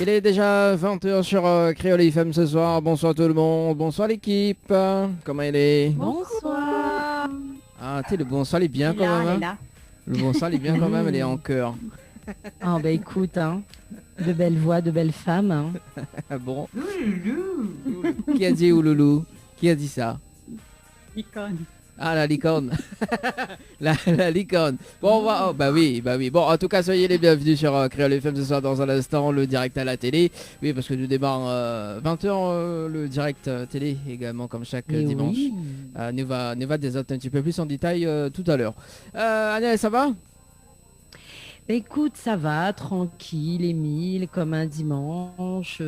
Il est déjà 20h sur Créole FM ce soir. Bonsoir tout le monde. Bonsoir l'équipe. Comment il est? Bonsoir. Ah, tu sais, le bonsoir il est bien Elle est quand là, même. elle est Hein. là. Le bonsoir il est bien quand même, elle est en chœur. Ah bah écoute, hein, de belles voix, de belles femmes. Hein. Ah bon? Qui a dit Ouloulou? Qui a dit ça? Icône. Ah, la licorne. la licorne. Bon, on va... oh, bah oui. Bon, en tout cas, soyez les bienvenus sur Créole FM ce soir dans un instant, le direct à la télé. Oui, parce que nous démarrons 20h le direct télé également, comme chaque Mais dimanche. oui. Nous va déserter un petit peu plus en détail tout à l'heure. Annelle, ça va? Bah, écoute, ça va, tranquille, Émile, comme un dimanche.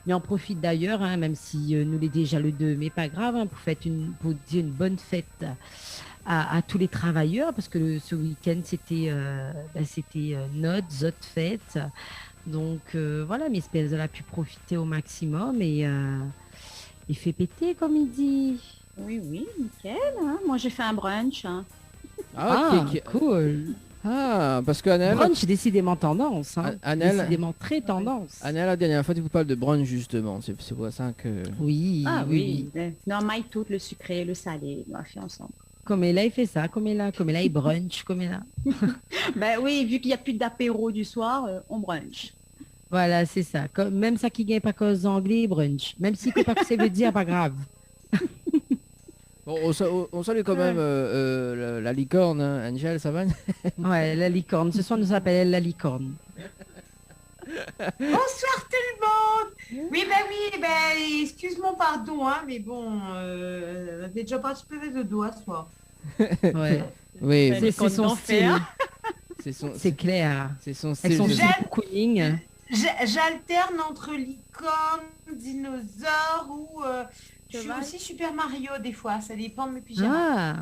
Mais on profite d'ailleurs, hein, même si nous l'est déjà le 2, mais pas grave, hein, pour dire une bonne fête à tous les travailleurs, parce que ce week-end, c'était notre fête. Donc voilà, mais espèce de a pu profiter au maximum et fait péter, comme il dit. Oui, nickel. Hein. Moi, j'ai fait un brunch. Hein. Ah, ok. Cool. Ah, parce que Annelle... Brunch, décidément tendance. Hein. Annelle... Décidément très tendance. Annelle, la dernière fois, tu vous parles de brunch, justement. C'est pour ça que... Oui, Ah oui. oui. Non, maille tout, le sucré, le salé, on a fait ensemble. Comme elle a, il fait ça, comme elle a, il brunch, comme elle a. Ben oui, vu qu'il n'y a plus d'apéro du soir, on brunch. Voilà, c'est ça. Même ça qui gagne pas cause anglais, brunch. Même si que pas que ça veut dire, pas grave. Bon, on salue quand même la licorne, hein. Angel, ça va? Ouais, la licorne. Ce soir, nous appelle la licorne. Bonsoir tout le monde. Oui, excuse mon pardon, hein, mais bon, on avait déjà pas super de doigts ce soir. Ouais. Oui, C'est son style. c'est clair. C'est son Avec son style. style cooling. J'alterne entre licorne, dinosaure ou je suis Cheval. aussi Super Mario des fois, ça dépend de mes pyjamas. Ah.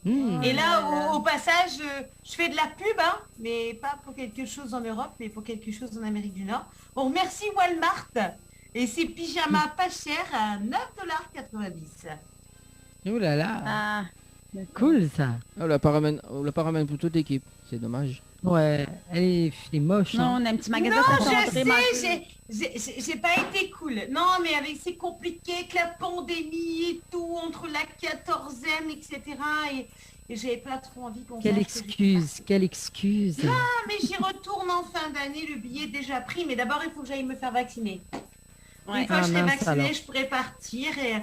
Hmm. Et là, au passage, je fais de la pub, hein, mais pas pour quelque chose en Europe, mais pour quelque chose en Amérique du Nord. On remercie Walmart et ses pyjamas pas chers à 9,90 $. Oh là là. Ah, Cool, ça. On l'a pas ramène pour toute l'équipe. C'est dommage. Ouais, elle est moche. non, Hein. on a un petit magasin. Non, ça je fait rentrer, sais, j'ai pas été cool. Non, mais avec c'est compliqué avec la pandémie et tout, entre la 14e, etc. Et j'avais pas trop envie qu'on Quelle sache que excuse, quelle excuse. Ah, mais j'y retourne en fin d'année, le billet est déjà pris, mais d'abord il faut que j'aille me faire vacciner. Ouais. Une fois Ah, que je serai mince, vaccinée, alors. je pourrai partir et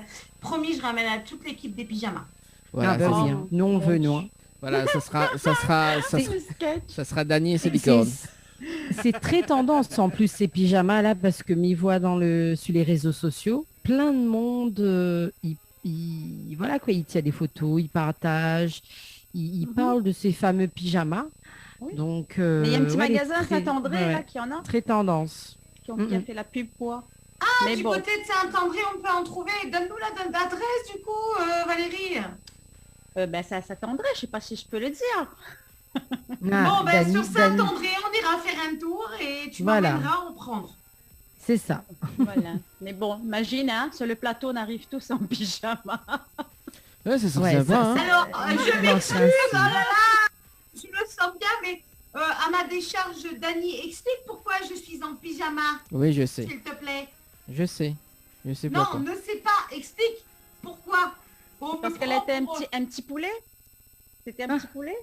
promis, je ramène à toute l'équipe des pyjamas. Voilà, Ah bah ça, oui, hein. Nous on veut, nous. Hein. voilà, ça sera Dany et ses C'est- licornes. C'est très tendance en plus ces pyjamas là parce que m'y voit sur les réseaux sociaux, plein de monde, voilà quoi, il tient des photos, il partage, il parle de ces fameux pyjamas. Oui. Donc, Mais il y a un petit ouais, magasin très- Saint-André ouais, là qui en a, très tendance. qui a Mhm. fait la pub pour. Ah, mais du bon, côté de Saint-André, on peut en trouver. Donne-nous l'adresse du coup, Valérie. ben ça Saint-André, je sais pas si je peux le dire. Ah, Bon, ben Dany- sur Dany- Saint-André, on ira faire un tour et tu Voilà. m'emmèneras en prendre. c'est ça. Voilà. Mais bon, imagine, hein, sur le plateau, on arrive tous en pyjama. Ouais, c'est Ouais, sympa. ça- Hein. Alors, je Non, m'excuse, ça, oh là là, je me sens bien, mais à ma décharge, Dany, explique pourquoi je suis en pyjama, Oui, je sais. s'il te plaît. Je sais Non, pourquoi. ne sais pas, explique pourquoi. On me Parce qu'elle prend était pour- un petit poulet. C'était un petit poulet.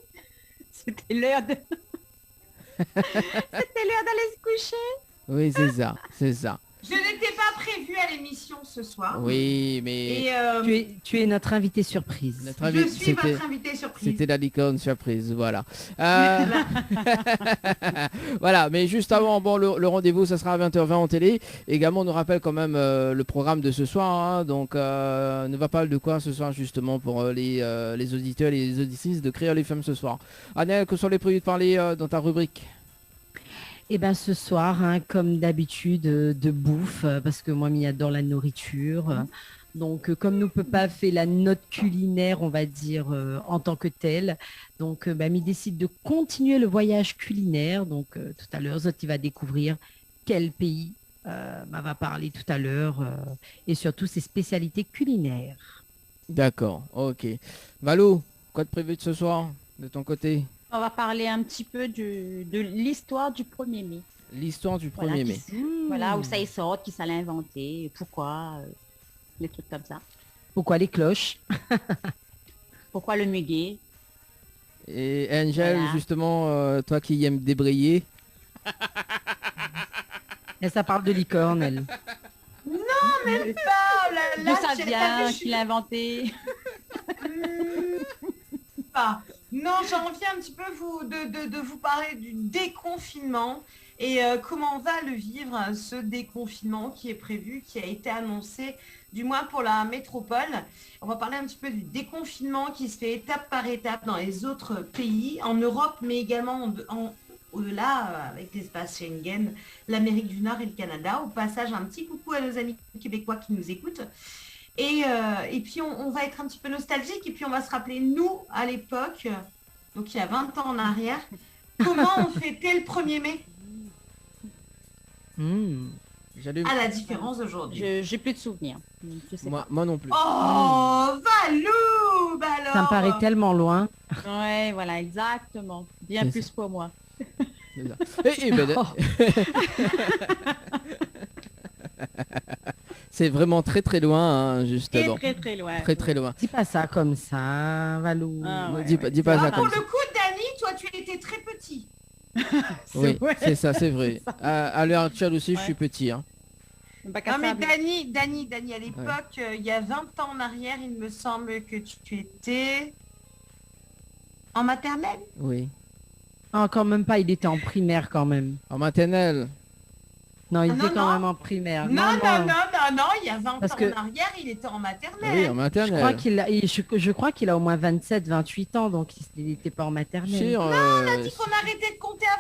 C'était l'heure de... C'était l'heure d'aller se coucher. Oui, c'est ça. Je n'étais pas prévue à l'émission ce soir. Oui, mais Et Tu es notre invité surprise. notre je suis c'était votre invité surprise. c'était la licorne surprise, voilà. Voilà, mais juste avant, bon, le rendez-vous, ça sera à 20h20 en télé. Également, on nous rappelle quand même le programme de ce soir. Hein, donc, ne va pas de quoi ce soir, justement, pour les auditeurs et les auditrices de Créole FM ce soir. Annelle, que sont les prévus de parler dans ta rubrique? Eh ben ce soir, hein, comme d'habitude, de bouffe, parce que moi, m'y adore la nourriture. Donc, comme nous peut pas faire la note culinaire, on va dire, en tant que telle. Donc, m'y décide de continuer le voyage culinaire. Donc, tout à l'heure, Zot, il va découvrir quel pays va parler tout à l'heure et surtout ses spécialités culinaires. D'accord, ok. Valou, quoi de prévu de ce soir? de ton côté? On va parler un petit peu de l'histoire du 1er mai. L'histoire du Voilà, 1er mai. Voilà, où ça y sort, qui ça l'a inventé, pourquoi, des trucs comme ça. Pourquoi les cloches? Pourquoi le muguet? Et Angel, Voilà. justement, toi qui aimes débrayer. Et ça parle de licorne, elle. Oh là D'où là, ça j'ai- vient, je suis qui l'a inventé? pas. Non, j'ai envie un petit peu de vous parler du déconfinement et comment on va le vivre, ce déconfinement qui est prévu, qui a été annoncé, du moins pour la métropole. On va parler un petit peu du déconfinement qui se fait étape par étape dans les autres pays, en Europe, mais également au-delà, avec l'espace Schengen, l'Amérique du Nord et le Canada. Au passage, un petit coucou à nos amis québécois qui nous écoutent. Et puis on va être un petit peu nostalgique et puis on va se rappeler, nous, à l'époque, donc il y a 20 ans en arrière, comment on fêtait le 1er mai, J'allume. à la différence d'aujourd'hui. J'ai plus de souvenirs. Je sais Moi non plus. Oh, Valou, bah alors. Ça me paraît tellement loin. pas. Ouais, voilà, exactement. Bien C'est plus pour moi. C'est ça. Et ben, c'est vraiment très très loin, hein, Très, justement. très, très loin. Très très loin. Dis pas ça comme ça, Valou. Ah, ouais, dis ouais. pas Ah, ça pour comme le ça. coup, Dani, toi tu étais très petit. Oui, vrai. c'est ça, c'est vrai. À l'heure actuelle aussi, je Ouais. suis petit. Hein. Bac Non à mais sable. Dani, à l'époque, il y a 20 ans en arrière, il me semble que tu étais en maternelle. Oui. Ah, quand même pas, il était en primaire quand même. En maternelle. Non, il Ah, était non, quand non. même en primaire. Non, il y a 20 Parce ans que- en arrière, il était en maternelle. Oui, en Je maternelle. crois je crois qu'il a au moins 27, 28 ans, donc il n'était pas en maternelle. Sur, Dit qu'on arrêtait de compter à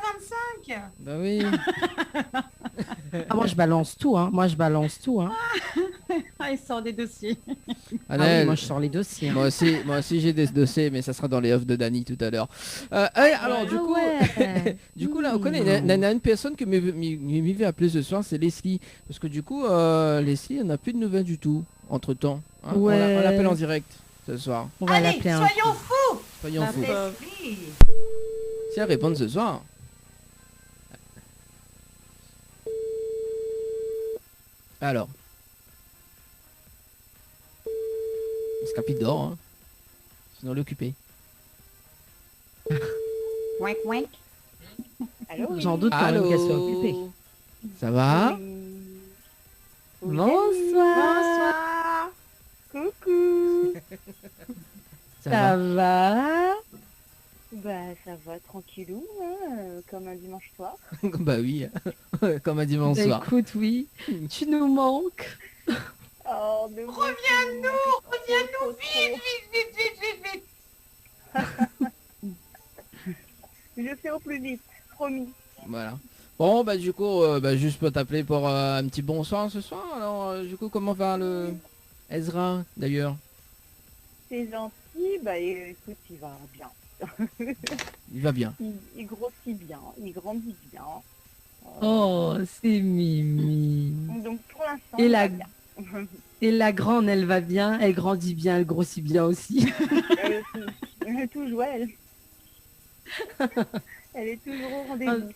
25. bah oui. Ah, moi, je balance tout, hein. Moi, je balance tout, hein. Ah, il sort des dossiers. Ah oui, Annelle, moi, je sors les dossiers. hein. moi aussi j'ai des dossiers, mais ça sera dans les offres de Dani tout à l'heure. Alors du Ah coup, ouais. du coup là, on connaît une personne qui m'y appeler ce soir, c'est Leslie, parce que du coup, Leslie, on n'a plus de nouvelles du tout entre temps. On Ouais. l'appelle en direct ce soir. On va Allez, l'appeler un soyons fous. Soyons La fous. pauvre. Leslie. Si elle répond ce soir. Alors. Scapi dort, hein. Sinon l'occuper. Wink, wink. Allô, oui. J'en doute quand même qu'elle soit occupée. Ça va? Oui. Bonsoir. Coucou. Ça va. va? Bah ça va tranquillou, hein, comme un dimanche soir. Bah oui, comme un dimanche soir. Écoute, oui. Tu nous manques. Oh, mais Reviens-nous, vite. Je fais au plus vite, promis. Voilà. Bon, bah du coup, juste pour t'appeler pour un petit bonsoir ce soir. Alors, du coup, comment va le Ezra d'ailleurs? C'est gentil, bah écoute, il va bien. Il va bien. Il grossit bien, il grandit bien. Oh, c'est Mimi. Donc pour l'instant, Et il la- va bien. Et la grande, elle va bien, elle grandit bien, elle grossit bien aussi. Toujours elle. Elle est toujours au rendez-vous.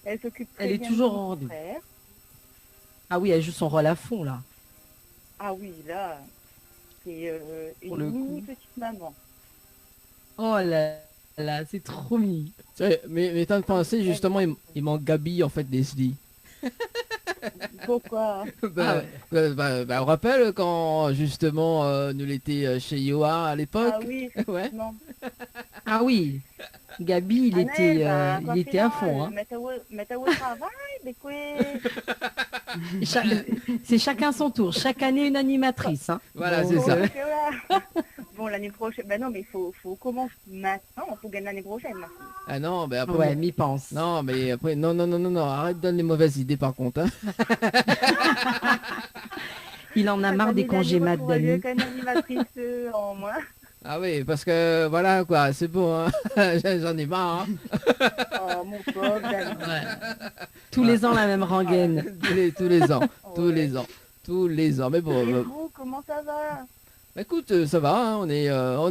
Elle s'occupe très Elle est bien toujours de au mon rendez-vous. frère. Ah oui, elle joue son rôle à fond là. Ah oui, là, c'est Pour une le mini coup. petite maman. Oh là là, c'est trop mignon. Mais t'as pensé justement, il manque Gabi en fait, Leslie. Pourquoi? Bah, Ah on rappelle quand justement nous l'étions chez Yoa à l'époque. Ah oui, Ouais. effectivement. Ah oui, Gabi, il était à fond. Hein. Mettre au travail, mais quoi? Et c'est chacun son tour. Chaque année, une animatrice. Hein. Voilà, Donc, c'est ça. Bon, l'année prochaine, ben non, mais il faut commencer maintenant, il faut gagner l'année prochaine. ma fille. Ah non, mais après. Ouais, m'y pense. Non, mais après, non, arrête de donner les mauvaises idées par contre. Hein. Il en a marre des congés mat pour aller d'année. avec une animatrice en moins. Ah oui, parce que voilà quoi, c'est bon, hein. J'en ai marre. Hein. Oh, mon pauvre Dani. Tous les ans, la même rengaine. tous les ans, tous Ouais. les ans, tous les ans. Mais bon, Et vous, comment ça va? Bah, écoute, ça va, hein, on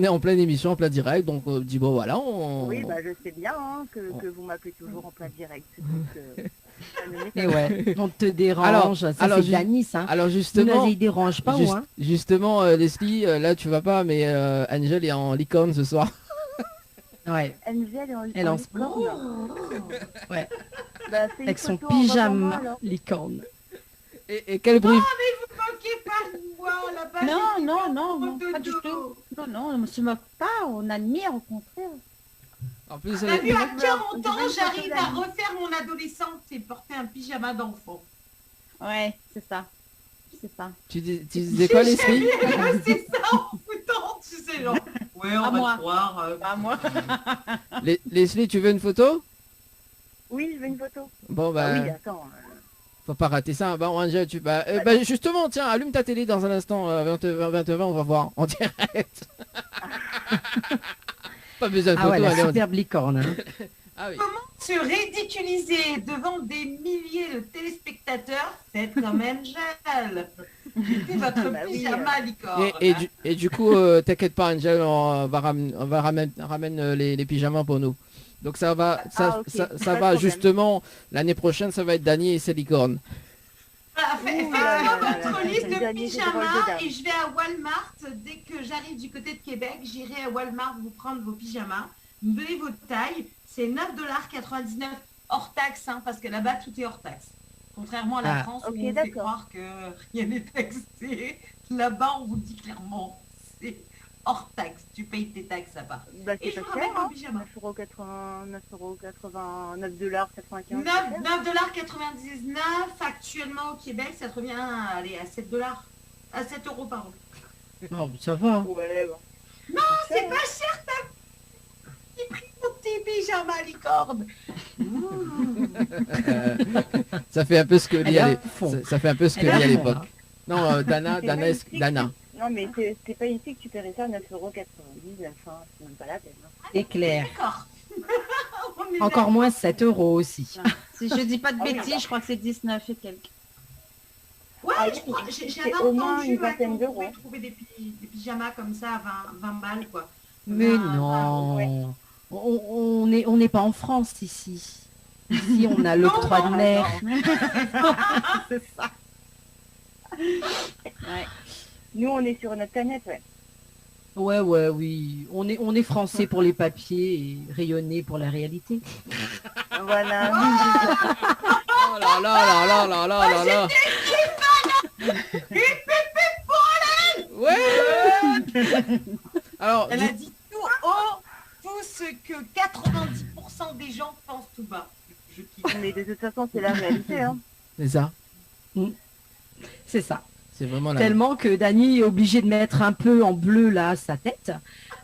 est en pleine émission, en plein direct, donc dis bon voilà, Oui, bah je sais bien hein, que vous m'appelez toujours en plein direct. Donc, ça ne m'étonne Et ouais, on te dérange. Alors, ça, alors, c'est Dany, ça. Alors Nous, justement, il dérange pas, ou hein. justement Leslie, là tu vas pas, mais Angel est en licorne ce soir. Ouais, Angel est en elle en licorne. ouais, Bah, fais une avec son photo, envoie-moi, pyjama alors. licorne. Et quel bruit Vous moquez pas de moi là-bas. Non, pas du tout. Non, on ne se moque pas, on admire au contraire. En plus, T'as vu, à 40 je ans, vais j'arrive faire à la- refaire mon adolescence et porter un pyjama d'enfant. Ouais, c'est ça. C'est ça. tu disais quoi Leslie C'est ça en foutant, tu sais, genre. Ouais, on À va moi. te voir. Pas moi. Leslie, tu veux une photo? Oui, je veux une photo. Bon Ah bah, oui, attends. faut pas rater ça. Bah Angel, justement, tiens, allume ta télé dans un instant, 20h20, on va voir en direct. Pas besoin de Ah photo, ouais, la allez, on- superbe licorne. Hein. Ah oui. Se ridiculiser devant des milliers de téléspectateurs, faites comme Angel. Mettez votre Bah oui, pyjama licorne. Et du coup, t'inquiète pas Angel, on va ramène les pyjamas pour nous. Donc ça va, ok, ça pas de va problème. justement, l'année prochaine, ça va être Dany et ses licornes. Voilà, Ouh faites-moi là là votre là là, liste c'est de le dernier jeu de rôle de pyjamas dame. et je vais à Walmart. Dès que j'arrive du côté de Québec, j'irai à Walmart vous prendre vos pyjamas. Vous me donnez votre taille. C'est 9,99$ hors taxe, hein, parce que là-bas, tout est hors taxe. Contrairement à la Ah. France Ok, où on fait d'accord. croire que rien n'est taxé. Là-bas, on vous le dit clairement, c'est hors taxe. Tu payes tes taxes à part. Bah, Et c'est je pas vous ramène cher, vos hein. pyjamas. 9,80€, 9,95$. 9,99$. Actuellement au Québec, ça te revient allez, à 7$. À 7€, pardon. Oh, ça va. Ouais, bon. Non, c'est pas cher, t'as pris mon petit pyjama licorne. Ça fait un peu ce que Elle Lee est à à l'é- fond. ça fait un peu ce que Elle est à Lee à fond, l'époque. hein. Non, Dana, C'est Dana, pas ici que Dana. Non, mais c'est pas ici que tu paierais ça 9,99€. Enfin, c'est même pas la peine. Hein. C'est clair. D'accord. On est Encore moins 7 € aussi. Si je dis pas de Ah oui, bêtises, je crois que c'est 19 et quelques. Ouais, Ah oui, je crois, j'avais c'est au moins entendu une ouais, vingtaine qu'on d'euros. pouvait trouver des pyjamas comme ça à 20 balles, quoi. Mais 20, non. ouais. On n'est pas en France ici. Ici, on a l'octroi de mer. C'est ça. Ouais. Nous, on est sur notre planète, ouais. Ouais, oui. On est français pour les papiers et rayonnais pour la réalité. Voilà. Oh là là là là là là là là. Ouais. Alors, Elle a dit tout haut, tout ce que 90% des gens pensent tout bas. Je kiffe. Mais de toute façon, c'est la réalité, hein. c'est ça. C'est ça. C'est vraiment la. Tellement que Dany est obligé de mettre un peu en bleu là sa tête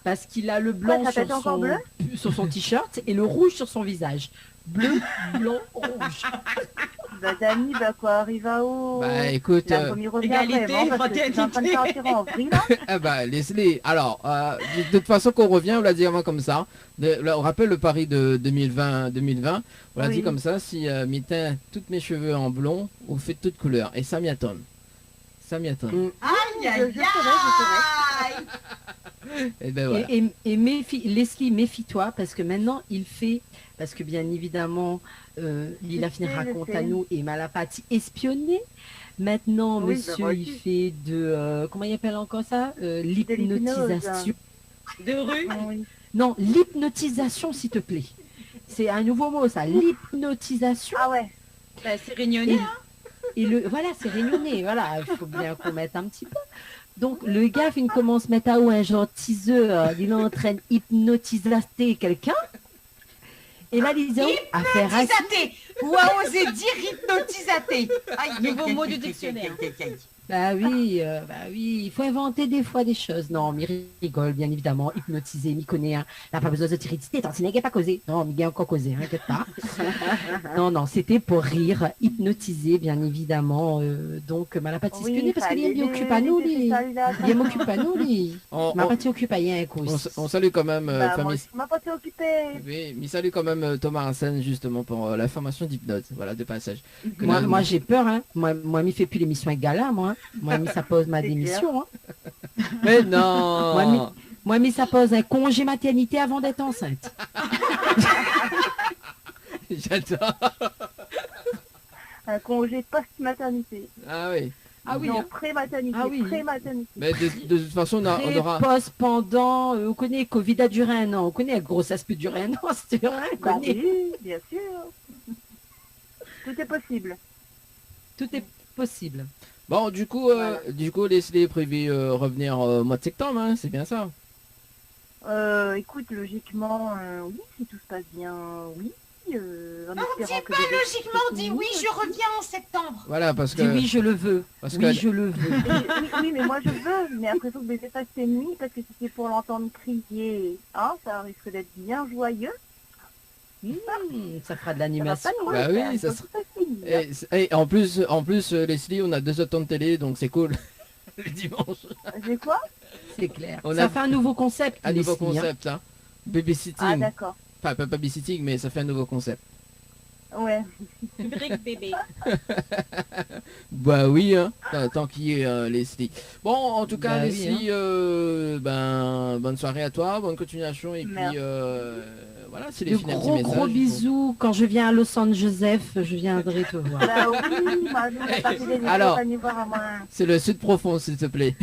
parce qu'il a le blanc sa tête encore bleue sur son t-shirt et le rouge sur son visage. Bleu, blanc, rouge. Bah, Dany, bah quoi, arrive à haut. Bah écoute, La première revient égalité, après, bon, parce que je suis en train de faire tirer en vrille, là. bah Leslie, alors, de toute façon qu'on revient, on l'a dit avant comme ça. On rappelle le pari de 2020, on l'a Oui. dit comme ça, si m'éteins toutes mes cheveux en blond, on fait toutes couleurs. Et ça m'y attend. Ça m'y attend. Aïe, aïe, Je ferai. aïe. Et ben voilà. Et Leslie, méfie-toi parce que maintenant il fait, parce que bien évidemment, Lila Je finir sais, je raconte sais. à nous et Malapati espionner. Maintenant, Oui, bah, monsieur, moi il aussi. fait de, comment il appelle encore ça l'hypnotisation. De rue. Oui. Non, l'hypnotisation, s'il te plaît. C'est un nouveau mot, ça. L'hypnotisation. Ah ouais. Bah, c'est réunionnais. Et, voilà, c'est réunionnais. Voilà, il faut bien qu'on mette un petit peu. Donc, le gars fait une commence mettre à haut un genre teaser. Il est en train d'hypnotiser quelqu'un. Et là, il dit à faire assis. Hypnotisaté. Ou à oser dire hypnotisaté. Aïe, Nouveau aïe, mot aïe, du aïe, dictionnaire. aïe, aïe, aïe. Bah oui, il faut inventer des fois des choses. Non, mais il rigole, bien évidemment, hypnotisé, m'y connaît, hein. N'a pas besoin de t'irriter, tant qu'il n'a pas causé. Non, mais il a encore causé, hein, inquiète pas. non, c'était pour rire, hypnotisé, bien évidemment. Donc, Malapati espionné, parce qu'il y a occupe à nous, lui. Il m'occupe à nous, lui. Malapati occupe à rien, On salue quand même Bah, moi famille. aussi, m'a pas été occupé. Oui, mais salut quand même Thomas Hansen justement pour la formation d'hypnose, voilà, de passage. Que Moi j'ai peur, hein. Moi, m'y fait plus l'émission avec Gala, moi. Moi, ça pose ma C'est démission, hein. Mais non. Moi, mais ça pose un congé maternité avant d'être enceinte. J'adore. Un congé post-maternité. Ah oui. Ah oui, Non, hein. pré-maternité. Ah oui. Pré-maternité. Mais de toute façon, on aura... Post, pendant, on connaît Covid a duré 1 an, on connaît la grossesse peut durer 1 an, c'est vrai, on Bah connaît. oui, bien sûr. Tout est possible. Tout est possible. Bon, du coup, Voilà. Leslie est prévu revenir au mois de septembre, hein, c'est bien ça. Écoute, logiquement, oui, si tout se passe bien, oui. En Non, espérant dis que pas bébé logiquement, se dis finisse. oui, je reviens en septembre. Voilà, parce que... Dis oui, je le veux. Parce Oui, que... je le veux. Oui, mais moi je veux, mais après il faut que bébé fasse ses nuits, parce que si c'est pour l'entendre crier, hein, ça risque d'être bien joyeux. Ça fera de Ça va l'animation. pas nous Bah le oui, faire, ça faut tout à finir. Et en plus, Leslie, on a 2 autres temps de télé, donc c'est cool. Le dimanche. J'ai quoi? C'est clair. On Ça a fait un nouveau concept. un nouveau Leslie, hein. concept, hein. Babysitting. Ah d'accord. Enfin, pas babysitting, mais ça fait un nouveau concept. Ouais. Brique bébé. Bah oui, hein, tant qu'il y est, Leslie. Bon, en tout cas, Bah oui, Leslie, bonne soirée à toi, bonne continuation, et Merci. puis voilà, c'est les De finales gros gros bisous. Quand je viens à Los Angeles, je viendrai te voir. Bah oui, bah, nous, on a passé des Alors. à venir voir à moi. C'est le sud profond, s'il te plaît.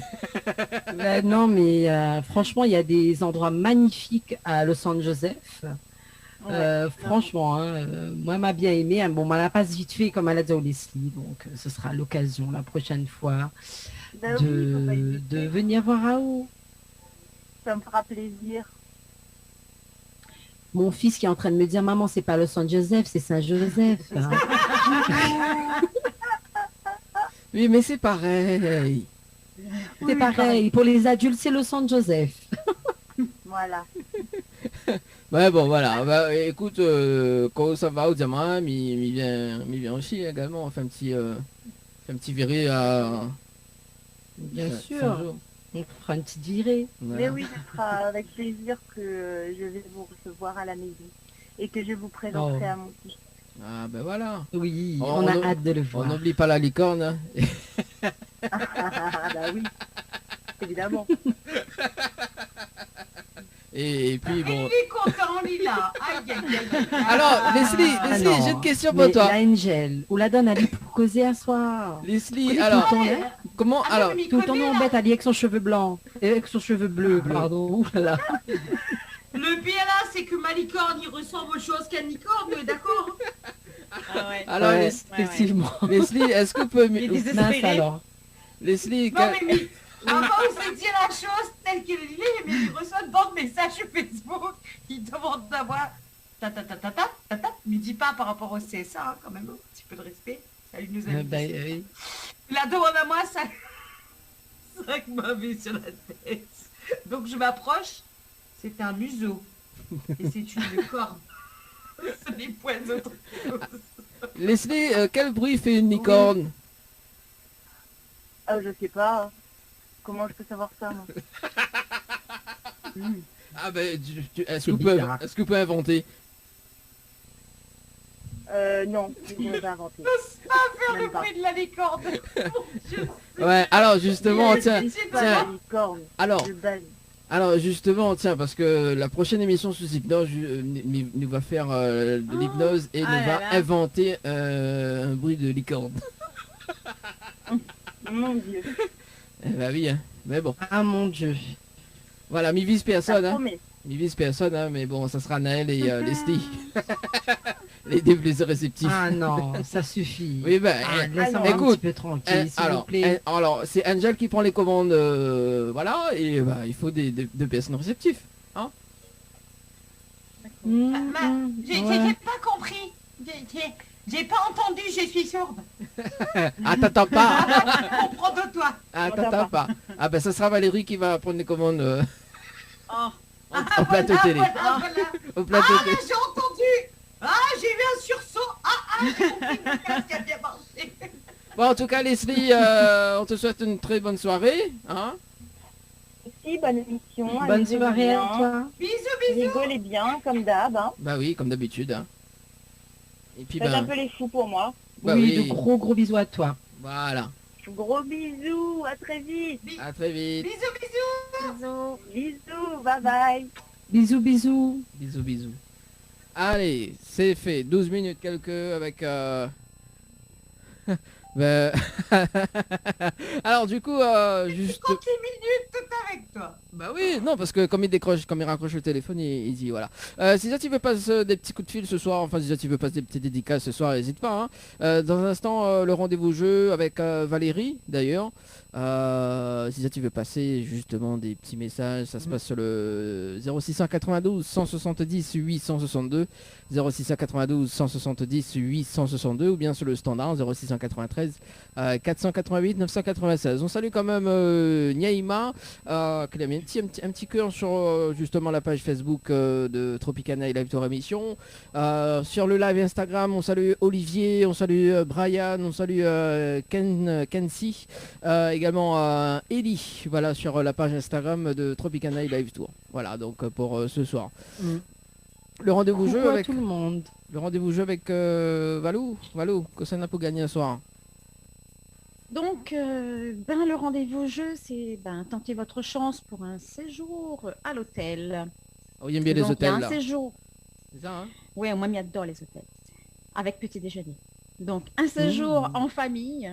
Non, mais franchement, il y a des endroits magnifiques à Los Angeles. Franchement, moi, m'a bien aimé. Hein. Bon, on la passe vite fait comme à la dit Leslie, donc ce sera l'occasion la prochaine fois Bah oui, faut pas de hésiter. venir voir Raoult. Ça me fera plaisir. Mon fils qui est en train de me dire, maman, c'est pas Los Angeles, c'est Saint-Joseph. Hein. Oui, mais c'est pareil. C'est pareil. Pour les adultes, c'est Los Angeles. Voilà. Ouais, bon, voilà. Bah, écoute, quand ça va au diamant, il vient aussi également. On fait un petit viré à... Bien à sûr. Saint-Jean. On fera une petite virée. Voilà. Mais oui, ce sera avec plaisir que je vais vous recevoir à la maison et que je vous présenterai Oh. à mon fils. Ah, ben voilà. Oui, On on a a- hâte de le On voir. n'oublie pas la licorne, hein. Ah bah oui, évidemment. Et puis, bon... Il est content, Lila. Aïe, aïe, aïe, aïe. Alors, Leslie, Ah Leslie, non, j'ai une question mais pour toi. La Angel, ou la donne Ali pour causer un soir. Leslie, Connais alors, tout le temps, hein. comment... Ah, Alors, mais il Tout le temps, connaît, nous là. embête Ali avec son cheveu blanc. Et avec son cheveu bleu, pardon. Ouh là là. Le pire là, c'est que ma licorne, il ressemble aux choses qu'un licorne, d'accord? Ah ouais. alors Ouais, ouais. effectivement. Leslie, est-ce que vous pouvez... Il est Mince désespéré. alors. Leslie, Non mais avant vous dire la chose telle qu'elle est, mais il reçoit de bons messages sur Facebook. Il demande d'avoir ta, mais dis pas par rapport au CSA, hein, quand même, un petit peu de respect. Salut nous amis. Ben, oui. Il la demande à moi, ça... 5 mauvais sur la tête. Donc je m'approche, c'est un museau. Et c'est une corne. Ce n'est point autre chose. Leslie, quel bruit fait une licorne? Ah, je sais pas. Comment je peux savoir ça, moi? Ah ben, est-ce C'est que vous pouvez bizarre. est-ce que vous pouvez inventer? Non, je ne vais pas inventer. Faire le Même pas. bruit de la licorne. Ouais, alors justement, Je tiens, ne suis pas tiens, la licorne, alors, je banne. alors justement, tiens, parce que la prochaine émission sous hypnose nous va faire de l'hypnose et Ah nous là va là. inventer un bruit de licorne. Mon Dieu. Eh bah oui, hein. Mais bon, Ah mon Dieu. voilà, mi vise Ça personne, hein. promet. Mi vise personne, hein, mais bon, ça sera Naël et Leslie. Les deux plus réceptifs. Ah non, ça suffit. Oui, ben, Ah, laisse-moi un écoute, petit peu tranquille, s'il vous plaît. alors, c'est Angel qui prend les commandes, voilà, et bah, il faut deux personnes réceptifs. J'ai Ouais. pas compris. J'ai pas entendu, je suis sourde. Ah, t'attends pas. Comprends de toi. Ah, t'attends pas. Ah, ben, ça sera Valérie qui va prendre les commandes Oh. au plateau télé. Voilà, voilà. Au plateau Ah, télé. là, j'ai entendu. Ah, j'ai eu un sursaut. J'ai compris que le casque a bien marché. Bon, en tout cas, Leslie, on te souhaite une très bonne soirée. Hein. Merci, bonne émission. Bonne amusez-vous soirée bien. à toi. Bisous, bisous. Rigolez bien, comme d'hab. Hein. Bah oui, comme d'habitude. Hein. Et puis, Faites un ben, peu les fous pour moi. bah oui, oui. de gros bisous à toi. Voilà. Gros bisous, à très vite. À très vite. Bisous, bisous. Bisous, bye bye. Bisous, bisous. Bisous, bisous. Allez, c'est fait. 12 minutes quelques avec... ben, alors du coup, juste... 30 minutes tout avec toi. Bah oui, non, parce que comme il raccroche le téléphone, il dit voilà. Si ça tu veux passer des petits coups de fil ce soir, enfin si ça tu veux passer des petites dédicaces ce soir, n'hésite pas. Hein. Dans un instant, le rendez-vous jeu avec Valérie d'ailleurs. Si ça tu veux passer justement des petits messages, ça se passe sur le 0692 170 862, 0692 170 862 ou bien sur le standard 0693 488 996. On salue quand même Niaïma qui a mis un petit cœur sur justement la page Facebook de Tropicana et Live Tour Émission. Sur le live Instagram, on salue Olivier, on salue Brian, on salue Kensi, également Ellie, voilà, sur la page Instagram de Tropicana et Live Tour. Voilà, donc pour ce soir. Le rendez-vous jeu avec tout le monde. Le rendez-vous jeu avec Valou, que ça n'a pas gagné ce soir. Donc, le rendez-vous jeu, c'est tenter votre chance pour un séjour à l'hôtel. Oh, il aime bien les Donc, hôtels un là. séjour. C'est ça, hein? Oui, moi, j'adore les hôtels. Avec petit déjeuner. Donc, un séjour en famille,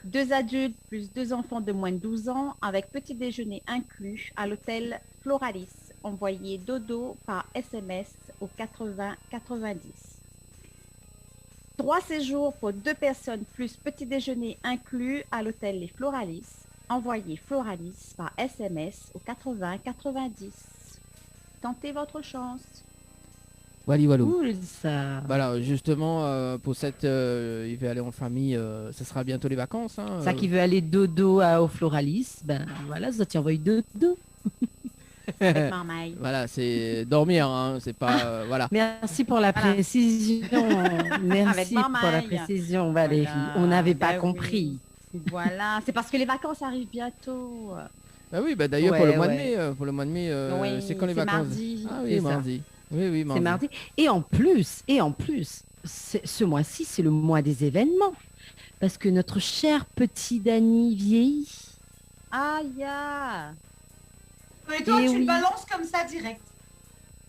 2 adultes plus 2 enfants de moins de 12 ans, avec petit déjeuner inclus à l'hôtel Floralis. Envoyez dodo par SMS au 80 90. 3 séjours pour 2 personnes plus petit déjeuner inclus à l'hôtel Les Floralis. Envoyez Floralis par SMS au 80 90. Tentez votre chance. Walou. Cool ça. Voilà, justement, pour cette... il va aller en famille, ça sera bientôt les vacances. Hein, Ça qui veut aller dodo au Floralis, ben voilà, ça t'y envoie dodo. Avec Marmaille. Voilà, c'est dormir, hein, c'est pas... voilà. Merci pour la Voilà. précision. Merci Avec pour la Marmaille. précision, Valérie. Voilà. On n'avait pas Bah compris. Voilà, c'est parce que les vacances arrivent bientôt. Bah oui, bah d'ailleurs pour Ouais, le mois de ouais. mai, Oui, c'est quand les c'est vacances? mardi. Ah oui, C'est ça. mardi. Oui, C'est mardi. Et en plus, ce mois-ci, c'est le mois des événements. Parce que notre cher petit Dany vieillit. Aïe. Et toi, Et tu oui. le balances comme ça direct.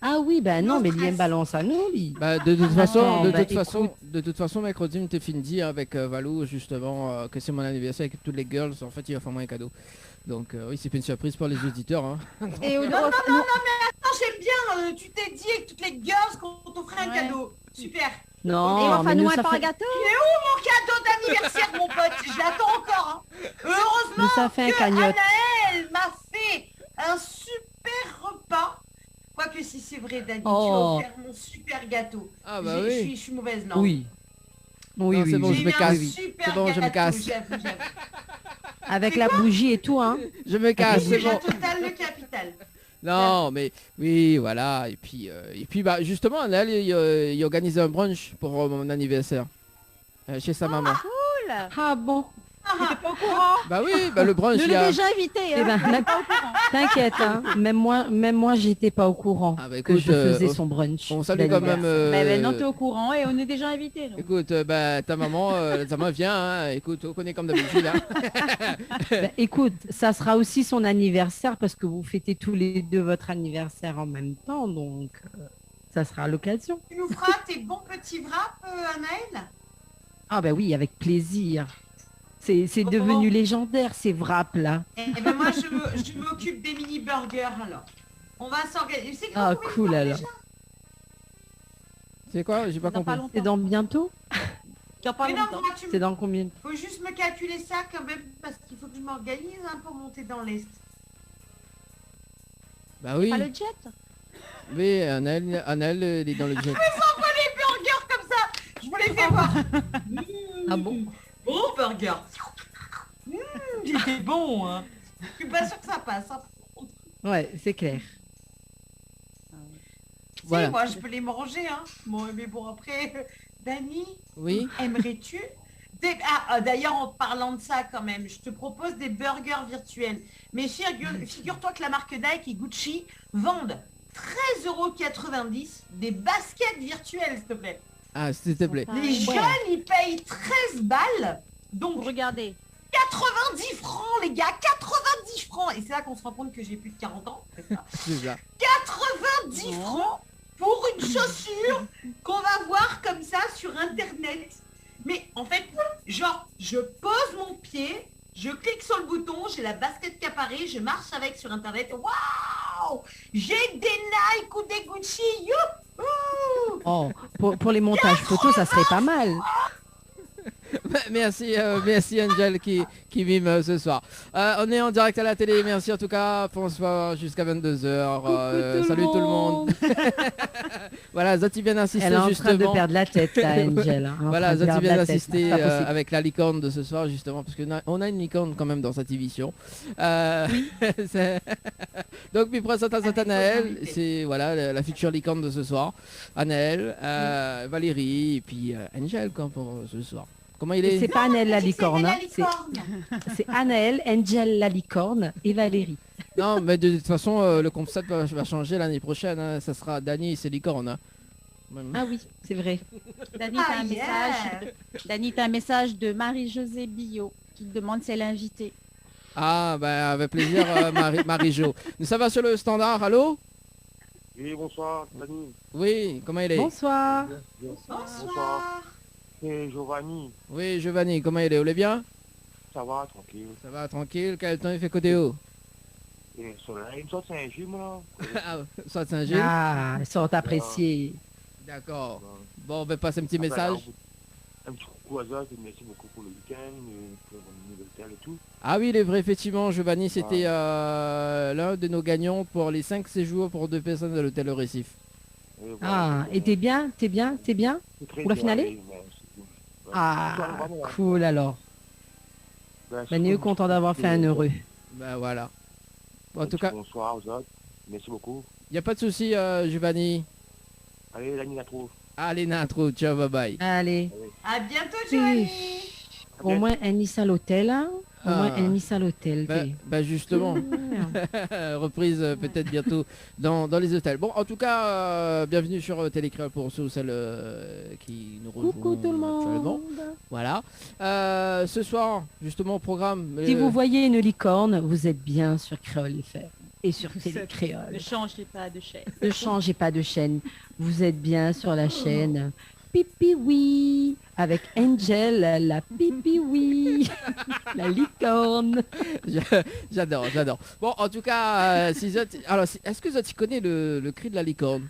Ah oui, ben non, Non mais stress. il balance à nous, lui. Bah de toute bah, façon, mercredi, on t'ai fini avec Valou justement que c'est mon anniversaire avec toutes les girls. En fait, il va faire moi un cadeau. Donc oui, c'est pas une surprise pour les auditeurs. Hein. Et Non, j'aime bien, tu t'es dit avec toutes les girls qu'on t'offrait un Ouais. cadeau. Super. Non, enfin, mais nous, nous, un ça pain fait, gâteau. Mon cadeau d'anniversaire, mon pote, je l'attends encore. Hein. Heureusement nous, ça fait un que cagnotte. Anaël m'a fait un super repas. Quoique si c'est vrai, Dani, tu as Oh. offert mon super gâteau. Ah bah Je oui. suis mauvaise langue. Oui. Oui, Non, oui, c'est bon, oui. je J'ai me eu un casse. super C'est bon, je me gâteau, casse. j'avoue. Avec C'est la bougie et tout, hein. Je me casse, c'est Oui, la bon. totale, le capital. Non, mais oui, voilà. Et puis bah justement, là, il organise un brunch pour mon anniversaire chez sa maman. Cool. Ah bon. T'es pas au courant. Bah oui, bah le brunch, Nous il y l'ai a... déjà invité. Eh ben, Hein. Pas au courant. T'inquiète, hein. Même moi, j'étais pas au courant Ah bah que écoute, je faisais son brunch. on salue quand même... Ben, non, t'es au courant et on est déjà invité. Écoute, bah ta maman vient, hein, écoute, on connaît comme d'habitude. Hein. Bah, écoute, ça sera aussi son anniversaire parce que vous fêtez tous les deux votre anniversaire en même temps, donc ça sera l'occasion. Tu nous feras tes bons petits wraps, Anaël? Ah bah oui, avec plaisir. C'est Oh. devenu légendaire ces wraps là. Eh ben moi, je m'occupe des mini burgers alors. On va s'organiser. C'est Ah quand cool alors. C'est quoi? J'ai pas Dans pas compris. C'est longtemps. dans bientôt? Dans pas Mais non, longtemps. moi, C'est dans combien de faut juste me calculer ça quand même parce qu'il faut que je m'organise hein, pour monter dans l'Est. Bah oui, Pas le jet. oui, Anaël, il est dans le jet. Les burgers comme ça, je vous les fais voir. Ah bon? Bon burger. Il était bon, hein. Je suis pas sûre que ça passe. Hein. Ouais, c'est clair. Voilà. Si, moi, je peux les manger, hein. Bon, mais bon, après, Dani, Oui. aimerais-tu D'ailleurs, en parlant de ça quand même, je te propose des burgers virtuels. Mais figure-toi que la marque Nike et Gucci vendent 13,90 € des baskets virtuelles, s'il te plaît. Ah, s'il te plaît. Ah, Les ouais. jeunes, ils payent 13 balles. Donc, Regardez. 90 francs, les gars, 90 francs. Et c'est là qu'on se rend compte que j'ai plus de 40 ans. C'est ça. C'est ça. 90 francs pour une chaussure qu'on va voir comme ça sur Internet. Mais en fait, genre, je pose mon pied, je clique sur le bouton, j'ai la basket qui apparaît, je marche avec sur Internet. Waouh! J'ai des Nike ou des Gucci. Youhou! Oh, pour les montages photos, ça serait pas mal. Merci, merci Angel qui mime ce soir. On est en direct à la télé, merci en tout cas. François jusqu'à 22h. Salut tout le monde. Voilà, Zoti vient d'insister Elle est en justement. train de perdre la tête, là, Angel. Hein, Voilà, Zoti vient d'insister d'insister avec la licorne de ce soir justement, parce qu'on a une licorne quand même dans cette émission. Donc, puis présente à Anaël, c'est voilà la future licorne de ce soir. Anaël, Valérie et puis Angel quoi, pour ce soir. Comment il est? C'est pas Anaël la Ah, licorne, la hein, licorne. c'est Anaël, Angel la licorne et Valérie. Non, mais de toute façon, le concept va changer l'année prochaine. Hein. Ça sera Dany et ses licornes. Hein. Ah oui, c'est vrai. Dany, Ah, t'as un message. Dany, t'as un message de Marie-Josée Billot qui te demande si elle est invitée. Ah, bah, avec plaisir, Marie-Jo. Ça va sur le standard, allô? Oui, bonsoir, Dany. Oui, comment il est? Bonsoir. Bonsoir. C'est Giovanni. Oui, Giovanni, comment il est? Vous allez bien? Ça va, tranquille. Ça va, tranquille? Quel temps il fait côté haut? Et soleil, ça c'est un gym là. Ah, soit Saint-Gilles? Ah, ils sont appréciés. D'accord. Bon, on va passer un petit Ah, ben, message. Un petit coucou à Zot, et merci beaucoup pour le week-end, pour l'hôtel et tout. Ah oui, il est vrai, effectivement, Giovanni, c'était l'un de nos gagnants pour les 5 séjours pour 2 personnes à l'hôtel Le Récif. Et Ah, et t'es bien? T'es bien? c'est très pour la bien finale allé, mais c'est cool. Ouais. Ah, Vraiment, ouais. cool alors. Ben, Ben, nous content d'avoir fait un heureux. Ben voilà. Bon, en Un tout petit cas, bonsoir aux autres. Merci beaucoup. il n'y a pas de souci, Giovanni. Allez, Dany la trouve. Allez, Nitro, ciao, bye bye. Allez, À bientôt, Oui. Giovanni. au moins un Nice à l'hôtel, hein. Au moins Ah. un Nice à l'hôtel. Ben justement, reprise peut-être bientôt dans les hôtels. Bon, en tout cas, bienvenue sur Télécréole pour ceux ou celles qui nous rejoignent Coucou tout le actuellement. monde. Voilà. Ce soir, justement, au programme. Si vous voyez une licorne, vous êtes bien sur Créole FR et sur Ne Télécréole. changez pas de chaîne. Ne changez pas de chaîne. Vous êtes bien sur la chaîne Pipi Oui avec Angel, la Pipi Oui, la licorne. J'adore. Bon, en tout cas, alors, est-ce que Zoti connaît le cri de la licorne?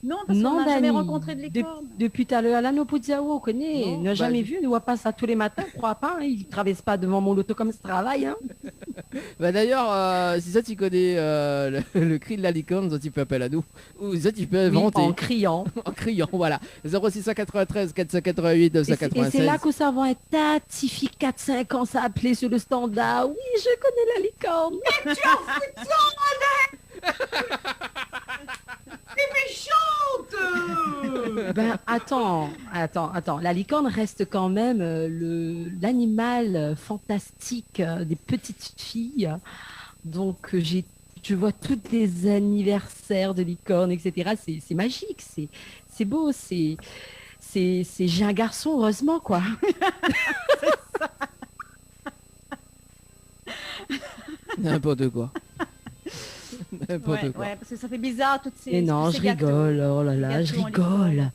Non, parce qu'on Non, n'a jamais Dany. rencontré de licorne. Depuis tout à l'heure, là, nos Poudiao, on connaît. Non, On n'a bah, jamais vu, on ne voit pas ça tous les matins, je crois pas. Hein. Il ne traverse pas devant mon loto comme ce travail. Hein. Bah d'ailleurs, si Zoti connaît le cri de la licorne, Zoti peut appeler à nous. Ou Zoti peut Oui, inventer en criant. en criant, voilà. 0693 488 Et c'est 996. là que ça va être tatifi 4-5 ans, ça a appelé sur le standard. Oui, je connais la licorne. Méchante. Ben, attends. La licorne reste quand même l'animal fantastique des petites filles. Donc, je vois tous les anniversaires de licorne, etc. C'est magique, c'est beau, j'ai un garçon, heureusement, quoi. N'importe quoi. N'importe Ouais, quoi. ouais, parce que ça fait bizarre toutes ces. Et non, tous je ces gâteaux. rigole, oh là là, je Gâteaux en rigole.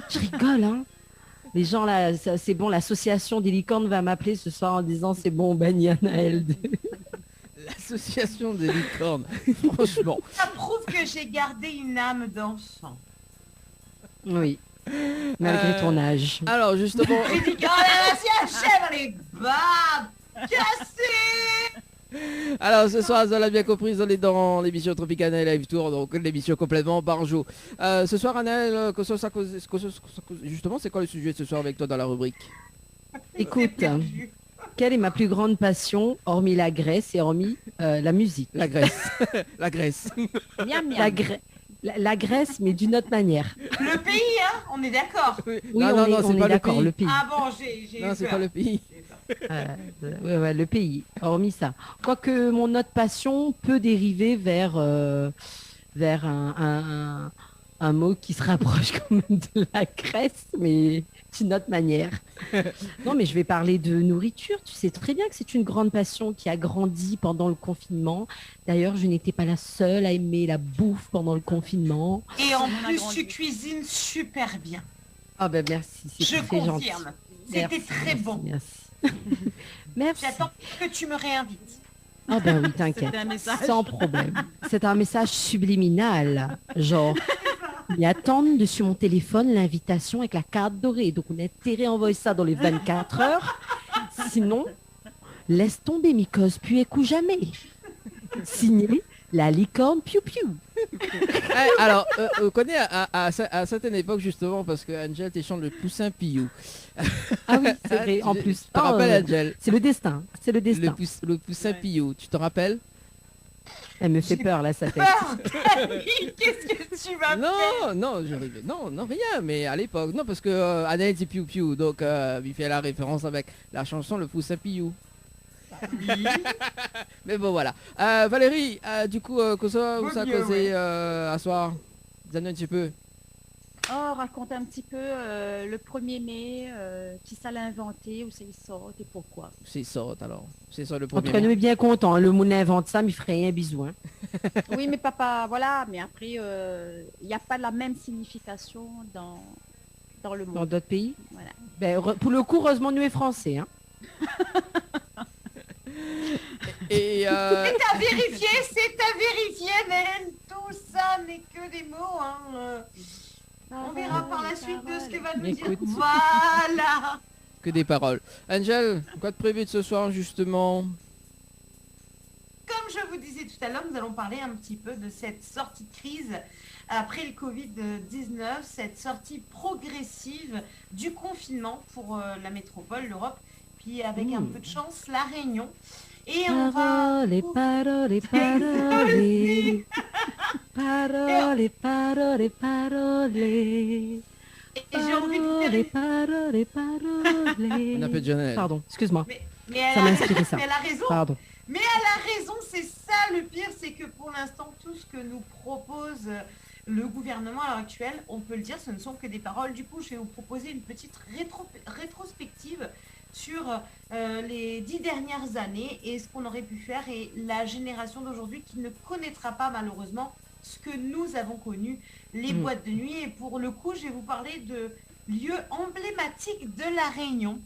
Je rigole, hein. Les gens là, c'est bon, l'association des licornes va m'appeler ce soir en disant c'est bon, banni Anaël. L'association des licornes, franchement. Ça prouve que j'ai gardé une âme d'enfant. Oui, malgré ton âge. Alors justement, J'ai dit, oh là là, si elle chèvre, elle est bab, cassée. alors ce soir, vous l'avez bien compris, on est dans l'émission Tropicana Live Tour, donc l'émission complètement par jour. Ce soir, Anaël, justement, c'est quoi le sujet de ce soir avec toi dans la rubrique? Écoute, Perdu. quelle est ma plus grande passion, hormis la Grèce et hormis la musique? La Grèce. La Grèce. Miam, miam. La Grèce, mais d'une autre manière. Le pays, hein, on est d'accord. Oui, non, on c'est est pas le d'accord, pays. le pays. Ah bon, j'ai Non, eu c'est peur. pas le pays. J'ai eu peur. Ouais, le pays, hormis ça. Quoique mon autre passion peut dériver vers un mot qui se rapproche quand même de la Grèce, mais d'une autre manière. Non, mais je vais parler de nourriture. Tu sais très bien que c'est une grande passion qui a grandi pendant le confinement. D'ailleurs, je n'étais pas la seule à aimer la bouffe pendant le confinement. Et en On a plus, grandi. tu cuisines super bien. Ah ben merci, c'est Je très gentil. confirme. C'était Merci, très merci, bon. Merci. Merci. J'attends que tu me réinvites. Ah ben oui, t'inquiète. C'était un message. Sans problème. C'est un message subliminal. Genre, ils attendent dessus mon téléphone l'invitation avec la carte dorée. Donc on a intérêt à envoyer ça dans les 24 heures. Sinon, laisse tomber Mycose, puis écoute jamais. Signé la licorne piou piou. Alors, on connaît à certaines époques justement parce que Angel t'échange le poussin Piou. Ah oui, c'est vrai, en plus. Tu te rappelles Angel? C'est le destin. C'est le destin. Le poussin Piou, tu te rappelles? Elle me fait peur là, ça fait. Peur, Camille, qu'est-ce que tu vas faire? Non, je rigole. Non, rien, mais à l'époque. Non, parce que Anaël c'est Piou Piou, donc il fait la référence avec la chanson Le poussin Piou. Mais bon, voilà. Valérie, du coup, cosa Bon vous a Dieu, causé à soir? Donne un petit peu. Oh, raconte un petit peu le 1er mai, qui ça l'a inventé, où ça il sort et pourquoi. C'est ça, alors. C'est ça le En tout cas, premier. nous est bien content. Le monde invente ça, mais il ferait un bisou. Hein. Oui, mais papa, voilà, mais après, il n'y a pas la même signification dans le Dans monde. d'autres pays. Voilà. Ben, pour le coup, heureusement, nous est français. Hein. Et C'est à vérifier, Naël. Tout ça n'est que des mots. Hein. On verra par la suite de ce que va nous dire. Écoute. Voilà. que des paroles. Angel, quoi de prévu de ce soir justement? Comme je vous disais tout à l'heure, nous allons parler un petit peu de cette sortie de crise après le Covid-19, cette sortie progressive du confinement pour la métropole, l'Europe, puis avec un peu de chance, la Réunion. Et on va... Parole, parole, parole, parole, parole. Et j'ai envie de vous dire... Parole. On appelle Janelle. Pardon, excuse-moi. Mais elle Ça a- m'a inspiré ça. mais elle a raison. Pardon. Mais elle a raison, c'est ça le pire, c'est que pour l'instant, tout ce que nous propose le gouvernement à l'heure actuelle, on peut le dire, ce ne sont que des paroles. Du coup, je vais vous proposer une petite rétrospective sur les 10 dernières années et ce qu'on aurait pu faire et la génération d'aujourd'hui qui ne connaîtra pas malheureusement ce que nous avons connu, les boîtes de nuit. Et pour le coup, je vais vous parler de lieux emblématiques de la Réunion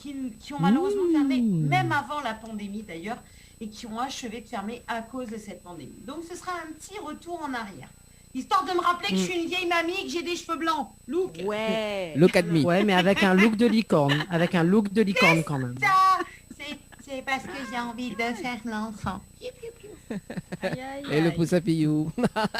qui ont malheureusement fermé, même avant la pandémie d'ailleurs, et qui ont achevé de fermer à cause de cette pandémie. Donc ce sera un petit retour en arrière. Histoire de me rappeler que je suis une vieille mamie et que j'ai des cheveux blancs. Look. Ouais. Look at me. Ouais, mais avec un look de licorne. Avec un look de licorne quand même. Ça, c'est parce que j'ai envie de faire l'enfant. Aïe, aïe, Et le aïe. pouce à pillou.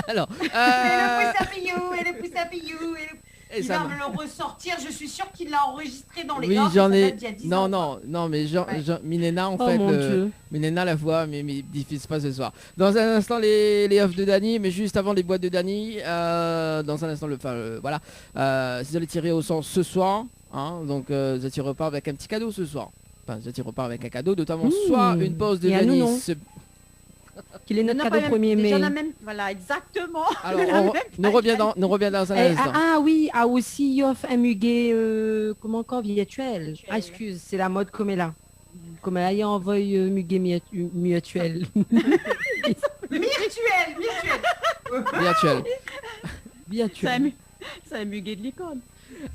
Alors, Et le pouce à pillou, et le pouce à pillou, et il ça va va. me le ressortir. Je suis sûre qu'il l'a enregistré dans les Oui, offs, j'en ça ai. date d'il y a 10 Non, ans. non, mais Ouais. Milena en Oh fait, mon Dieu. Milena la voix, mais diffuse pas ce soir. Dans un instant les offs de Dany, mais juste avant les boîtes de Dany, dans un instant voilà, vous allez tirer au sort ce soir, hein, donc vous tirez pas avec un petit cadeau ce soir. Enfin, vous tirez pas avec un cadeau, notamment soit une pause de Et à nous, Dany. non. Qu'il est notre Non, cadeau pas même- 1er mai. déjà, on a même... Voilà, exactement. Alors, On a on- même nous pas revient dans un Eh, instant. ah oui, a aussi offre un muguet, comment encore, virtuel. Virtuel. Ah, excuse, c'est la mode comme elle a. Comme elle a y envoie muguet mutuel. Virtuel. Virtuel. Virtuel. C'est un muguet de licorne.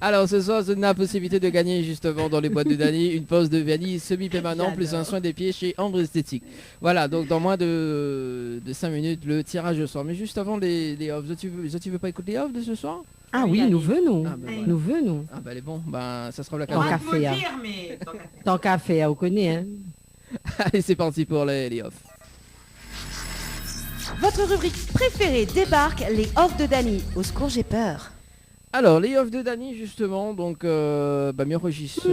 Alors ce soir, on a la possibilité de gagner justement dans les boîtes de Dany une pause de vanille semi-permanent plus un soin des pieds chez Ambre Esthétique. Voilà, donc dans moins de 5 minutes, le tirage au sort. Mais juste avant les offs, tu veux pas écouter les offs de ce soir? Ah Oui, oui, allez. nous venons. Ah, ben voilà. Nous venons. Ah bah elle est bon, ben ça sera On l'occasion. Tant va qu'à te le faire. dire, mais... tant qu'à faire. Tant qu'à faire, on connaît, hein. Allez, c'est parti pour les offs. Votre rubrique préférée débarque, les offs de Dany. Au secours, j'ai peur. Alors les offs de Dany justement, donc m'y enregistre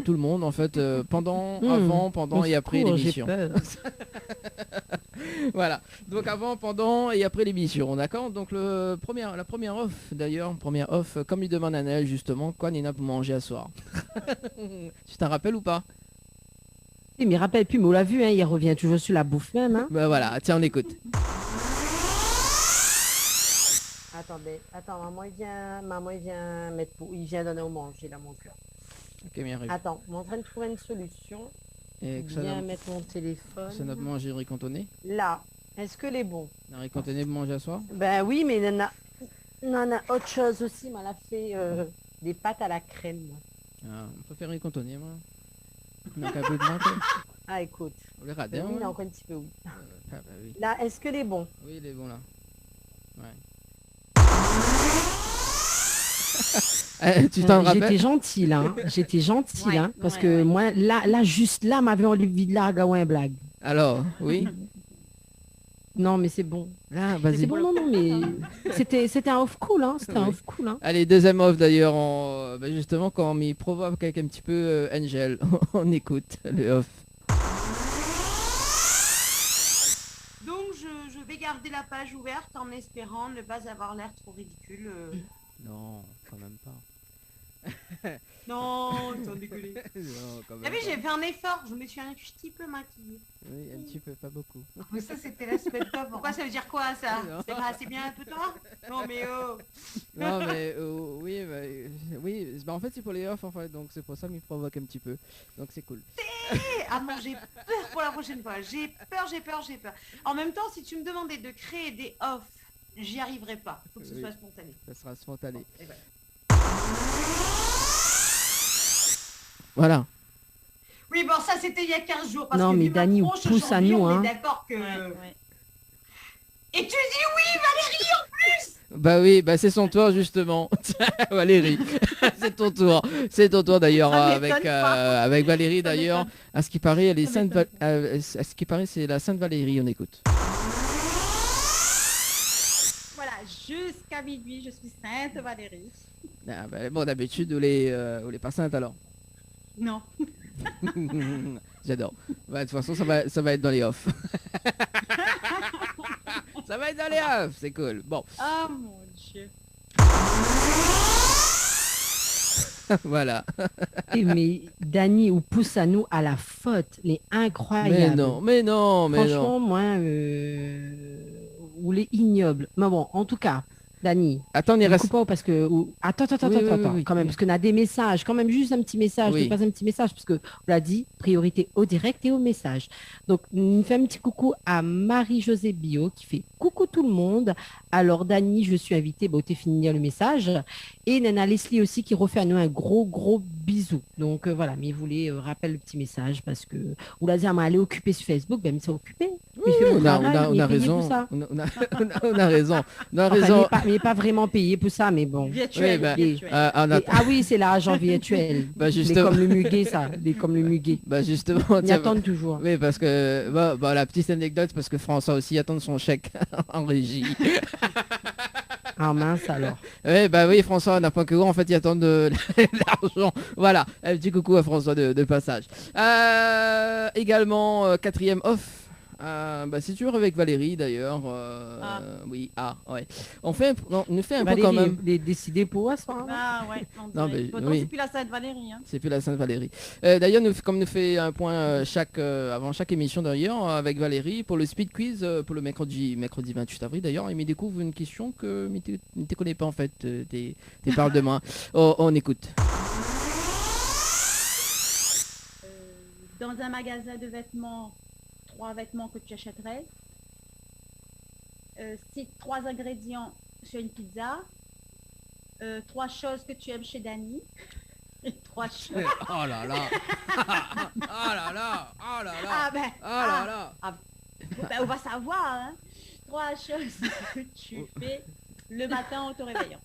tout le monde en fait pendant, avant, pendant et après Au secours, l'émission. j'ai peur. Voilà, donc avant, pendant et après l'émission, d'accord. Donc la première off d'ailleurs, comme il demande Annelle justement, quoi Nina pour manger à soir. Tu t'en rappelles ou pas? Il me rappelle plus, mais on l'a vu, hein, il revient toujours sur la bouffe même. Hein. Bah voilà, tiens on écoute. Attends, maman, il vient mettre il vient donner au manger, là, mon cœur. Ok, bien arrive. Attends, on est en train de trouver une solution. Et que ça Viens donne- mettre mon téléphone. ça n'a pas mangé riz cantonné. Là, est-ce que les bons? Un riz cantonné pour manger à soir. Ben oui, mais il y en a autre chose aussi. Elle a fait des pâtes à la crème. Ah, on préfère riz cantonné, moi. Donc un peu de menthe. Ah, écoute. On verra Ben bien. oui, il ouais. a encore un petit peu, oui. Ah, bah oui. Là, est-ce que les bons? Oui, il est bon là. Ouais. Tu t'en J'étais rappelles? gentille, là. Hein. J'étais gentille, Ouais, hein, parce ouais, que ouais. moi, là, juste là, m'avait envie de la regarder un blague. Alors, oui. Non, mais c'est bon. Là, C'est vas-y. bon, non, mais c'était un off cool, hein. C'était un Oui. off cool, hein. Allez, deuxième off d'ailleurs, justement quand on m'y provoque avec un petit peu Angel, on écoute le off. Donc je vais garder la page ouverte en espérant ne pas avoir l'air trop ridicule. Non, quand même pas. Non, sans déconner. Non, quand T'as même vu, pas. j'ai fait un effort, je me suis un petit peu maquillée. Oui, un petit peu, pas beaucoup. Mais ça, c'était l'aspect top. Pourquoi ça veut dire quoi, ça? Non. C'est pas assez bien tout toi? Non, mais oh. Non mais oui, oui, bah, en fait c'est pour les off en fait, donc c'est pour ça qu'il me provoque un petit peu. Donc c'est cool. Ah non, j'ai peur pour la prochaine fois. J'ai peur. En même temps, si tu me demandais de créer des offs, j'y arriverai pas. Faut que ce Oui. soit spontané. Ça sera spontané. Et voilà. Voilà. Oui, bon, ça c'était il y a 15 jours. Parce Non, que mais vu ma Dani, tronche pousse à aujourd'hui, nous, on hein. est d'accord que... Ouais. Et tu dis oui, Valérie. Bah oui, bah c'est son tour justement. Valérie, c'est ton tour. C'est ton tour d'ailleurs Ça avec, m'étonne pas. avec Valérie Ça d'ailleurs. m'étonne. À ce qui paraît, elle est Ça sainte m'étonne à ce qui paraît, c'est la Sainte Valérie, on écoute. Voilà, jusqu'à minuit, je suis Sainte Valérie. Ah, bah, bon, d'habitude, on les pas sainte alors. Non. J'adore. Bah, de toute façon, ça va être dans les off. Ça va être dans les off, c'est cool. Bon, Oh mon Dieu. voilà. Mais Dani, ou pousse à nous à la faute, les incroyables. Mais non. Franchement, moi, ou les ignobles. Mais bon, en tout cas, Dani, Attends, on y ne reste. coupe pas parce que... Attends, Oui. quand même, parce qu'on a des messages, quand même juste un petit message, Oui. je passe un petit message, parce que on l'a dit, priorité au direct et au message. Donc, on fait un petit coucou à Marie-Josée Bio qui fait coucou tout le monde. Alors, Dani, je suis invitée, bah, t'es fini le message. Et Nana Leslie aussi qui refait à nous un gros bisou. Donc, voilà, mais il voulait rappeler le petit message parce que, ou l'a dit, elle est occupée sur Facebook, ben, c'est occupé. Oui, Il fait mon on a travail, il est payé raison. pour ça. On a raison. On a Enfin, raison. il n'est pas vraiment payé pour ça, mais bon. Virtuel. Oui, bah, virtuel. on a- Ah oui, c'est l'argent virtuel. Bah, Il est justement. comme le muguet, ça. Il est comme le muguet. Bah justement, On y tiens, attend toujours. oui, parce que la petite anecdote, parce que François aussi attend son chèque en régie. Ah mince alors. Oui, bah oui, François n'a pas que en fait, il attend de l'argent. Voilà, un petit coucou à François de passage. Également, quatrième off. C'est toujours avec Valérie d'ailleurs. Oui, ouais. On nous fait un peu quand même. Il est décidé pour ça. Hein. Ah ouais, on Non, dirait. mais Pourtant, oui. c'est plus la Sainte Valérie. Hein. C'est plus la Sainte Valérie. D'ailleurs, comme nous fait un point avant chaque émission d'ailleurs avec Valérie pour le speed quiz pour le mercredi 28 avril d'ailleurs, il me découvre une question que tu ne connais pas en fait. T'es parles de moi. On écoute. Dans un magasin de vêtements, 3 vêtements que tu achèterais. Cite 3 ingrédients sur une pizza. 3 choses que tu aimes chez Dani. Et 3 choses. Oh là là. Oh là là. Oh là là. Ah ben, Oh là là. ben, on va savoir. Hein. 3 choses que tu fais le matin en te réveillant.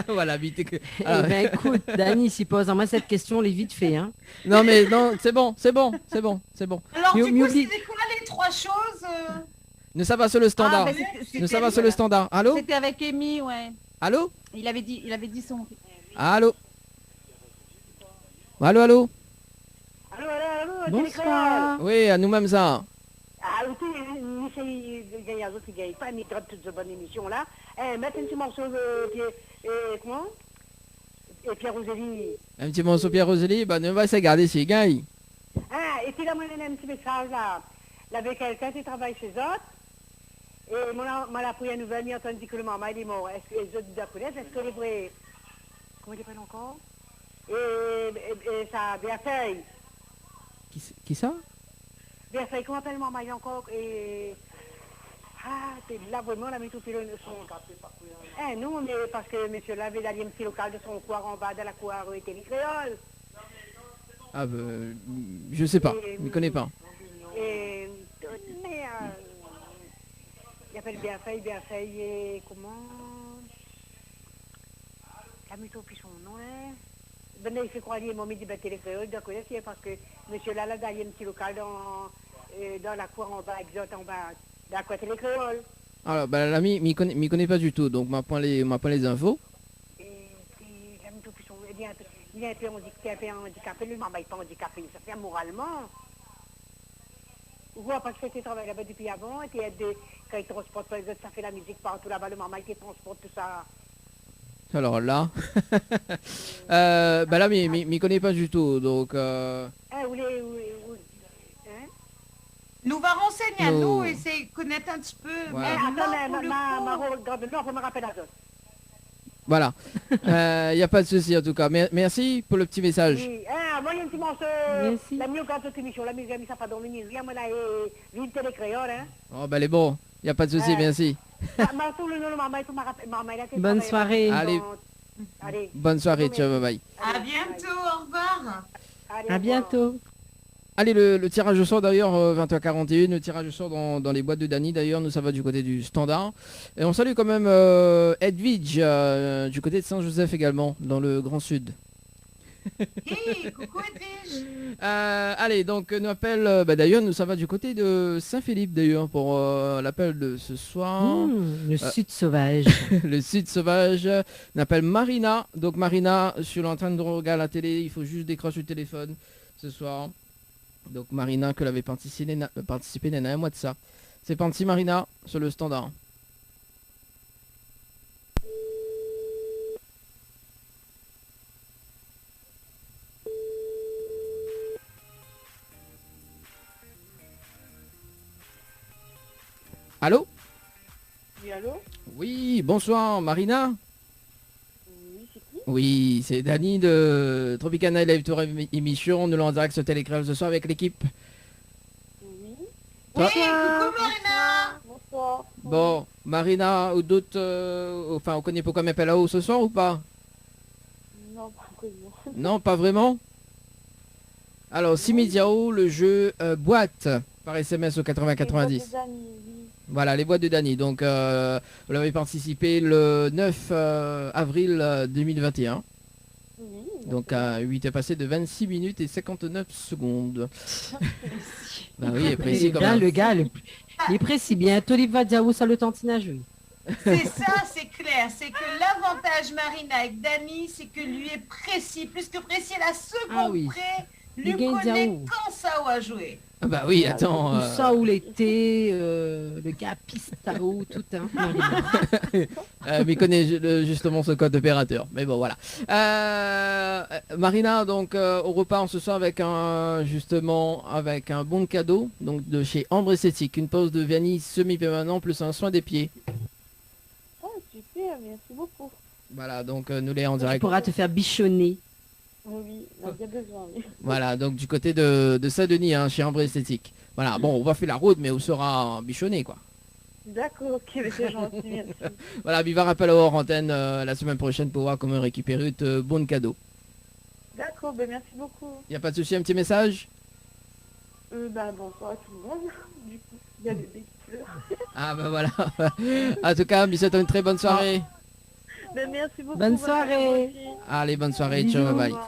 Voilà, vite que. Eh ben écoute, Dani, s'il pose en moi cette question, elle est vite fait. Hein. Non mais non, c'est bon. Alors, Mais du coup, oublie- c'était quoi les 3 choses Nous ça va sur le standard. Ah, ben, Nous ça va sur le standard. Allô. C'était avec Amy, ouais. Allô. Il avait dit son. Allô. Allô, Bonsoir. Oui, à nous-mêmes ça. Ah, tu sais, il y a d'autres qui ne gagnent pas, mais quand toute cette bonne émission-là, mettre un petit morceau de comment et Pierre Rosélie. Un petit morceau Pierre Rosélie, bah, ne va se garder s'il gagne. Ah, et puis là, moi, il y a un petit message là. Là, avec quelqu'un qui travaille chez autres, Et moi, la première nouvelle, j'ai entendu que le maman il est mort. Est-ce que les autres connaissent? Est-ce que les vrais... Comment ils appellent encore? Et ça, Berfeuille. Qui ça? Berfeuille, comment appelle le maman il est encore? Et... Ah, c'est là vraiment la méthode de son... non, mais parce que monsieur là avait d'aller un petit local de son coin en bas de la cour créole. Ah, je sais pas, je ne connais pas. Et... Mais... il appelle Berfeuille, et comment... La méthode puis son nom, hein? Ben, il fait croire qu'il m'a mis des bêtes créoles, donc c'est parce que monsieur là d'aller un petit local dans la cour en bas, exact en bas. D'accord, c'est les créoles. Alors, bah, l'ami, m'y connaît pas du tout, donc m'a point les infos. Et puis, l'ami tout puissant, il est un peu handicapé, le maman n'est pas handicapé, ça fait moralement. Ouais, parce que tu travailles là-bas depuis avant, et quand il transporte les autres, ça fait la musique partout là-bas, le maman qui transporte tout ça. Alors là, bah là, m'y connaît pas du tout, donc... Nous va renseigner à nous, essayer de connaître un petit peu. Ouais. Je me rappelle à ça. Voilà. Il n'y a pas de souci en tout cas. Merci pour le petit message. Oui. Moi, il y a un petit morceau. Merci. La mieux quand cette émission, la musique, ça pas dormir. Rien, moi, là, l'île télé créole, hein. Oh, bah, elle est bon. Il n'y a pas de souci, merci. Bonne soirée. Allez. Bonne soirée, ciao, bye bye. À bientôt, au revoir. À bientôt. Allez, le tirage au sort d'ailleurs, 20h41, le tirage au sort dans les boîtes de Dany d'ailleurs, nous ça va du côté du standard. Et on salue quand même Edwidge du côté de Saint-Joseph également, dans le Grand Sud. Hey, coucou Edwige. Allez, donc nous appelle, d'ailleurs nous ça va du côté de Saint-Philippe d'ailleurs pour l'appel de ce soir. Le Sud sauvage. Le Sud sauvage, on appelle Marina. Donc Marina, je suis en train de regarder la télé, il faut juste décrocher le téléphone ce soir. Donc Marina, que l'avait participé il y a un mois de ça. C'est parti Marina, sur le standard. Allô? Oui, allô? Oui, bonsoir Marina. Oui, c'est qui? Oui, c'est Dany de Tropicana Live Tour émission. Nous l'en direct sur Télécréole ce soir avec l'équipe. Oui. Oui, coucou Marina. Bonsoir. Bon, Marina ou d'autres... enfin, on connaît pourquoi m'appelle là-haut ce soir ou pas? Non, pas vraiment. Non, pas vraiment. Alors, Simidiao, le jeu boîte par SMS au 8090. Voilà, les boîtes de Dany. Donc, vous l'avez participé le 9 avril 2021. Oui. Donc, à 8 est passé de 26 minutes et 59 secondes. Bah oui, il est précis quand même. Le gars, il est précis. Bientôt, il va dire où ça le tantine à jouer. C'est ça, c'est clair. C'est que l'avantage Marina avec Dany, c'est que lui est précis, plus que précis, la seconde Ah oui. près, lui Il gagne connaît Diao. quand ça va jouer. Ah bah oui, attends. Tout ça où l'été, le gars pistao, tout hein. Mais il connaît justement ce code opérateur. Mais bon, voilà. Marina, donc au repas, on se sort avec avec un bon cadeau, donc de chez Ambre Esthétique, une pose de vanille semi-permanent plus un soin des pieds. Oh, super, merci beaucoup. Voilà, donc nous les en Tu direct. pourras te faire bichonner. Oui, on a bien besoin, oui. Voilà, donc du côté de Saint-Denis, hein, chez Ambre Esthétique. Voilà, bon, on va faire la route, mais on sera bichonné, quoi. D'accord, ok, mais c'est gentil, merci. Voilà, puis va rappeler hors antenne la semaine prochaine pour voir comment récupérer ce bon cadeau. D'accord, ben merci beaucoup. Y a pas de souci, un petit message? Bonsoir à tout le monde. Du coup, il y a des qui pleurent. Ah bah voilà. En tout cas, je souhaite une très bonne soirée. Ben merci beaucoup. Bonne soirée. Allez, bonne soirée, ciao, Bisous. bye bye.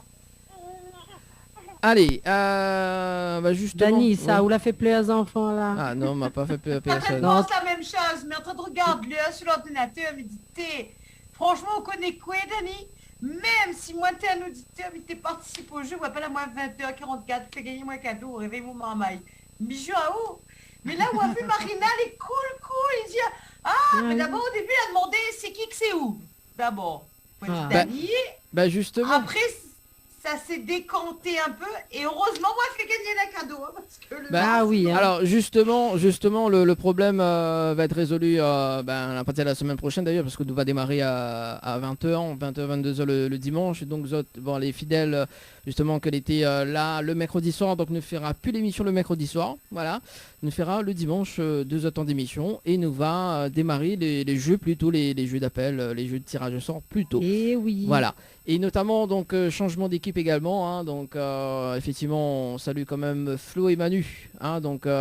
Allez, bah justement... Dany, ça, ouais. où l'a fait pleurer les enfants là? Ah non, on m'a pas fait peur Pas personne. tellement la même chose, mais en train de regarder là sur l'ordinateur, me dit, franchement, on connaît quoi, Dany? Même si moi t'es un auditeur, mais t'es participé au jeu, ou appelle à moi 20h44, fais gagner moi un cadeau, réveille mon marmaille. Bijou à où? Mais là où a vu Marina, elle est cool, il dit, mais d'abord au début, elle a demandé, c'est qui que c'est où? D'abord, faut dire Ah. Dany. Bah justement... Après, ça s'est décanté un peu. Et heureusement, moi, je fais gagner la cadeau. Hein, parce que Ah oui. Hein. Alors justement, le problème va être résolu à partir de la semaine prochaine d'ailleurs, parce que nous va démarrer à 20h, 22h le dimanche. Donc les fidèles justement qu'elle était là le mercredi soir, donc ne fera plus l'émission le mercredi soir. Voilà, nous fera le dimanche 2 heures temps d'émission et nous va démarrer les jeux plutôt, les jeux d'appel, les jeux de tirage au sort plutôt. Et oui. Voilà. Et notamment donc changement d'équipe également, hein, donc effectivement on salue quand même Flo et Manu, hein, donc qu'elle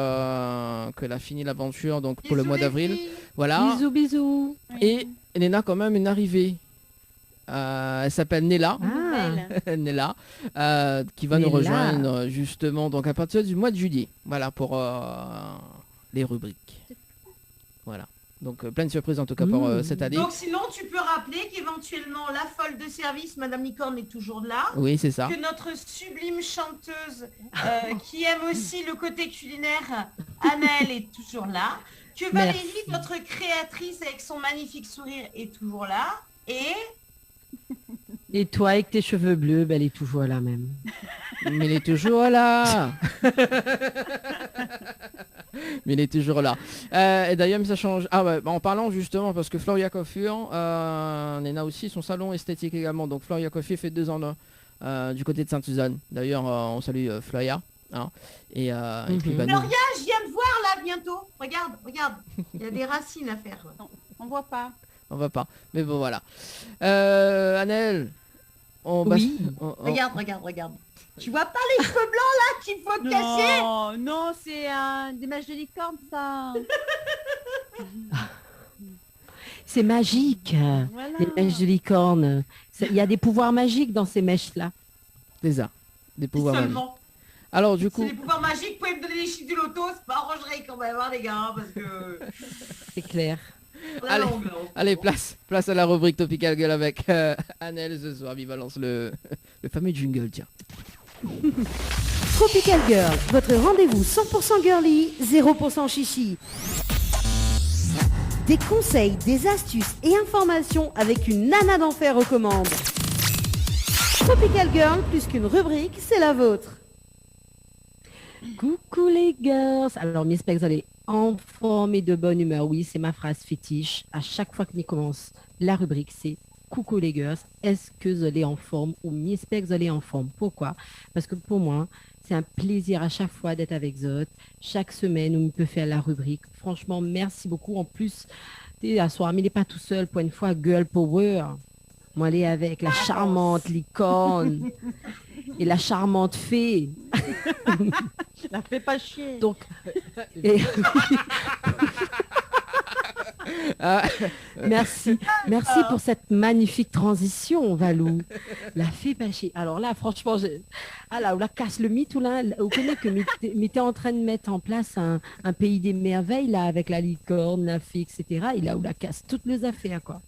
a fini l'aventure donc pour le mois d'avril, voilà. Bisous. Et Néna quand même une arrivée, elle s'appelle Nella, Nella, qui va nous rejoindre justement donc à partir du mois de juillet, voilà pour les rubriques, voilà. Donc plein de surprises en tout cas pour cette année. Donc sinon tu peux rappeler qu'éventuellement la folle de service, Madame Licorne est toujours là. Oui c'est ça. Que notre sublime chanteuse qui aime aussi le côté culinaire, Anaëlle est toujours là. Que Valérie, notre créatrice avec son magnifique sourire est toujours là. Et toi avec tes cheveux bleus, elle est toujours là même. Mais elle est toujours là. Mais il est toujours là. Et d'ailleurs, ça change. Ah ouais, en parlant justement, parce que Floria Coiffure, Néna aussi, son salon esthétique également. Donc Floria Coiffure fait 2 ans du côté de Sainte-Suzanne. D'ailleurs, on salue Floria. Hein, et puis, Floria, je viens de voir là bientôt. Regarde. Il y a des racines à faire. Non, on voit pas. On va pas. Mais bon, voilà. Anaëlle, oui. Regarde. Tu vois pas les cheveux blancs là qu'il faut cacher? Non, c'est des mèches de licorne ça. C'est magique, Voilà. les mèches de licorne. Il y a des pouvoirs magiques dans ces mèches-là. C'est ça, des pouvoirs magiques. Seulement. Alors du coup... C'est des pouvoirs magiques, vous pouvez me donner les chiffres du loto, ça m'arrangerait quand même, hein, les gars, hein, parce que... C'est clair. Allez, place à la rubrique Topical Girl avec Anaëlle ce soir. Il balance le fameux jingle, tiens. Tropical Girl, votre rendez-vous 100% girly, 0% chichi. Des conseils, des astuces et informations avec une nana d'enfer aux commandes. Tropical Girl, plus qu'une rubrique, c'est la vôtre. Coucou les girls. Alors Miss Specs, allez, en forme et de bonne humeur. Oui, c'est ma phrase fétiche. À chaque fois que nous commence la rubrique, c'est coucou les girls. Est-ce que vous allez en forme ou Miss Specs, vous allez en forme? Pourquoi? Parce que pour moi, c'est un plaisir à chaque fois d'être avec Zot. Chaque semaine, on peut faire la rubrique. Franchement, merci beaucoup. En plus, à soir, mais il n'est pas tout seul. Pour une fois, girl power. Moi, elle est avec la charmante licorne et la charmante fée. La fais pas chier. Donc, et... merci pour cette magnifique transition, Valou. La fée pas chier. Alors là, franchement, on la casse le mythe ou là, vous connaissez que m'était en train de mettre en place un pays des merveilles là avec la licorne, la fée, etc. Et là, on la casse toutes les affaires, quoi.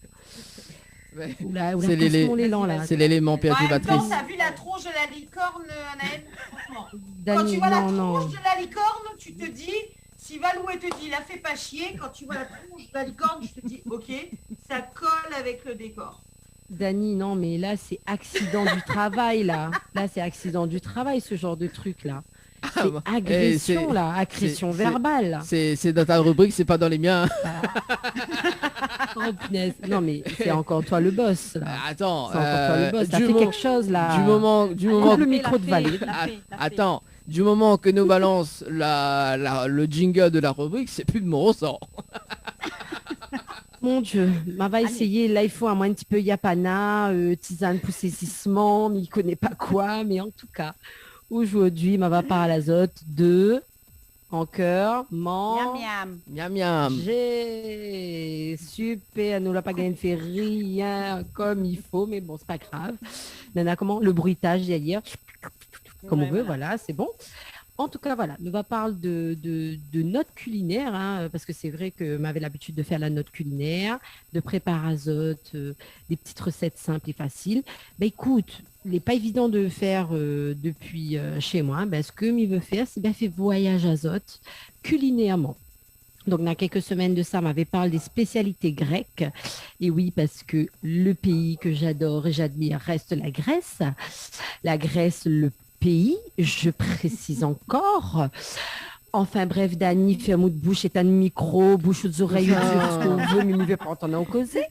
Ouais. C'est l'élan là. C'est l'élément perturbatrice. T'as vu la tronche de la licorne, Anaëlle? Franchement. Dani, Quand tu vois la non. tronche de la licorne, tu te dis, si Valou elle te dit, la fais pas chier, quand tu vois la tronche de la licorne, je te dis, ok, ça colle avec le décor. Dani, non, mais là, c'est accident du travail, là. Là, c'est accident du travail, ce genre de truc, là. C'est agression, là. Agression verbale, là. C'est dans ta rubrique, c'est pas dans les miens. Oh, punaise. Non, mais c'est encore toi le boss, là. Attends. C'est encore toi le boss. T'as fait quelque chose, là. Du moment le micro de Valérie. Attends. Du moment que nous balance le jingle de la rubrique, c'est plus de mon ressort. Mon Dieu, on va essayer. Là, il faut un petit peu yapana, tisane pour saisissement, mais il connaît pas quoi. Mais en tout cas, aujourd'hui, on va parler à l'azote de en cœur, Miam. J'ai super, nous l'a pas gagné, fait rien comme il faut, mais bon, c'est pas grave. Nana, comment le bruitage derrière, comme on veut, voilà, c'est bon. En tout cas, voilà, nous va parler de notes culinaires, hein, parce que c'est vrai que m'avait l'habitude de faire la note culinaire, de préparer azote, des petites recettes simples et faciles. Ben écoute, il n'est pas évident de faire depuis chez moi. Ben, ce que m'il veut faire, c'est fait voyage azote culinairement. Donc, dans quelques semaines de ça, on m'avait parlé des spécialités grecques. Et oui, parce que le pays que j'adore et j'admire reste la Grèce. La Grèce, le pays, je précise encore. Enfin bref, Dani, ferme de bouche, éteins de micro, bouche aux oreilles, ce qu'on veut, mais ne veut pas entendre en causer.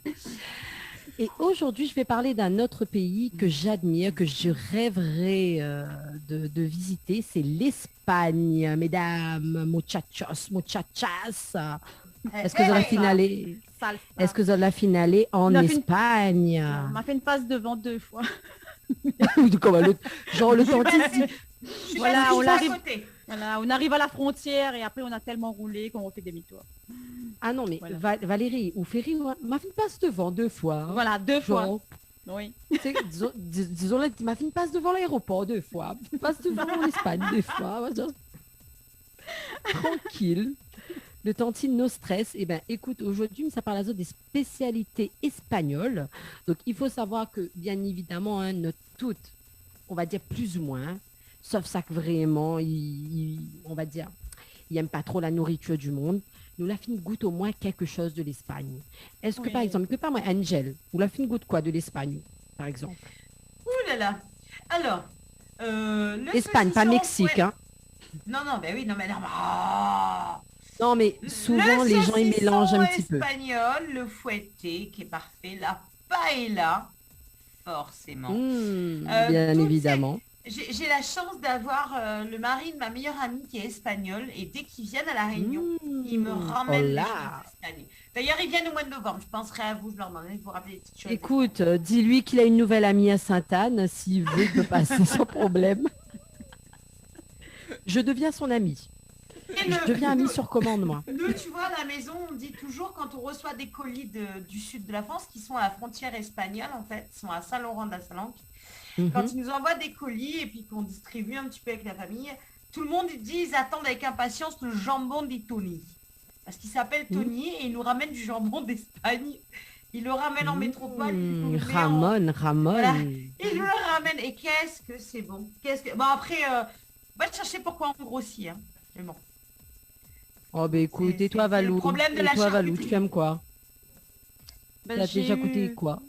Et aujourd'hui, je vais parler d'un autre pays que j'admire, que je rêverais de visiter, c'est l'Espagne, mesdames, muchachos, muchachas. Est-ce que vous avez finalé Est-ce que vous avez la finale en Espagne? On m'a fait une passe devant 2 fois. Genre le temps ici. Voilà, on arrive à la frontière et après on a tellement roulé qu'on refait demi-tour. Ah non, mais Voilà. Valérie ou Ferry m'a fait une passe devant 2 fois. Hein. Voilà, 2 fois. Genre, Oui. disons là, m'a fait une passe devant l'aéroport 2 fois. Une passe devant l'Espagne 2 fois. Tranquille. Le tantine no stress. Eh bien, écoute, aujourd'hui, ça parle des spécialités espagnoles. Donc, il faut savoir que, bien évidemment, hein, notre toutes, on va dire plus ou moins, hein, sauf ça que vraiment, on va dire, il n'aime pas trop la nourriture du monde. Nous, la fine goûte au moins quelque chose de l'Espagne. Est-ce que, par exemple, que par moi, Angel, ou la fine goûte quoi de l'Espagne, par exemple? Ouh là là. Alors, le Espagne, pas saucisson Mexique, fouet- hein. Non, non, ben oui, non, mais non. Ah. Non, mais souvent, Le les gens, ils saucisson mélangent un petit peu. espagnol, le fouetté, qui est parfait, la paella, forcément. Bien toutes évidemment. J'ai la chance d'avoir le mari de ma meilleure amie qui est espagnol et dès qu'ils viennent à La Réunion, ils me ramènent Oh les là. choses espagnoles. D'ailleurs, ils viennent au mois de novembre. Je penserai à vous, je leur demanderai de vous rappeler des petites choses. Écoute, dis-lui qu'il a une nouvelle amie à Sainte-Anne. S'il veut, il peut passer sans problème. Je deviens son ami. Et Je deviens ami sur commande, moi. Nous, tu vois, à la maison, on dit toujours quand on reçoit des colis du sud de la France qui sont à la frontière espagnole, en fait, ils sont à Saint-Laurent de la Salanque. Quand ils nous envoient des colis et puis qu'on distribue un petit peu avec la famille, tout le monde dit ils attendent avec impatience le jambon des Tony. Parce qu'il s'appelle Tony et il nous ramène du jambon d'Espagne. Il le ramène en métropole. Il nous le met Ramon. Voilà. Il nous le ramène. Et qu'est-ce que c'est bon. Bon, après, va chercher pourquoi on grossit. Hein. Mais bon. Oh, ben écoute, C'est- et toi, c'est le Valou? problème de Et la toi, Valou, charcuterie. tu aimes quoi? Ben, T'as j'ai déjà goûté eu, quoi?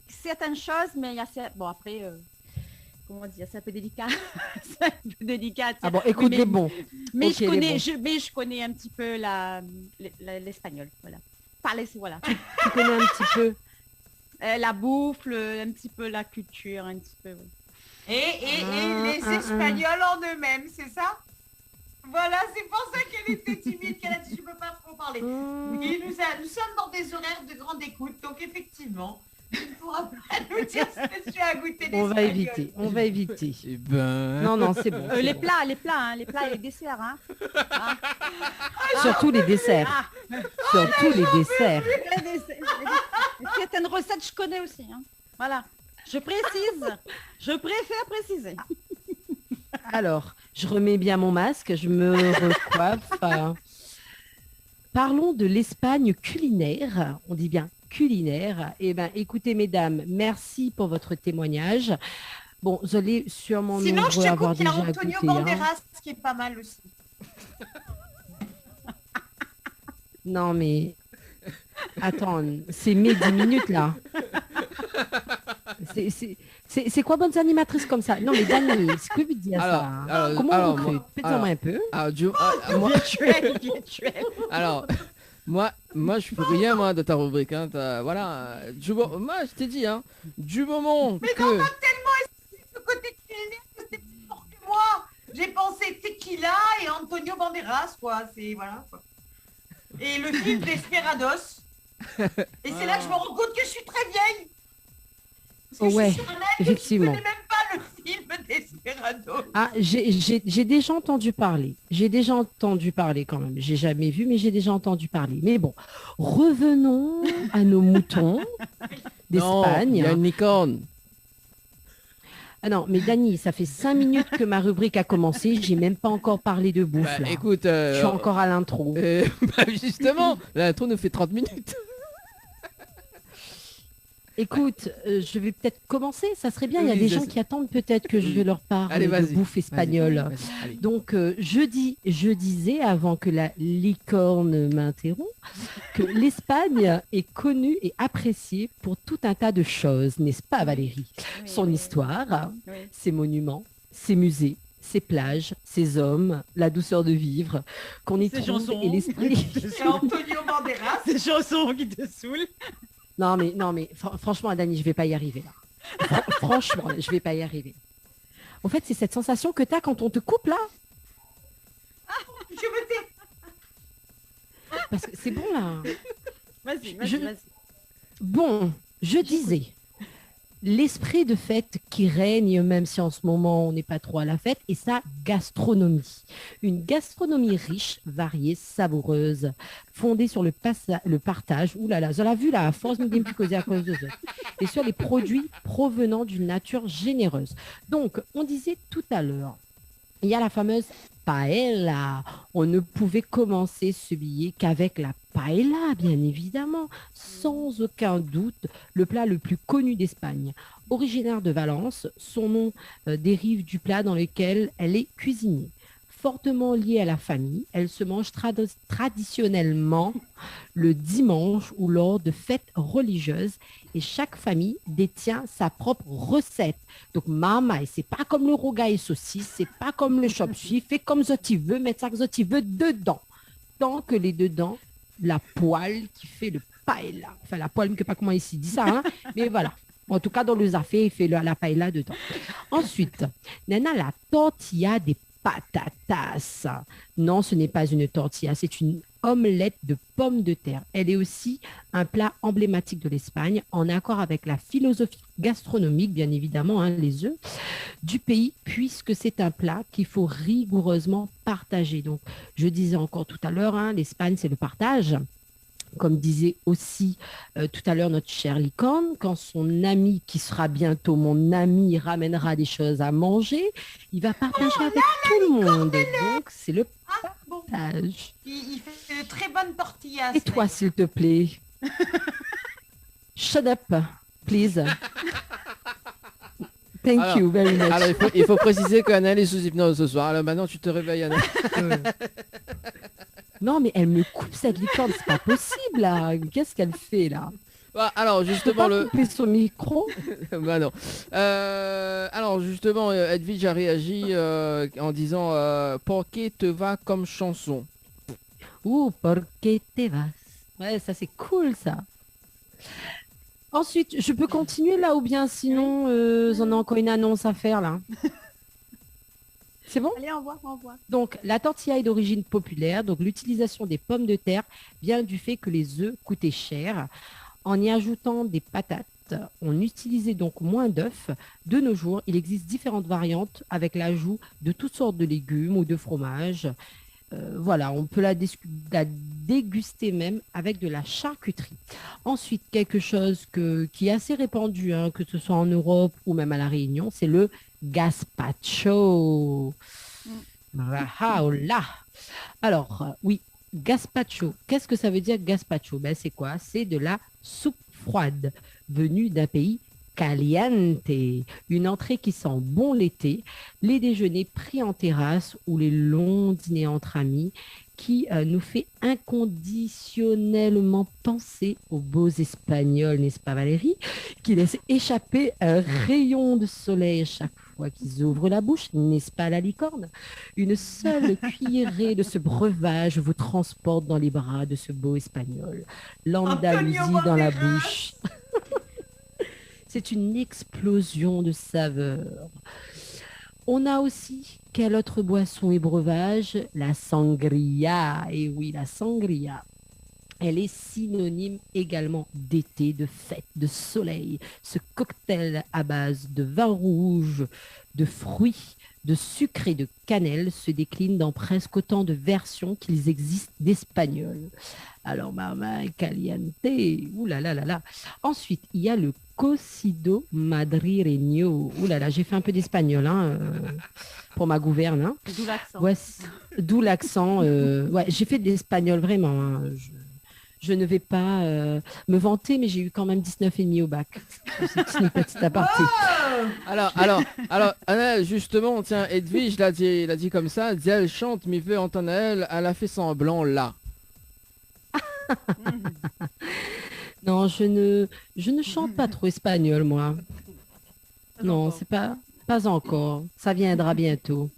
certaines choses, mais il y a bon après comment dire, c'est un peu délicat. C'est un peu délicat à dire. Ah bon, écoute, mais, les bons. mais Ok, je connais, les je connais un petit peu l'espagnol, voilà. Parler, voilà. Tu connais un petit peu? La bouffe, un petit peu la culture, un petit peu. Oui. Et les Espagnols en eux-mêmes, c'est ça? Voilà, c'est pour ça qu'elle était timide, qu'elle a dit je peux pas trop parler. Oui, nous sommes dans des horaires de grande écoute, donc effectivement, tu ne pourras pas nous dire ce que tu as goûté d'espagnol. On va éviter. Eh ben... Non, c'est bon. c'est Les bon. plats, les plats et les desserts, hein. Surtout les desserts. Surtout les desserts. Certaines recettes, je connais aussi, hein. Voilà. Je précise. Je préfère préciser. Alors, je remets bien mon masque, je me recoiffe. Parlons de l'Espagne culinaire. On dit bien culinaire. Eh bien, écoutez, mesdames, merci pour votre témoignage. Bon, vous allez sûrement Sinon, je nombreux te avoir coupe, il y a déjà Antonio goûté. Hein. Banderas qui est pas mal aussi. Non, mais... Attends, c'est mes 10 minutes, là. C'est quoi bonnes animatrices comme ça? Non, mais Dani, ce que vous dites ça? Comment on recrute? Faites-en un peu. Moi, Virtuel. alors, moi, je fais rien, moi, de ta rubrique. Hein, voilà. Moi, je t'ai dit, hein, du moment Mais que... non, pas tellement le côté culinaire que c'était plus fort que moi. J'ai pensé Tequila et Antonio Banderas, quoi. C'est voilà, quoi. Et le film Desperados. Et c'est là que je me rends compte que je suis très vieille. Parce que Ouais, je suis sur un âge que effectivement. je connais même pas le film Desperados. Ah, j'ai déjà entendu parler. J'ai déjà entendu parler quand même. J'ai jamais vu, mais j'ai déjà entendu parler. Mais bon, revenons à nos moutons Non, d'Espagne. il y a une licorne. Ah non, mais Dani, ça fait 5 minutes que ma rubrique a commencé. J'ai même pas encore parlé de bouffe. Bah, là. écoute... Je suis encore à l'intro. bah, justement, l'intro nous fait 30 minutes. Écoute, je vais peut-être commencer. Ça serait bien. Il y a Oui, des je gens sais. qui attendent peut-être que je leur parle Allez, de vas-y. bouffe espagnole. Vas-y, allez. Donc, je disais, avant que la licorne m'interrompt, que l'Espagne est connue et appréciée pour tout un tas de choses, n'est-ce pas, Valérie? Oui, Son oui, histoire, oui. ses monuments, ses musées, ses plages, ses hommes, la douceur de vivre qu'on y Ses trouve chansons. et l'esprit. C'est Antonio Banderas. Ces chansons qui te saoulent. Non, mais franchement, Dani, je vais pas y arriver là. Franchement, je vais pas y arriver. En fait, c'est cette sensation que tu as quand on te coupe là. Je me tais. Parce que c'est bon là. Vas-y, Je- vas-y. Bon, je disais, l'esprit de fête qui règne, même si en ce moment on n'est pas trop à la fête, et sa gastronomie. Une gastronomie riche, variée, savoureuse, fondée sur le partage. Ouh là là, vous avez vu là, à force de me causer à cause de ça. Et sur les produits provenant d'une nature généreuse. Donc, on disait tout à l'heure, il y a la fameuse paella. On ne pouvait commencer ce billet qu'avec la paella, bien évidemment, sans aucun doute, le plat le plus connu d'Espagne. Originaire de Valence, son nom dérive du plat dans lequel elle est cuisinée. Fortement liée à la famille, elle se mange traditionnellement le dimanche ou lors de fêtes religieuses et chaque famille détient sa propre recette. Donc, maman, c'est pas comme le rogaille saucisse, c'est pas comme le chop suey, fais comme ça tu veux, mettre ça que tu veux dedans. Tant que les dedans, la poêle qui fait le paella. Enfin, la poêle, je ne sais pas comment ici dit ça, hein, mais voilà. En tout cas, dans les affaires, il fait la paella dedans. Ensuite, Nana, la tortilla des patatas. Non, ce n'est pas une tortilla, c'est une omelette de pommes de terre. Elle est aussi un plat emblématique de l'Espagne, en accord avec la philosophie gastronomique, bien évidemment, hein, les œufs, du pays, puisque c'est un plat qu'il faut rigoureusement partager. Donc, je disais encore tout à l'heure, hein, l'Espagne, c'est le partage. Comme disait aussi tout à l'heure notre chère licorne, quand son ami, qui sera bientôt mon ami, ramènera des choses à manger, il va partager avec tout le monde. Donc, c'est le Bon, partage. il fait de très bonnes tortillas. Et toi, s'il te plaît, shut up, please. Thank Alors- you very much. Alors, il faut préciser qu'Anna est sous hypnose ce soir. Alors maintenant, tu te réveilles, Anna. Non, mais elle me coupe cette licorne, c'est pas possible, là. Qu'est-ce qu'elle fait, là? Bah, alors, Je peux justement, pas couper son micro? bah non. Alors justement, Edwige a réagi en disant Por qué te va comme chanson. Ouh, porque te vas. Ouais, ça c'est cool ça. Ensuite, je peux continuer là ou bien sinon, j'en ai encore une annonce à faire là. C'est bon? Allez, envoie. Donc, la tortilla est d'origine populaire. Donc, l'utilisation des pommes de terre vient du fait que les œufs coûtaient cher. En y ajoutant des patates, on utilisait donc moins d'œufs. De nos jours, il existe différentes variantes avec l'ajout de toutes sortes de légumes ou de fromages. Voilà, on peut la déguster même avec de la charcuterie. Ensuite, quelque chose qui est assez répandu, hein, que ce soit en Europe ou même à La Réunion, c'est le gazpacho. Ah, oh là. Alors, oui, gazpacho. Qu'est-ce que ça veut dire gazpacho? Ben, c'est quoi? C'est de la soupe froide venue d'un pays caliente. Une entrée qui sent bon l'été, les déjeuners pris en terrasse ou les longs dîners entre amis qui nous fait inconditionnellement penser aux beaux Espagnols, n'est-ce pas Valérie, qui laissent échapper un rayon de soleil chaque fois qu'ils ouvrent la bouche, n'est-ce pas la licorne? Une seule cuillerée de ce breuvage vous transporte dans les bras de ce beau Espagnol. L'Andalousie dans la bouche. C'est une explosion de saveurs. On a aussi, quelle autre boisson et breuvage? La sangria. Et oui, la sangria. Elle est synonyme également d'été, de fête, de soleil. Ce cocktail à base de vin rouge, de fruits, de sucre et de cannelle se décline dans presque autant de versions qu'il existe d'espagnol. Alors, maman caliente, ouh là là là là. Ensuite, il y a le cocido madrileño. Ouh là là, j'ai fait un peu d'espagnol hein, pour ma gouverne. Hein. D'où l'accent. Ouais, d'où l'accent. Ouais, j'ai fait de l'espagnol vraiment. Hein. Je ne vais pas me vanter, mais j'ai eu quand même 19,5 au bac. C'est une petite aparté. Alors, Anna, justement, tiens, Edwige l'a dit comme ça, elle dit, elle chante, mais veut entendre elle a fait semblant là. Non, je ne chante pas trop espagnol, moi. Non, c'est pas encore. Ça viendra bientôt.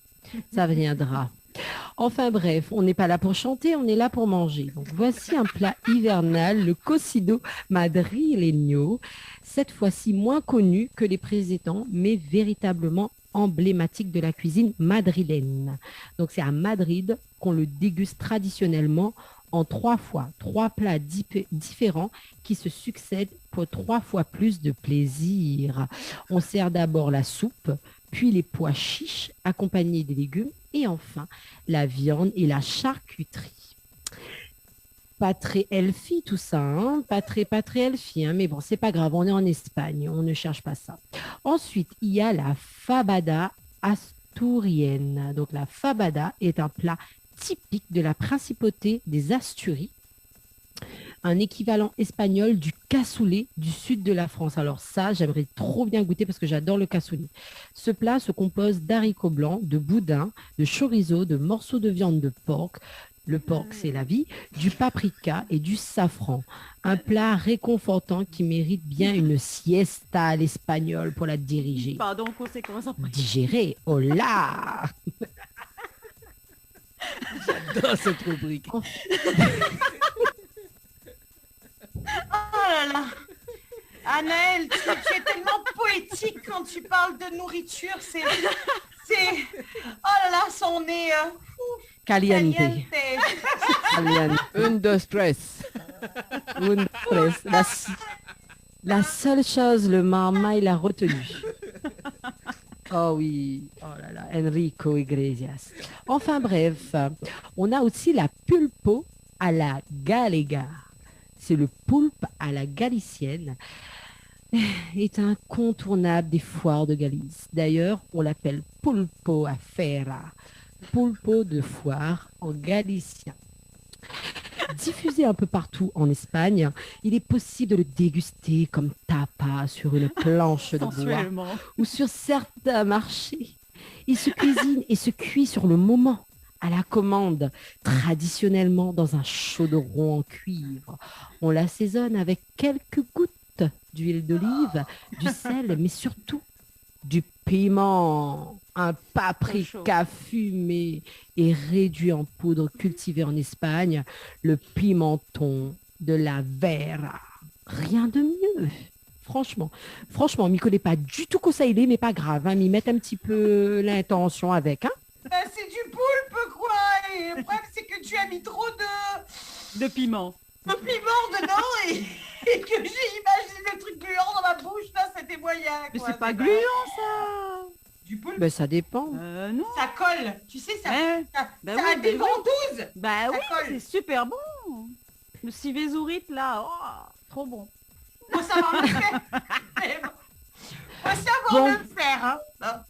Ça viendra. Enfin bref, on n'est pas là pour chanter, on est là pour manger. Donc voici un plat hivernal, le cocido madrileño, cette fois-ci moins connu que les précédents, mais véritablement emblématique de la cuisine madrilène. Donc c'est à Madrid qu'on le déguste traditionnellement en 3 fois, 3 plats différents qui se succèdent pour 3 fois plus de plaisir. On sert d'abord la soupe, puis les pois chiches accompagnés des légumes et enfin la viande et la charcuterie. Pas très healthy tout ça, hein, pas très healthy, hein, mais bon, c'est pas grave, on est en Espagne, on ne cherche pas ça. Ensuite, il y a la fabada asturienne. Donc la fabada est un plat typique de la principauté des Asturies, un équivalent espagnol du cassoulet du sud de la France. Alors ça, j'aimerais trop bien goûter parce que j'adore le cassoulet. Ce plat se compose d'haricots blancs, de boudin, de chorizo, de morceaux de viande de porc. Le porc, c'est la vie, du paprika et du safran. Un plat réconfortant qui mérite bien une siesta à l'espagnol pour la diriger. Pardon, conséquence après. Digérer, oh là. J'adore cette rubrique. Oh là là. Anaël, tu es tellement poétique quand tu parles de nourriture. C'est... Oh là là, son nez... Caliente. Caliente. Une de stress. Une stress. La seule chose, le marmaille l'a retenu. Oh oui, oh là là, Enrico Iglesias. Enfin bref, on a aussi la pulpo à la galega. C'est le poulpe à la galicienne. Est incontournable des foires de Galice. D'ailleurs, on l'appelle pulpo a feira. Pulpo de foire en galicien. Diffusé un peu partout en Espagne, il est possible de le déguster comme tapa sur une planche de bois ou sur certains marchés. Il se cuisine et se cuit sur le moment, à la commande, traditionnellement dans un chaudron en cuivre. On l'assaisonne avec quelques gouttes d'huile d'olive, du sel, mais surtout du piment, un paprika fumé et réduit en poudre cultivé en Espagne, le pimenton de la vera. Rien de mieux. Franchement, on m'y connaît pas du tout qu'au ça il est, mais pas grave, hein, m'y mettre un petit peu l'intention avec, hein. C'est du poulpe, quoi. Et le problème, c'est que tu as mis trop de piment. De piment dedans et que j'ai imaginé le truc gluant dans ma bouche, là, c'était moyen. Mais quoi. c'est pas gluant, ça. Du poulpe. Ben, ça dépend. Non. Ça colle. Tu sais, ça bah a oui, des ventouses. Bah Ça oui, colle. c'est super bon. Le civézourite, là, oh, trop bon. Faut savoir le faire. Faut savoir le faire, hein.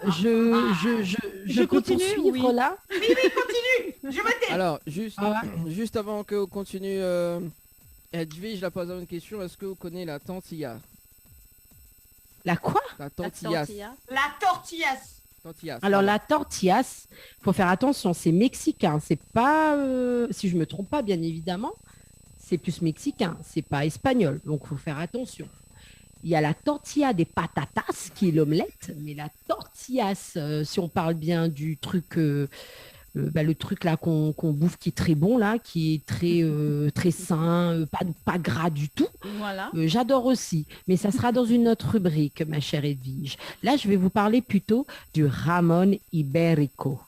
Je continue suivre oui. là. Oui, continue. Je me tais. Alors, juste avant qu'on continue, Edwige, je la pose une question. Est-ce que vous connaissez la tortilla? La quoi? La tortillas. La tortillas. Tortillas. Alors la tortillas, faut faire attention, c'est mexicain, c'est pas, si je me trompe pas, bien évidemment, c'est plus mexicain, c'est pas espagnol, donc faut faire attention. Il y a la tortilla des patatas qui est l'omelette, mais la tortillas, si on parle bien du truc, le truc là qu'on bouffe qui est très bon là, qui est très sain, pas gras du tout. Voilà. J'adore aussi, mais ça sera dans une autre rubrique, ma chère Edwige. Là, je vais vous parler plutôt du Ramon Ibérico.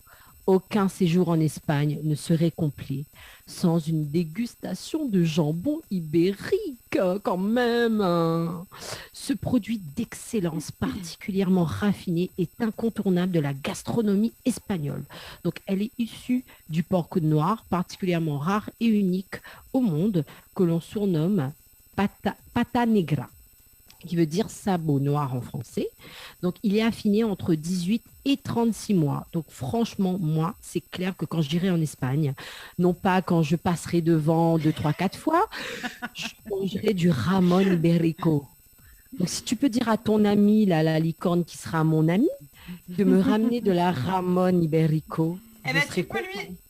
Aucun séjour en Espagne ne serait complet sans une dégustation de jambon ibérique, quand même. Ce produit d'excellence particulièrement raffiné est incontournable de la gastronomie espagnole. Donc, elle est issue du porc noir, particulièrement rare et unique au monde, que l'on surnomme pata negra. qui veut dire sabot noir en français. Donc, il est affiné entre 18 et 36 mois. Donc, franchement, moi, c'est clair que quand j'irai en Espagne, non pas quand je passerai devant 2, 3, 4 fois, je mangerai du Ramon Ibérico. Donc, si tu peux dire à ton ami, là, la licorne qui sera mon ami, de me ramener de la Ramon Ibérico, Eh je ben, serai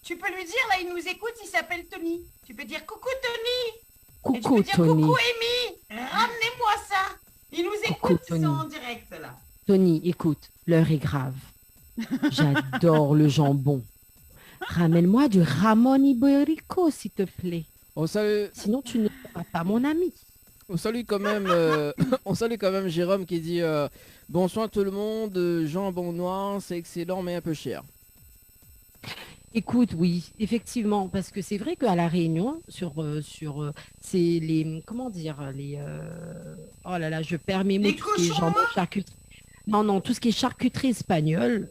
tu peux lui dire, là, il nous écoute, il s'appelle Tony. Tu peux dire coucou Tony. Et tu coucou peux dire Tony. coucou Amy. Ramenez-moi ça. Il nous Coucou, écoute, ils sont Tony. en direct là. Tony, écoute, l'heure est grave. J'adore le jambon. Ramène-moi du Ramon Ibérico, s'il te plaît. On salue, Sinon, tu ne seras pas mon ami. on salue quand même, on salue quand même Jérôme qui dit bonsoir tout le monde, jambon noir, c'est excellent mais un peu cher. Écoute, oui, effectivement, parce que c'est vrai qu'à La Réunion, c'est les, comment dire, oh là là, je perds mes mots, Les tout ce qui est cochons jambon, charcuterie. Non, tout ce qui est charcuterie espagnole,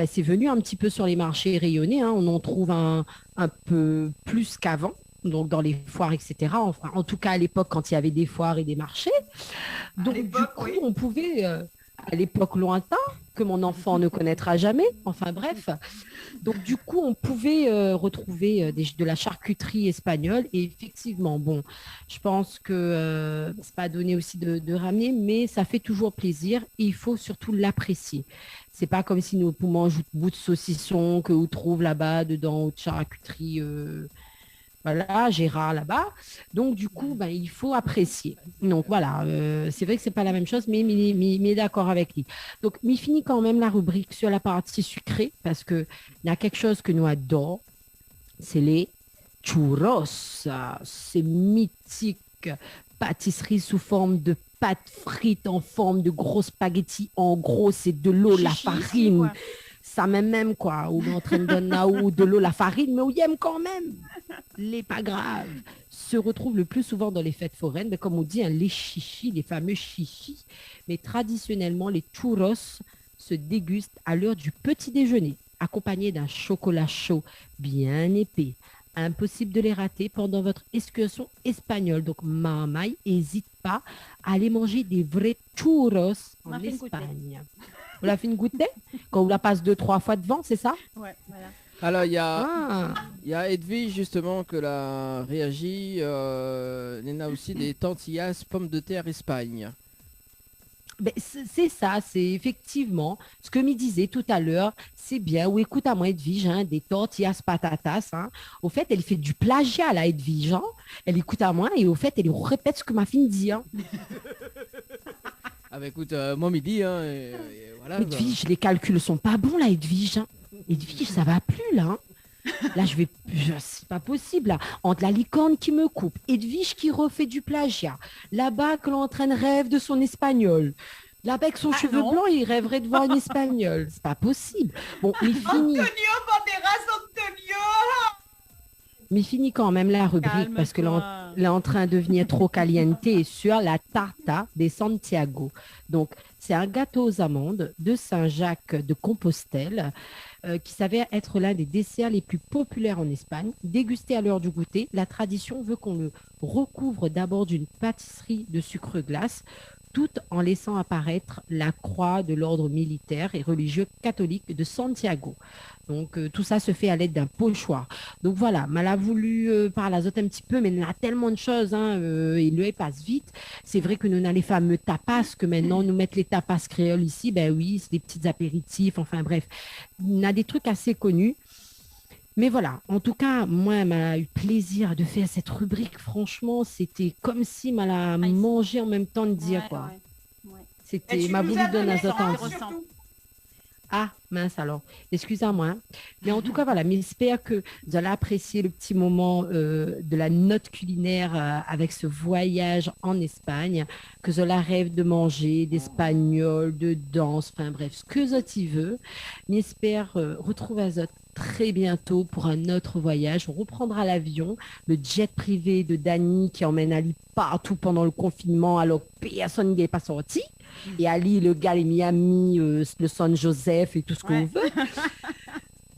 c'est venu un petit peu sur les marchés rayonnés, hein. On en trouve un peu plus qu'avant, donc dans les foires, etc. Enfin, en tout cas, à l'époque, quand il y avait des foires et des marchés. Donc, du l'époque, coup, oui. on pouvait, à l'époque lointaine, que mon enfant ne connaîtra jamais, enfin bref. Donc, du coup, on pouvait retrouver de la charcuterie espagnole. Et effectivement, bon, je pense que c'est pas donné aussi de ramener, mais ça fait toujours plaisir et il faut surtout l'apprécier. C'est pas comme si nous mangeons un bout de saucisson que vous trouvez là-bas, dedans, ou de charcuterie. Voilà, Gérard là-bas. Donc, du coup, il faut apprécier. Donc, voilà, c'est vrai que c'est pas la même chose, mais d'accord avec lui. Donc, il finit quand même la rubrique sur la partie sucrée parce qu'il y a quelque chose que nous adorons, c'est les churros. C'est mythique. Pâtisserie sous forme de pâte frite en forme de gros spaghettis. En gros, c'est de l'eau, la Chichi, farine. quoi. Ça même quoi, ou en train de donner ou de l'eau, la farine, mais où il aime quand même. Les pas grave. Se retrouvent le plus souvent dans les fêtes foraines, mais comme on dit, hein, les chichis, les fameux chichis. Mais traditionnellement, les churros se dégustent à l'heure du petit déjeuner, accompagnés d'un chocolat chaud bien épais. Impossible de les rater pendant votre excursion espagnole. Donc, Marmaille, n'hésite pas à aller manger des vrais churros On en a fait une goûter. Espagne. Vous la fait une goûter quand on la passe 2, 3 fois devant, c'est ça? Ouais, voilà. Alors il y a, Ah, il y a Edwige justement que la réagi, Nena aussi des tortillas pommes de terre Espagne. ben, c'est ça, c'est effectivement ce que me disait tout à l'heure. C'est bien, ou écoute à moi Edwige, hein, des tortillas patatas. Hein. Au fait, elle fait du plagiat là, Edwige. Hein. Elle écoute à moi et au fait, elle répète ce que ma fille dit. Hein. Ah bah écoute, moi midi, hein, et voilà. bah. Edwige, les calculs sont pas bons là, Edwige. Hein. Edwige, ça va plus là. Hein. Là, c'est pas possible là. Entre la licorne qui me coupe, Edwige qui refait du plagiat, là-bas que l'entraîne rêve de son espagnol. Là-bas avec son cheveu non. blanc, il rêverait de voir un espagnol. C'est pas possible. Bon, il finit. Antonio Banderas, Antonio. Mais fini quand même la rubrique parce que Calme-toi. là en train de devenir trop caliente sur la tarta de Santiago. Donc, c'est un gâteau aux amandes de Saint-Jacques de Compostelle qui s'avère être l'un des desserts les plus populaires en Espagne. Dégusté à l'heure du goûter, la tradition veut qu'on le recouvre d'abord d'une pâtisserie de sucre glace tout en laissant apparaître la croix de l'ordre militaire et religieux catholique de Santiago. Donc, tout ça se fait à l'aide d'un pochoir. Donc, voilà, elle a voulu parler à un petit peu, mais il y a tellement de choses, hein, et le passe vite. C'est vrai que nous avons les fameux tapas, que maintenant, nous mettons les tapas créoles ici. Ben oui, c'est des petits apéritifs, enfin bref. On a des trucs assez connus. Mais voilà, en tout cas, moi, m'a eu plaisir de faire cette rubrique. Franchement, c'était comme si m'a la mangé en même temps de dire, Ouais, quoi. ouais. C'était, m'a voulu donner un autre envie. surtout. Ah, mince alors. Excusez-moi. Hein. Mais en tout cas, voilà, mais j'espère que vous allez apprécier le petit moment de la note culinaire avec ce voyage en Espagne, que Zola rêve de manger, d'espagnol, de danse, enfin bref, ce que Zot y veut. J'espère retrouver Zot très bientôt pour un autre voyage. On reprendra l'avion, le jet privé de Dany qui emmène Ali partout pendant le confinement alors que personne n'est pas sorti. Et Ali, le gars, les Miami, le San Joseph et tout ce qu'on veut.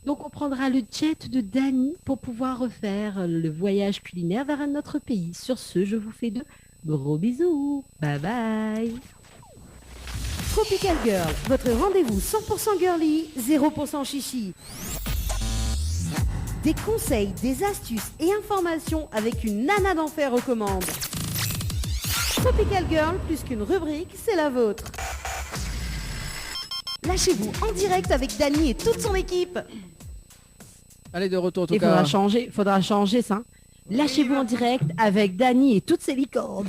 Donc, on prendra le jet de Dany pour pouvoir refaire le voyage culinaire vers un autre pays. Sur ce, je vous fais de Gros bisous. Bye bye. Tropical Girl, votre rendez-vous 100% girly, 0% chichi. Des conseils, des astuces et informations avec une nana d'enfer aux commandes. Tropical Girl, plus qu'une rubrique, c'est la vôtre. Lâchez-vous en direct avec Dany et toute son équipe. Allez, de retour en tout Il cas. faudra changer ça. Lâchez-vous en direct avec Dany et toutes ses licornes.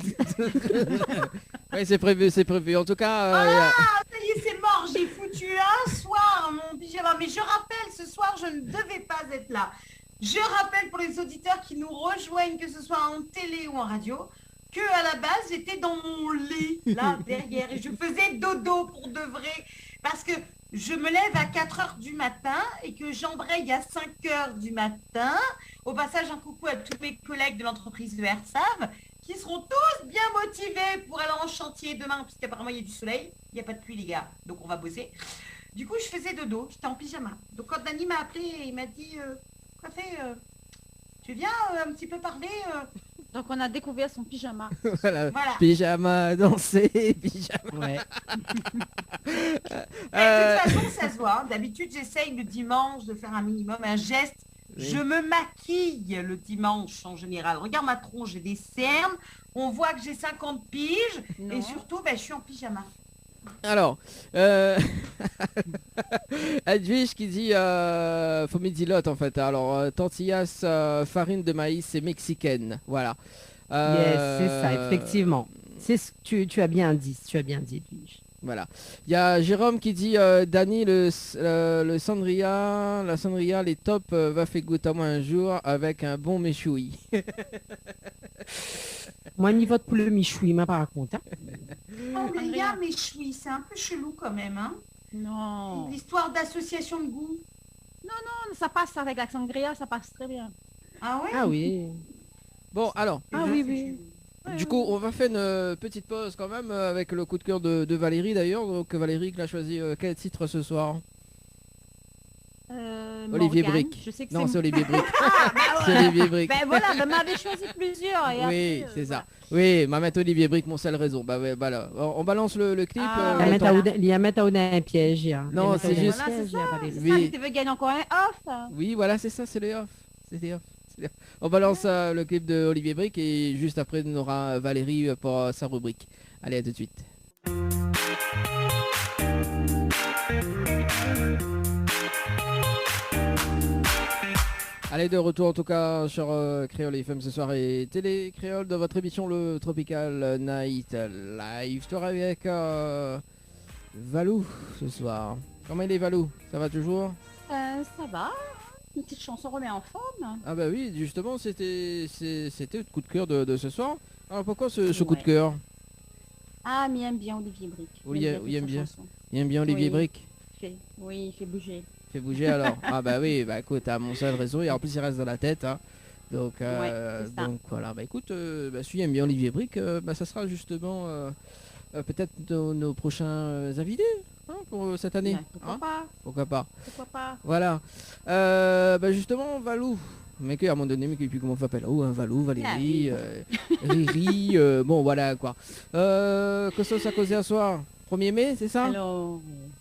Oui, c'est prévu, c'est prévu. En tout cas, Ah, ça y est, c'est mort. J'ai foutu un soir mon pyjama. Mais je rappelle, ce soir, je ne devais pas être là. Je rappelle pour les auditeurs qui nous rejoignent, que ce soit en télé ou en radio, que à la base, j'étais dans mon lit, là, derrière. Et je faisais dodo pour de vrai. Parce que je me lève à 4 heures du matin et que j'embraye à 5 heures du matin. Au passage, un coucou à tous mes collègues de l'entreprise de Hersav qui seront tous bien motivés pour aller en chantier demain, puisqu'apparemment il y a du soleil, il n'y a pas de pluie les gars, donc on va bosser. Du coup, je faisais dodo, j'étais en pyjama. Donc quand Dany m'a appelé, il m'a dit quoi fait tu viens un petit peu parler Donc on a découvert son pyjama. voilà. Voilà. Pyjama, danser, pyjama. Ouais. De toute façon, ça se voit. Hein. D'habitude, j'essaye le dimanche de faire un minimum, un geste. Oui. Je me maquille le dimanche en général. Regarde ma tronche, j'ai des cernes. On voit que j'ai 50 piges. Non. Et surtout, je suis en pyjama. Alors, Edwige qui dit Fomidilote en fait. Alors, tortillas, farine de maïs et mexicaine. Voilà. Yes, c'est ça, effectivement. C'est ce que tu as bien dit, Edwige. Voilà. Il y a Jérôme qui dit Dany, le sangria, la sangria, les top, va faire goûter à moi un jour avec un bon méchoui. Moi, ni vote pour le michoui, m'a pas raconté. Oh, mais il y a mes chouis, c'est un peu chelou quand même. Hein. Non. L'histoire d'association de goût. Ça passe avec la sangria, ça passe très bien. Ah ouais Ah oui. Bon, alors, Ah oui, oui. du coup, on va faire une petite pause quand même avec le coup de cœur de Valérie d'ailleurs. Donc Valérie qui a choisi quel titre ce soir? Olivier Morgane, Brick. Je sais que Non, c'est c'est... Olivier Brick. Ah, bah C'est ouais. Olivier Brick. Ben voilà, vous m'avez choisi plusieurs. Et Oui, après, c'est ça. voilà. Oui, ma mettre Olivier Brick, mon seul raison. Bah ouais, bah là. On balance le clip. Ah, Il attends. y a mettre un piège. Non, c'est juste- Voilà, c'est ça. Oui. C'est ça, mais tu veux gagner encore un off. Oui, voilà, c'est ça, c'est les off. C'est les off. On balance le clip de Olivier Brick et juste après on aura Valérie pour sa rubrique. Allez, à tout de suite. Allez, de retour en tout cas sur Créole FM ce soir et Télé Créole de votre émission le Tropical Night Live. Je te avec Valou ce soir. Comment il est Valou? Ça va toujours? Ça va. Une petite chanson remet en forme. Ah bah oui, justement, c'était le coup de cœur de ce soir. Alors pourquoi ce coup de Ouais. cœur? Ah, mais il aime bien Olivier Brick. Oui, il toutes aime ses bien. chansons. Il aime bien Olivier Oui. Brick. Oui, il fait bouger. Fait bouger alors. Ah bah oui, bah écoute, t'as mon seul réseau et en plus il reste dans la tête. Hein. Donc, c'est ça. donc voilà, bah écoute, si il aime bien Olivier Brick, ça sera justement peut-être nos prochains invités hein, pour cette année. Ouais, pourquoi Hein, pas pourquoi pas. Pourquoi pas Voilà. Justement, Valou. Mais qu'à un moment donné, mais puis comment on s'appelle? Oh, un Valou, Valérie, Riri, bon voilà quoi. Que ça causé à soir? 1er mai, c'est ça? Alors,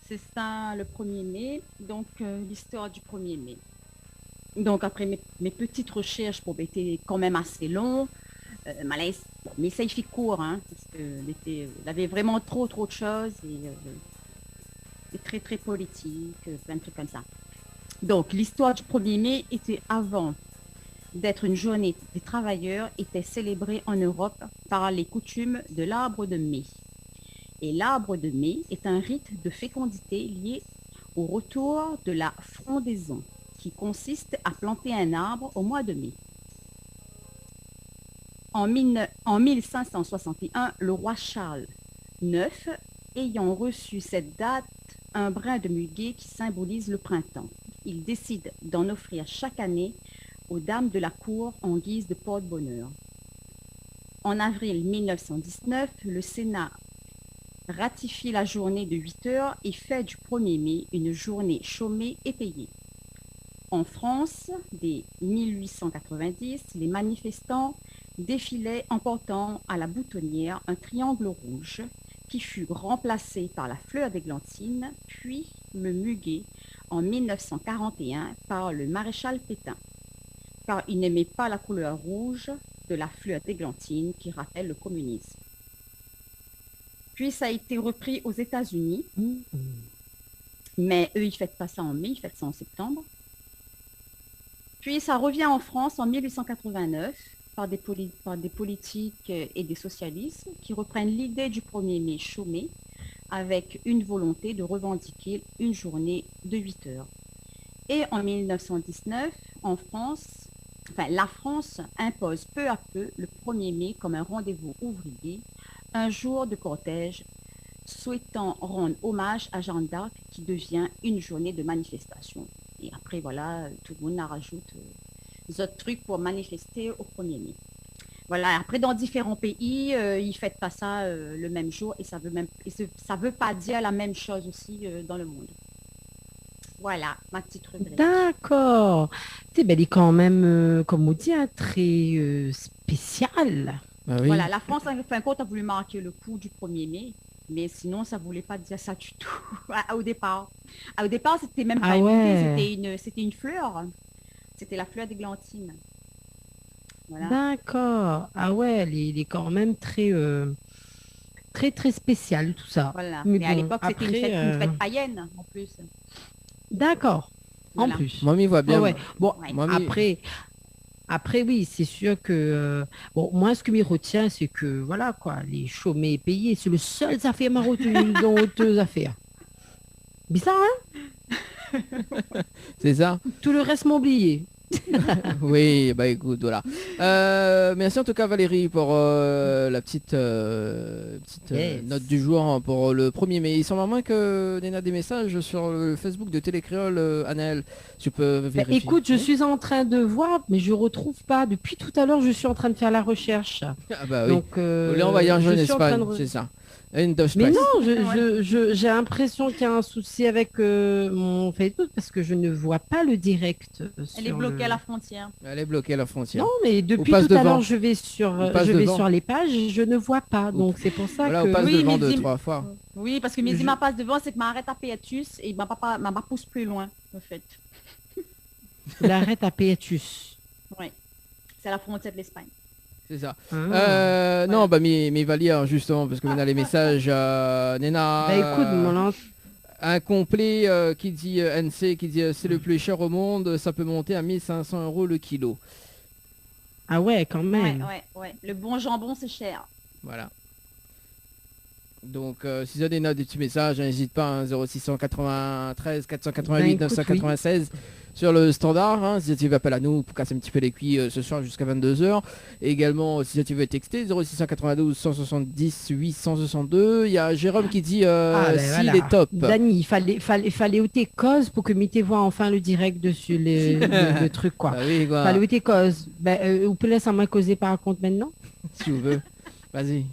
c'est ça, le 1er mai. Donc, l'histoire du 1er mai. Donc, après mes petites recherches, pour était quand même assez long, mais ça, il fait court, hein, parce qu'il avait vraiment trop de choses et très, très politique, plein de trucs comme ça. Donc, l'histoire du 1er mai était avant d'être une journée des travailleurs, était célébrée en Europe par les coutumes de l'arbre de mai. Et l'arbre de mai est un rite de fécondité lié au retour de la frondaison, qui consiste à planter un arbre au mois de mai. En 1561, le roi Charles IX, ayant reçu cette date, un brin de muguet qui symbolise le printemps. Il décide d'en offrir chaque année aux dames de la cour en guise de porte-bonheur. En avril 1919, le Sénat ratifie la journée de 8 heures et fait du 1er mai une journée chômée et payée. En France, dès 1890, les manifestants défilait en portant à la boutonnière un triangle rouge qui fut remplacé par la fleur d'églantine, puis le muguet en 1941 par le maréchal Pétain, car il n'aimait pas la couleur rouge de la fleur d'églantine qui rappelle le communisme. Puis ça a été repris aux États-Unis, mais eux, ils ne fêtent pas ça en mai, ils fêtent ça en septembre. Puis ça revient en France en 1889 par des politiques et des socialistes qui reprennent l'idée du 1er mai chômé avec une volonté de revendiquer une journée de 8 heures. Et en 1919, en France, la France impose peu à peu le 1er mai comme un rendez-vous ouvrier, un jour de cortège souhaitant rendre hommage à Jeanne d'Arc qui devient une journée de manifestation. Et après, voilà, tout le monde en rajoute des autres trucs pour manifester au 1er mai. Voilà, après, dans différents pays, ils ne fêtent pas ça le même jour et ça veut pas dire la même chose aussi dans le monde. Voilà, ma petite rubrique. D'accord. Elle est quand même, comme on dit, très spéciale. Bah oui. Voilà, la France, en fin de compte, a voulu marquer le coup du 1er mai, mais sinon, ça ne voulait pas dire ça du tout au départ. Au départ, c'était même pas une idée, c'était une fleur. C'était la fleur d'églantine. Voilà. D'accord. Ah ouais, elle est quand même très, très spéciale, tout ça. Voilà. Mais Mais à bon, l'époque, c'était une fête païenne, en plus. D'accord. Voilà. En plus. Moi, m'y vois bien. Ah ouais. Bon, Ouais. Moi, après, oui, c'est sûr que... bon, moi, ce que m'y retient, c'est que, voilà, quoi, les chômés payés, c'est le seul affaire m'a retenu dans deux affaires. Bizarre, hein? C'est ça. Tout le reste m'a oublié. Oui, bah écoute, voilà. Merci en tout cas Valérie pour la petite Yes. note du jour hein, pour le 1er mai. Il semble à moins que Néna a des messages sur le Facebook de Télécréole, Anaël. Tu peux vérifier. Écoute, je suis en train de voir, mais je retrouve pas. Depuis tout à l'heure, je suis en train de faire la recherche. Ah bah oui. Donc, Vous voulez envoyer un jeu en je suis en train Espagne, de c'est ça. Une Dutch Mais Press. non, j'ai l'impression qu'il y a un souci avec mon Facebook parce que je ne vois pas le direct. Elle est bloquée à la frontière. Elle est bloquée à la frontière. Non, mais depuis passe tout à devant. l'heure, je vais sur les pages, je ne vois pas. Donc c'est pour ça Voilà, que... on passe Oui, devant mais 2-3 fois. Oui, parce que mes m'a passe devant, c'est que m'arrête à Péatus et m'a pas pousse plus loin, en fait. L'arrête à Péatus. Oui. C'est à la frontière de l'Espagne. C'est ça. Ah. Non, bah mes valières justement, parce que Néna les messages, Néna... Bah écoute, mon un complet qui dit NC, qui dit c'est le plus cher au monde, ça peut monter à 1500 € le kilo. Ah ouais, quand même. Ouais. Le bon jambon, c'est cher. Voilà. Donc si vous avez des petits messages, n'hésite pas, hein, 0693 488 996 sur le standard, hein, si tu veux appeler à nous pour casser un petit peu les cuits ce soir jusqu'à 22h. Et également si tu veux texter 0692 170 862. Il y a Jérôme qui dit s'il est top. Dani, il fallait ôter cause pour que Mité voit enfin le direct dessus le truc quoi. Bah oui, quoi. Fallait ôter cause. Vous pouvez laisser moi causer par contre maintenant si vous veux. Vas-y.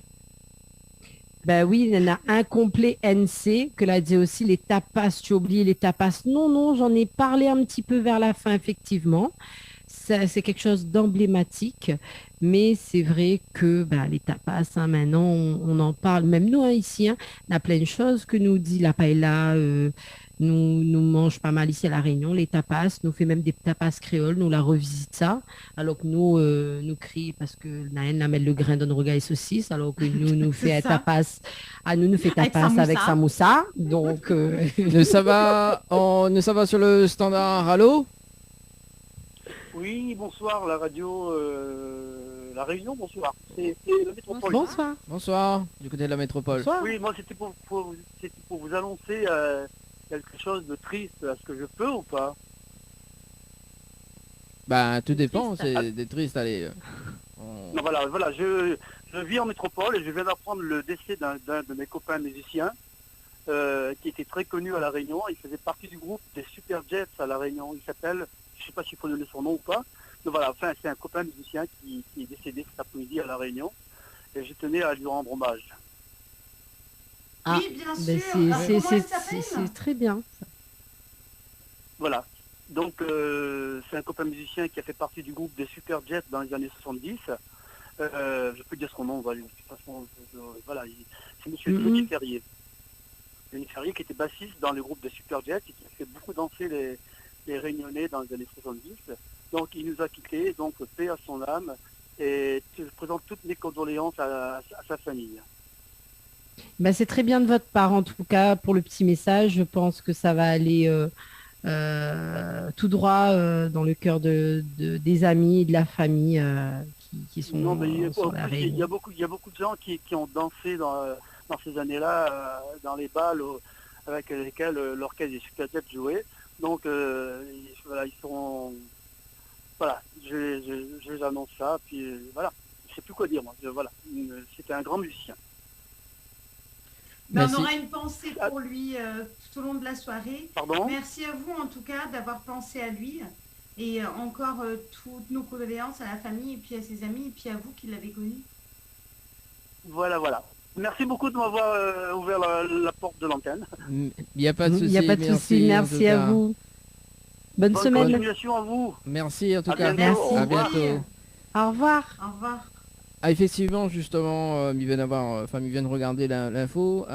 Ben oui, il y en a un complet NC, que l'a dit aussi les tapas, tu oublies les tapas. Non, j'en ai parlé un petit peu vers la fin, effectivement. C'est quelque chose d'emblématique, mais c'est vrai que les tapas, hein, maintenant, on en parle, même nous, hein, ici, hein, on a plein de choses que nous dit la paella, nous mange pas mal ici à La Réunion, les tapas, nous fait même des tapas créoles, nous la revisite ça, alors que nous crie parce que Naël la met le grain dans nos regards et saucisses, alors que nous fait un tapas, nous fait tapas avec samoussa, donc... ça va sur le standard, allô? Oui, bonsoir, la radio, La Réunion, bonsoir. C'est la métropole. Bonsoir, du côté de la métropole. Bonsoir. Oui, moi c'était pour vous annoncer quelque chose de triste. Est-ce que je peux ou pas? Bah, tout dépend, c'est des tristes, allez. Non, voilà, je vis en métropole et je viens d'apprendre le décès d'un de mes copains musiciens qui était très connu à La Réunion. Il faisait partie du groupe des Super Jets à La Réunion. Il s'appelle, je ne sais pas s'il faut donner son nom ou pas, mais voilà, enfin, c'est un copain musicien qui est décédé cet après-midi à La Réunion et je tenais à lui rendre hommage. Ah, Oui, bien sûr. Comment il s'appelle ? c'est très bien. Voilà. Donc, c'est un copain musicien qui a fait partie du groupe des Super Jets dans les années 70. Je peux dire son nom, voilà, de toute façon, voilà, c'est monsieur Denis Ferrier. Denis Ferrier qui était bassiste dans le groupe de Superjet et qui a fait beaucoup danser les Réunionnais dans les années 70. Donc il nous a quittés, donc paix à son âme, et je présente toutes mes condoléances à sa famille. Ben, c'est très bien de votre part, en tout cas, pour le petit message. Je pense que ça va aller tout droit dans le cœur des amis et de la famille qui sont Non, mais sur la il Réunion. y a beaucoup de gens qui ont dansé dans ces années-là, dans les balles avec lesquels l'orchestre des Superjet jouait. Donc voilà, ils sont... Voilà, je les annonce ça, puis voilà, je sais plus quoi dire moi. Voilà, c'était un grand musicien. Ben, on aura une pensée pour lui tout au long de la soirée. Pardon ? Merci à vous en tout cas d'avoir pensé à lui. Et encore toutes nos condoléances à la famille et puis à ses amis et puis à vous qui l'avez connu. Voilà. Merci beaucoup de m'avoir ouvert la porte de l'antenne. Il n'y a pas de souci. Il n'y a pas de souci, merci à vous. Bonne semaine. Continuation à vous. Merci en tout À cas. bientôt. Merci. À bientôt. Au revoir. Au revoir. Ah, effectivement, justement, ils viennent de regarder l'info.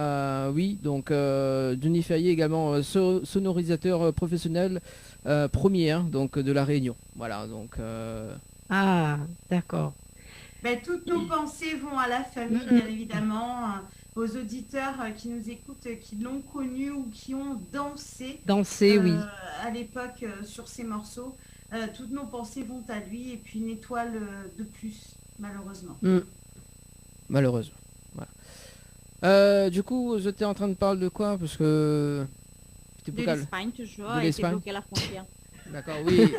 Oui, donc Denis Ferrier également sonorisateur professionnel premier, hein, donc de la Réunion. Voilà, donc. Ah, d'accord. Ben, toutes nos pensées vont à la famille, bien évidemment, aux auditeurs qui nous écoutent, qui l'ont connu ou qui ont dansé. Oui. À l'époque sur ces morceaux. Toutes nos pensées vont à lui et puis une étoile de plus, malheureusement. Malheureusement. Voilà. Du coup, j'étais en train de parler de quoi? Parce que... De l'Espagne toujours, de et l'Espagne. bloqué à la frontière. D'accord, oui.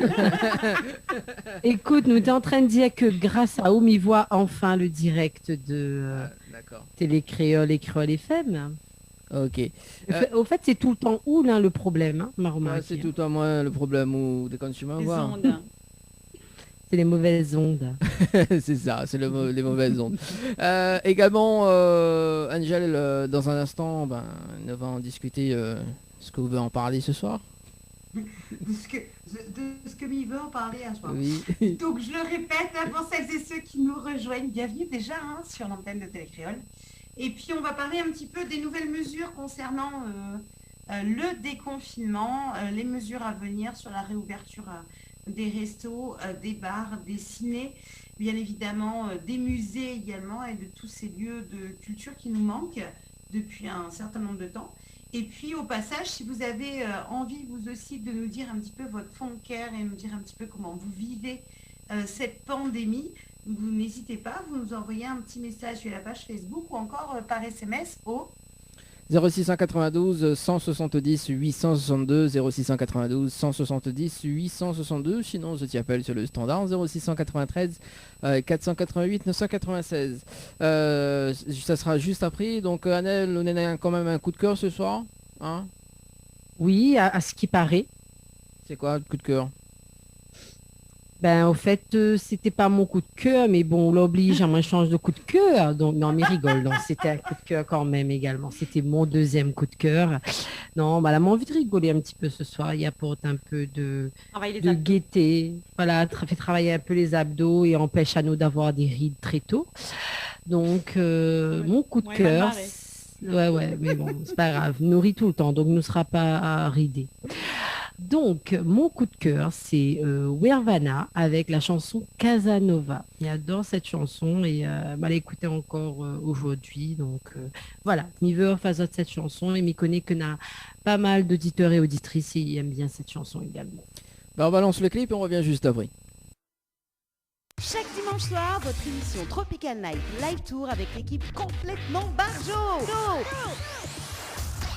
Écoute, nous étions en train de dire que grâce à Oum, il voit enfin le direct de Télécréole et Créole FM. Ok. Au fait, c'est tout le temps où là, le problème, hein, m'a Ouais, remarqué. c'est tout à moi le problème où des consommateurs Les voir. ondes. C'est les mauvaises ondes. C'est ça, c'est les mauvaises ondes. Également, Angèle, dans un instant, on va en discuter. Est-ce que vous voulez en parler ce soir? De ce que m'y veut en parler un soir. Oui. Donc je le répète, pour celles et ceux qui nous rejoignent, bienvenue déjà sur l'antenne de Télécréole. Et puis on va parler un petit peu des nouvelles mesures concernant le déconfinement, les mesures à venir sur la réouverture des restos, des bars, des cinés, bien évidemment des musées également et de tous ces lieux de culture qui nous manquent depuis un certain nombre de temps. Et puis au passage, si vous avez envie vous aussi de nous dire un petit peu votre fond de cœur et nous dire un petit peu comment vous vivez cette pandémie, vous n'hésitez pas, vous nous envoyez un petit message sur la page Facebook ou encore par SMS au 0692 170 862 0692 170 862. Sinon je t'y appelle sur le standard 0693 488 996. Ça sera juste après. Donc Annelle, on a quand même un coup de cœur ce soir, hein? Oui, à ce qui paraît. C'est quoi le coup de cœur? Ben, au fait, c'était pas mon coup de cœur, mais bon, on l'oblige à un échange de coup de cœur. Donc, non, mais rigole. Donc, c'était un coup de cœur quand même également. C'était mon deuxième coup de cœur. Non, bah, elle m'a envie de rigoler un petit peu ce soir. Il apporte un peu de gaieté. Voilà, fait travailler un peu les abdos et empêche à nous d'avoir des rides très tôt. Donc, mon coup de cœur. Ouais, mais bon, c'est pas grave. Nous rit tout le temps, donc ne sera pas à rider. Donc, mon coup de cœur, c'est Wervana avec la chanson Casanova. J'adore cette chanson et l'écouter encore aujourd'hui. Donc, voilà, m'y veut en face de cette chanson et m'y connaît que n'a pas mal d'auditeurs et auditrices et ils aiment bien cette chanson également. On balance le clip et on revient juste après. Chaque dimanche soir, votre émission Tropical Night Live Tour avec l'équipe complètement Barjo.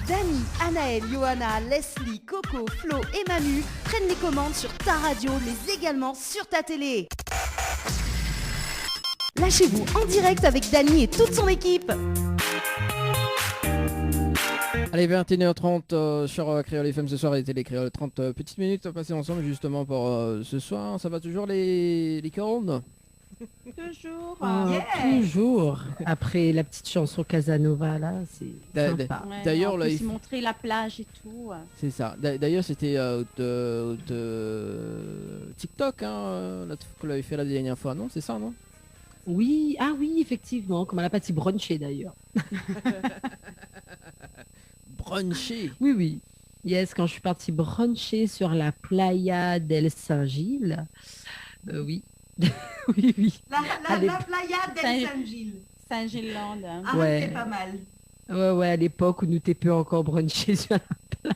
Dani, Anaël, Johanna, Leslie, Coco, Flo et Manu prennent les commandes sur ta radio, mais également sur ta télé. Lâchez-vous en direct avec Dani et toute son équipe. Allez, 21h30 sur Créole FM ce soir et Télé Créole. 30 petites minutes à passer ensemble justement pour ce soir. Ça va toujours les cornes? Toujours. Toujours. Après la petite chanson Casanova, là, c'est sympa. D'ailleurs, là, il montrer la plage et tout. C'est ça. D'ailleurs, c'était de TikTok, hein, qu'on l'avait fait la dernière fois, non? C'est ça, non? Oui, ah oui, effectivement, comme à la pâtisserie brunchée d'ailleurs. Brunché. Oui, oui. Yes, quand je suis partie bruncher sur la playa del Saint-Gilles. Oui. Oui, oui. Allez. La playa del San Gil. Saint-Gilland. hein. Ah, Ouais. c'est pas mal. Ouais, à l'époque où nous t'étions encore bruncher sur la...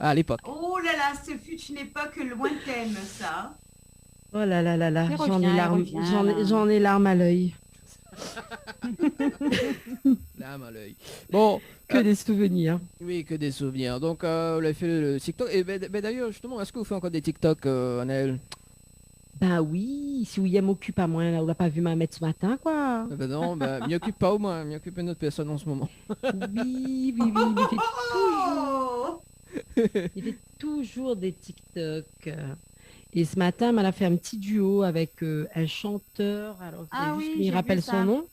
Ah, à l'époque. Oh là là, ce fut une époque lointaine, ça. Oh là là là là, Il j'en revient, ai il larmes, revient, j'en ai, là. j'en ai larmes à l'œil. L'âme à l'œil. Bon, Que des souvenirs. oui, que des souvenirs. Donc, vous avez fait le TikTok. Et d'ailleurs, justement, est-ce que vous faites encore des TikTok, Anaël? Ben oui, si William m'occupe à moi, là, on l'a pas vu m'en mettre ce matin, quoi. Ben non, m'y occupe pas au moins, m'y occupe une autre personne en ce moment. Oui, il fait Oh Il fait toujours des TikTok. Et ce matin, elle a fait un petit duo avec un chanteur. Alors, Ah juste oui, qu'il me j'ai rappelle vu son ça. nom.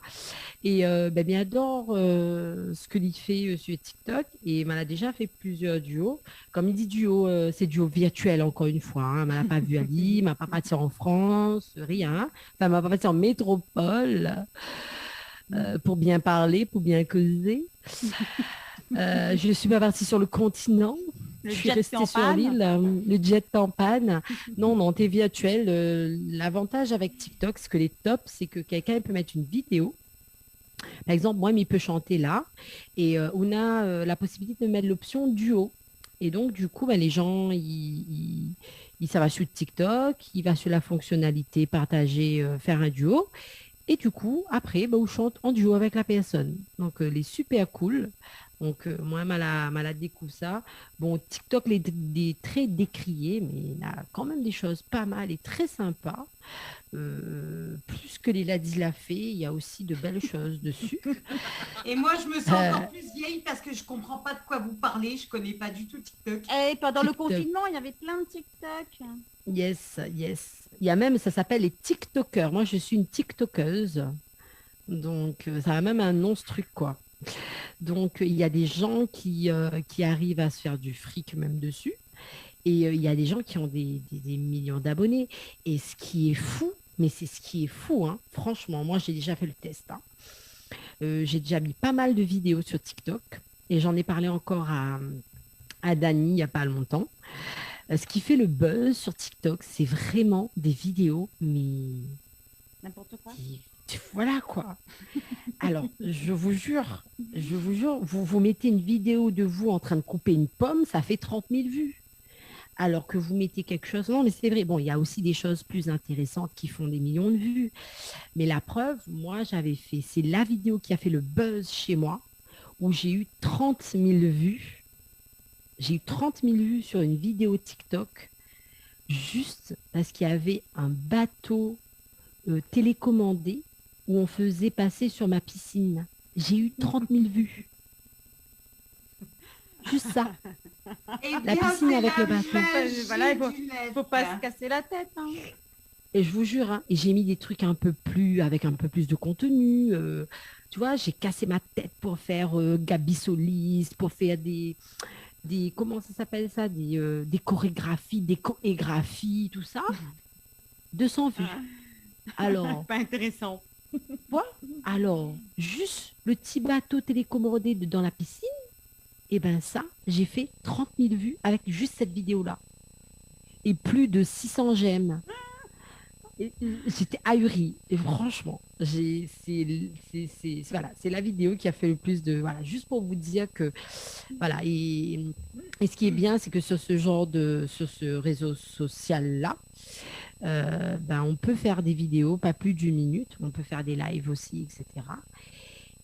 Et ben, il adore ce que il fait sur TikTok. Et elle a déjà fait plusieurs duos. Comme il dit duo, c'est duo virtuel encore une fois. Hein. Elle m'a pas vu à Lille, elle m'a pas parti en France, rien. Enfin, elle m'a pas parti en métropole pour bien parler, pour bien causer. Je ne suis pas partie sur le continent. Le Je suis jet restée en sur panne. l'île, le jet en panne. Non, t'es virtuel. L'avantage avec TikTok, ce que les tops, c'est que quelqu'un peut mettre une vidéo. Par exemple, moi, il peut chanter là. Et on a la possibilité de mettre l'option duo. Et donc, du coup, ben, les gens, ça va sur TikTok, il va sur la fonctionnalité partager, faire un duo. Et du coup, après, ben, on chante en duo avec la personne. Donc, les super cool. Donc, moi, m'a découvre ça. Bon, TikTok est très décrié, mais il y a quand même des choses pas mal et très sympas. Plus que les Ladis l'a fait, il y a aussi de belles choses dessus. Et moi, je me sens encore plus vieille parce que je comprends pas de quoi vous parlez. Je connais pas du tout TikTok. Et pendant le TikTok. confinement, il y avait plein de TikTok. Yes. Il y a même, ça s'appelle les TikTokers. Moi, je suis une TikTokeuse. Donc, ça a même un nom, ce truc, quoi. Donc, il y a des gens qui arrivent à se faire du fric même dessus. Et il y a des gens qui ont des millions d'abonnés. Et ce qui est fou, mais c'est ce qui est fou, hein. Franchement, moi, j'ai déjà fait le test. Hein. J'ai déjà mis pas mal de vidéos sur TikTok. Et j'en ai parlé encore à Dani il n'y a pas longtemps. Ce qui fait le buzz sur TikTok, c'est vraiment des vidéos, mais... N'importe quoi. Voilà quoi. Alors, je vous jure, vous mettez une vidéo de vous en train de couper une pomme, ça fait 30 000 vues. Alors que vous mettez quelque chose... Non, mais c'est vrai. Bon, il y a aussi des choses plus intéressantes qui font des millions de vues. Mais la preuve, moi, j'avais fait... C'est la vidéo qui a fait le buzz chez moi, où j'ai eu 30 000 vues. J'ai eu 30 000 vues sur une vidéo TikTok, juste parce qu'il y avait un bateau télécommandé où on faisait passer sur ma piscine. J'ai eu 30 000 vues. Juste ça. Eh La bien, piscine c'est avec la le bateau. magie Voilà, il du net. faut pas se casser la tête. Hein. Et je vous jure, hein, et j'ai mis des trucs avec un peu plus de contenu. Tu vois, j'ai cassé ma tête pour faire Gabi Solis, pour faire des comment ça s'appelle ça, des chorégraphies, des chorégraphies, tout ça. 200 vues. Alors, Pas intéressant. alors, juste le petit bateau télécommandé dans la piscine, et ben ça, j'ai fait 30 000 vues avec juste cette vidéo-là. Et plus de 600 j'aime. Et j'étais ahurie. Et franchement, voilà, c'est la vidéo qui a fait le plus de... Voilà, juste pour vous dire que... Voilà, et ce qui est bien, c'est que sur ce réseau social-là, ben, on peut faire des vidéos, pas plus d'une minute. On peut faire des lives aussi, etc.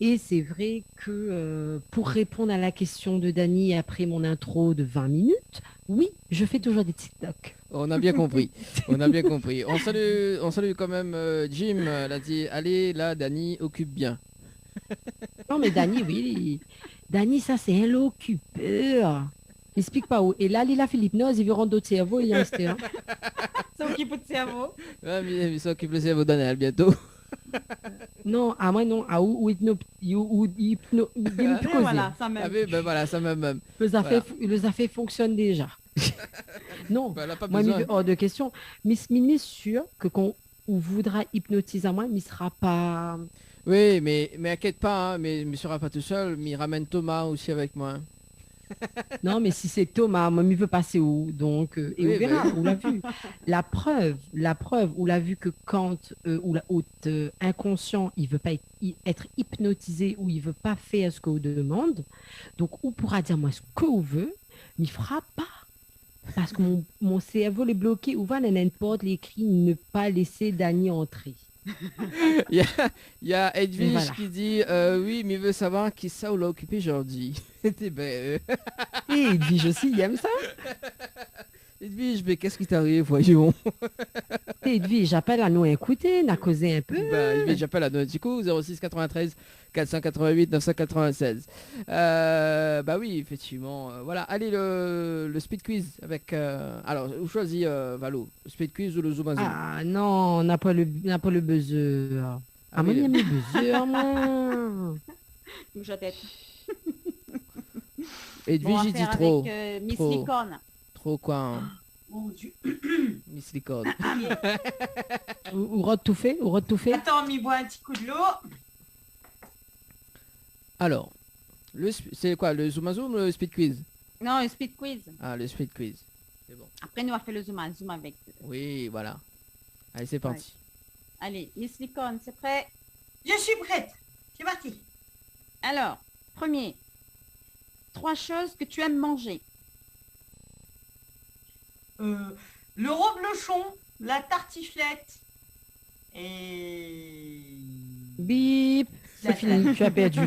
Et c'est vrai que pour répondre à la question de Dani après mon intro de 20 minutes, oui, je fais toujours des TikTok. On a bien compris. On a bien compris. On salue quand même Jim. Elle a dit allez là, Dani occupe bien. Non mais Dani, oui. Dani, ça c'est un l'occupeur. Explique pas où. Et là, Lila Philippe, non, ils verront d'autres cerveaux, il y a un stéréo. Ça occupe de cerveau. Ouais, mais ça occupe le cerveau d'Anaël bientôt. Non, à moi non, à où Voilà, ça Ah même. oui, ben voilà, ça même. les affaires fonctionnent déjà. Non, Ben, elle a pas moi, besoin. hors de question. Mais sûr que quand ou voudra hypnotiser moi, mais il sera pas... Oui, mais inquiète pas, hein, mais ne sera pas tout seul, mais il ramène Thomas aussi avec moi. Non, mais si c'est Thomas, moi, il veut passer où? Donc, et Oui, on verra, bah. on l'a vu. La preuve, on l'a vu que quand, ou la haute inconscient, il veut pas être hypnotisé ou il veut pas faire ce qu'on demande, donc on pourra dire moi ce qu'on veut, mais il fera pas. Parce que mon cerveau est bloqué, ou va dans une porte, l'écrit ne pas laisser Dany entrer. Il y a Edwige Voilà. qui dit oui, mais il veut savoir qui ça ou l'a occupé aujourd'hui. C'était ben. Et Edwige aussi, il aime ça. Edwige, mais qu'est-ce qui t'arrive, voyons. Et Edwige, j'appelle à nous écouter, n'a causé un peu. Bah, Edwige, j'appelle à notre coup 06 93 488 996. Bah oui, effectivement. Voilà, allez le speed quiz avec. Alors, vous choisis Valo, le speed quiz ou le zoom à zoom. Ah non, on n'a pas le buzzer. Ah, moi, oui. il aime le buzzer, moi. Bouge la tête. Edwige, Bon, on va il dit faire trop. avec Miss trop. Licorne. Trop quoi, hein. Mon Dieu. Miss Licorne. Ou Rod tout fait, Attends, m'y boit un petit coup de l'eau. Alors, c'est quoi, le zoom à zoom ou le speed quiz? Non, un speed quiz. Ah, le speed quiz. C'est bon. Après, nous, on va faire le zoom à zoom avec. Oui, voilà. Allez, c'est parti. Allez, Miss Licorne, c'est prêt? Je suis prête. C'est parti. Alors, premier. 3 choses que tu aimes manger. Le reblochon, la tartiflette et... Bip, c'est fini, tu as perdu.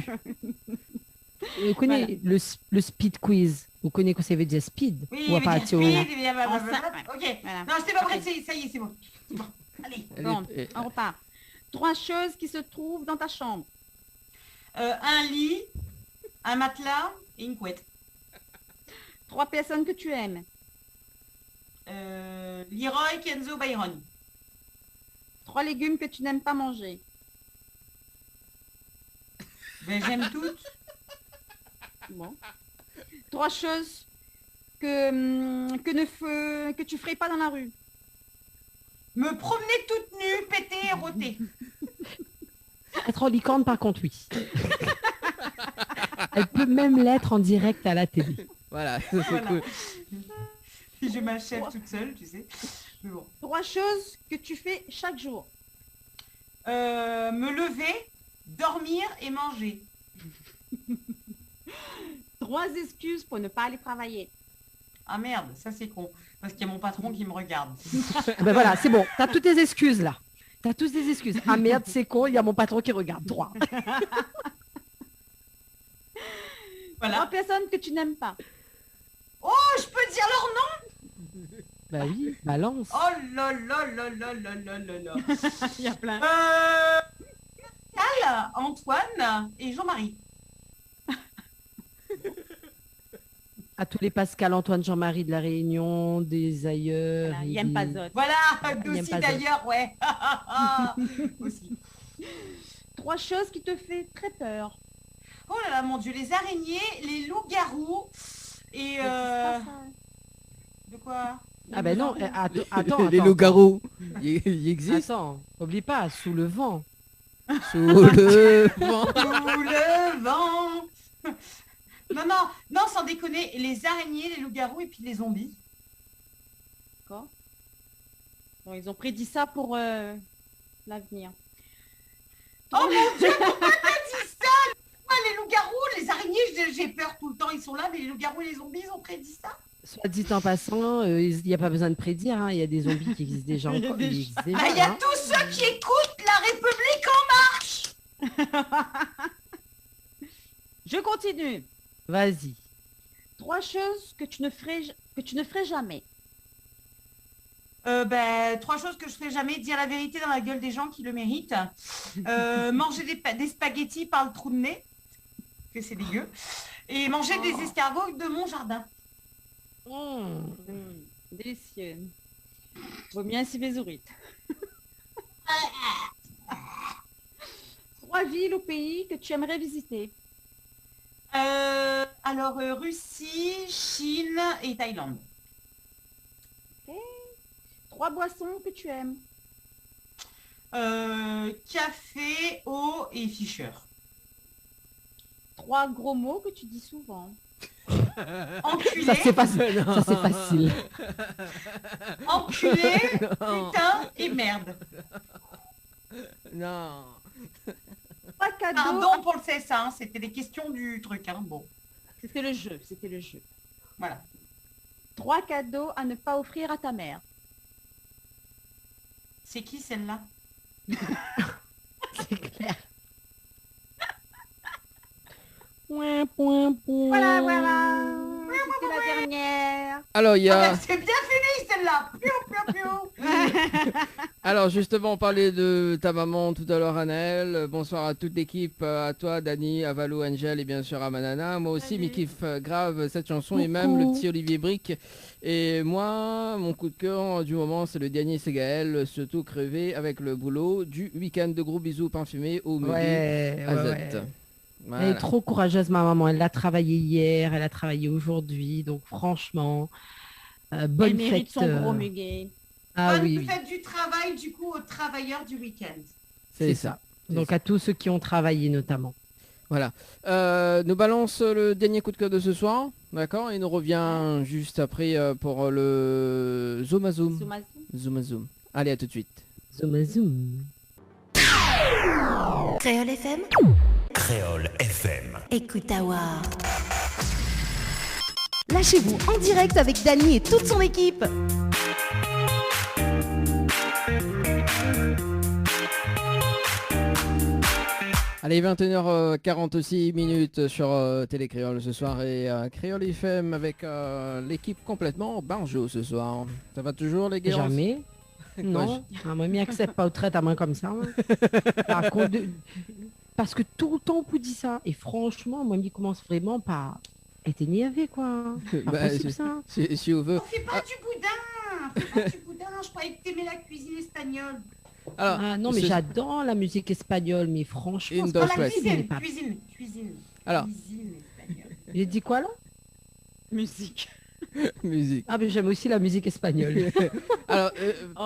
Vous connaissez le speed quiz. Vous connaissez quoi ça veut dire speed? Oui, Ou à mais partir speed, au... et bien, En blablabla. cinq, Ok. voilà. Non, je pas Ok. prête, ça y est, c'est bon. C'est bon. Allez. Bon, Allez, on repart. 3 choses qui se trouvent dans ta chambre. Un lit, un matelas et une couette. 3 personnes que tu aimes. Leroy, Kenzo, Byron. 3 légumes que tu n'aimes pas manger. Ben, j'aime toutes. Bon. 3 choses que tu ferais pas dans la rue. Me promener toute nue, péter et rôter. Être en licorne, par contre, oui. Elle peut même l'être en direct à la télé. Voilà, c'est Voilà. cool. Je m'achève toute seule, tu sais. Mais bon. 3 choses que tu fais chaque jour. Me lever, dormir et manger. 3 excuses pour ne pas aller travailler. Ah merde, ça c'est con. Parce qu'il y a mon patron qui me regarde. Ben voilà, c'est bon. T'as toutes tes excuses, là. T'as tous des excuses. Ah merde, c'est con, il y a mon patron qui regarde. 3. 3 Voilà. personnes que tu n'aimes pas. Oh, je peux dire leur nom? Bah oui, balance. Oh là là là là là là là là. Il y a plein. Pascal, Antoine et Jean-Marie. À tous les Pascal, Antoine, Jean-Marie de la Réunion, des ailleurs. Voilà, il et aime des- pas Zot. Voilà, il aime aussi pas d'ailleurs, ouais. Aussi. 3 choses qui te fait très peur. Oh là là, mon Dieu, les araignées, les loups-garous et... C'est pas ça. De quoi? Ah ben non, attends. Les loups-garous, ils existent. Attends, oublie pas, sous le vent. Sous le vent. Sous le vent. Non, non, non, sans déconner, les araignées, les loups-garous et puis les zombies. D'accord. Bon, ils ont prédit ça pour l'avenir. Oh mon Dieu, pourquoi t'as dit ça? Pourquoi les loups-garous, les araignées, j'ai peur tout le temps, ils sont là, mais les loups-garous et les zombies, ils ont prédit ça? Soit dit en passant, il n'y a pas besoin de prédire, hein, il y a des zombies qui existent déjà. Il y a encore, des ils existent déjà, Ah, il y a hein. tous ceux qui écoutent La République en marche. Je continue. Vas-y. 3 choses que tu ne ferais jamais. Ben, 3 choses que je ferai jamais, dire la vérité dans la gueule des gens qui le méritent. Manger des spaghettis par le trou de nez, que c'est dégueu. Et manger des escargots de mon jardin. Délicieux. Vaut bien si bézourite. 3 villes ou pays que tu aimerais visiter. Alors, Russie, Chine et Thaïlande. 3 boissons que tu aimes. café, eau et Fischer. 3 gros mots que tu dis souvent. Enculé, Ça c'est facile. Ça c'est facile. enculé, Non. putain et merde. Non. Pas cadeau. Pardon pour le CSA, hein, c'était les questions du truc. Hein. Bon, C'était le jeu, c'était le jeu. voilà. 3 cadeaux à ne pas offrir à ta mère. C'est qui celle-là? C'est clair. Voilà, voilà. C'était la dernière. Alors, il y Ah a... ben, c'est bien fini celle-là. Piou, piou, piou. Alors justement, on parlait de ta maman tout à l'heure, Anaël. Bonsoir à toute l'équipe, à toi, Dani, à Valou, Angel et bien sûr à Manana. Moi aussi, Salut. me kiffe grave cette chanson et même le petit Olivier Brick. Et moi, mon coup de cœur du moment, c'est le dernier Ségaël, surtout crevé avec le boulot du week-end. De gros bisous parfumés au Muguet Ouais, AZ. ouais. Voilà. Elle est trop courageuse, ma maman. Elle l'a travaillé hier, elle a travaillé aujourd'hui. Donc franchement, bonne Elle mérite fête. son gros muguet. Ah Bonne oui, oui. fête du travail du coup aux travailleurs du week-end. C'est ça. C'est Donc ça. à tous ceux qui ont travaillé notamment. Voilà. Nous balance le dernier coup de cœur de ce soir. D'accord. Et nous revient juste après pour le Zoom à Zoom. Zoomazou. Zoom à Zoom. Allez, à tout de suite. Zoom zoom. Créole FM, Créole FM. écoute Awa. Lâchez-vous en direct avec Dany et toute son équipe. Allez, 21h46 minutes sur Télé Créole ce soir et Créole FM avec l'équipe complètement Barjo ce soir. Ça va toujours les gars? Jamais. Non, ah, moi, m'y accepte pas au traite à main comme ça. Hein. Par contre, parce que tout le temps, on vous dit ça. Et franchement, moi, m'y commence vraiment par être énervé, quoi. Pas Bah, possible, ça. si on veut. On fait pas du boudin. Fais pas du boudin. Je croyais que t'aimais la cuisine espagnole. Alors, Ah, non, mais ce- j'adore la musique espagnole, mais franchement, Une c'est dose pas Pas la chouette. possible, cuisine, pas- cuisine. Alors. Cuisine espagnole. J'ai dit quoi là? Musique. musique. Ah, mais j'aime aussi la musique espagnole. Alors,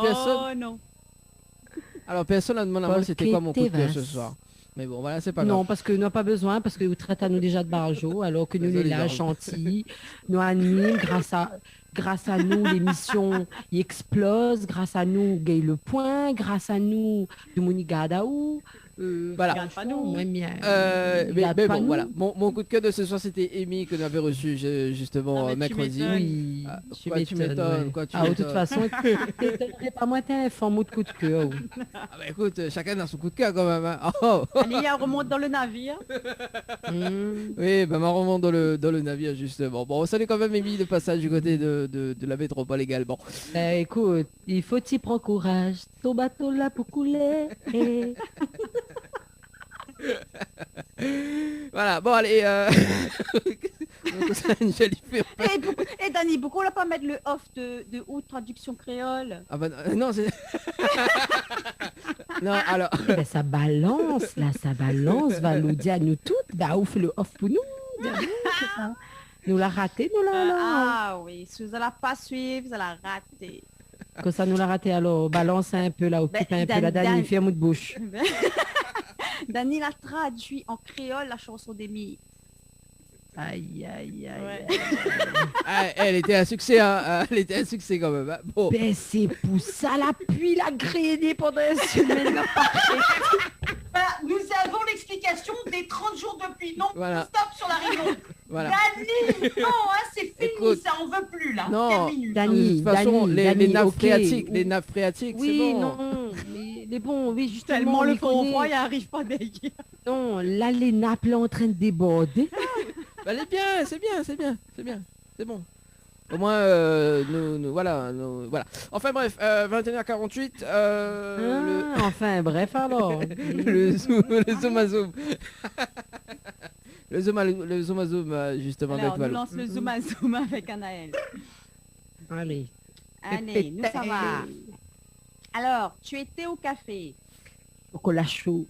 personne. Oh non. Alors, personne n'a demandé à moi Porque c'était quoi mon coup de cœur te ce vas. soir. Mais bon, voilà, c'est pas Non, grave. parce que nous n'avons pas besoin, parce que vous traitez à nous déjà de barjo, alors que nous, Désolé, les là, Barjo. gentils, nous anime, grâce à nous, l'émission y explose, grâce à nous, gagne le point, grâce à nous, de Mounigadaou. Voilà. Regarde pas nous. Moi, bien. Mais bon, voilà. Mon coup de cœur de ce soir, c'était Amy que nous avait reçu justement Ah, mais tu mercredi. m'étonnes. Oui, Ah, tu quoi, tu m'étonnes, m'étonnes. quoi, tu Ah, de toute m'étonnes. façon, t'étonnerais pas moi, t'es un fort mot de coup de cœur. Ah bah écoute, chacun a son coup de cœur quand même. Hein. Oh. Allez, elle remonte dans le navire. Oui, bah marrons dans le navire justement. Bon, on salue quand même Amy de passage du côté de la métropole également. Écoute, il faut y prendre courage, ton bateau là pour couler. Voilà, bon allez. Angel, il fait- Et Dani, pourquoi on l'a pas mettre le off de haute traduction créole? Ah bah non, c'est... non, alors... Eh ben, ça balance, là, ça balance, va nous dire à nous toutes, bah, on fait le off pour nous. C'est ça. Nous l'a raté, nous l'a. Ah oui, si vous allez pas suivre, vous allez rater. Comme ça, nous l'a raté, alors, balance un peu, là, occupe un peu la dernière, fait un mot de bouche. Dani l'a traduit en créole la chanson d'Amy. Aïe, aïe, aïe. Ouais. Ah, elle était un succès, hein. Elle était un succès quand même. Hein. Bon. Ben, c'est pour ça, la pluie, la grainé pendant une semaine. là. Voilà, nous avons l'explication des 30 jours de pluie. Non, Voilà. stop sur la réunion. Voilà. Dani, non, hein, c'est fini, Écoute. ça, on veut plus là. Non, Terminus. Dani, de toute façon, Dani, les Dani, nappes ok. phréatiques, les nappes phréatiques, Oui, c'est bon. non, mais bon, oui, justement, Tellement on le y fond connaît. froid, il arrive pas d'ailleurs. Non, là, les nappes, là, en train de déborder. Bah, elle est bien, c'est bien, c'est bien, c'est bien, c'est bon. Au moins, voilà. Enfin bref, 21h48, Enfin, bref, alors. le zoom à zoom. le zoom à zoom, justement, Alors, avec nous Valou. lance le zoom à zoom avec Anaël. Allez. Allez, nous ça va. Alors, tu étais au café. Chocolat chaud.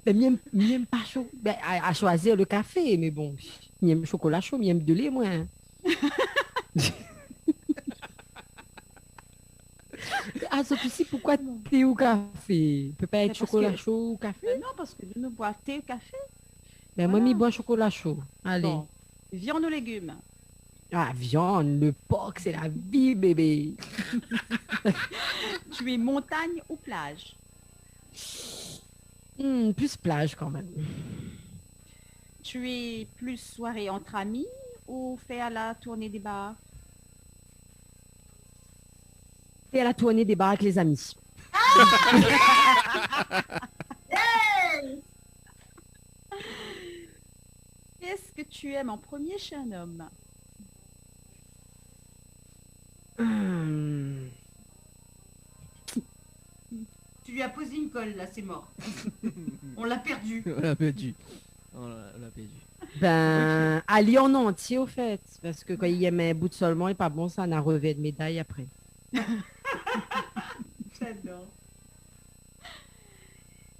Mais mieux pas chaud. Ben, à choisir le café, mais bon, mieux chocolat chaud, mieux de lait, moi. Ah, Sophie, pourquoi thé ou café? Peut pas être parce chocolat que- chaud ou café? Non, parce que de nous boire thé ou café. Ben, moi, mi bois chocolat chaud. Allez. Bon. Viande ou légumes? Ah, viande, le porc, c'est la vie, bébé. Tu es montagne ou plage? Plus plage quand même. Tu es plus soirée entre amis ou faire la tournée des bars? Et à la tournée des bars avec les amis. Qu'est-ce que tu aimes en premier chez un homme? Tu lui as posé une colle, là, c'est mort. On l'a perdu. On l'a perdu. On l'a perdu. Ben, Ali en entier au fait. Parce que quand il aime un bout de seulement, il n'est pas bon, ça n'a revêt de médaille après. J'adore.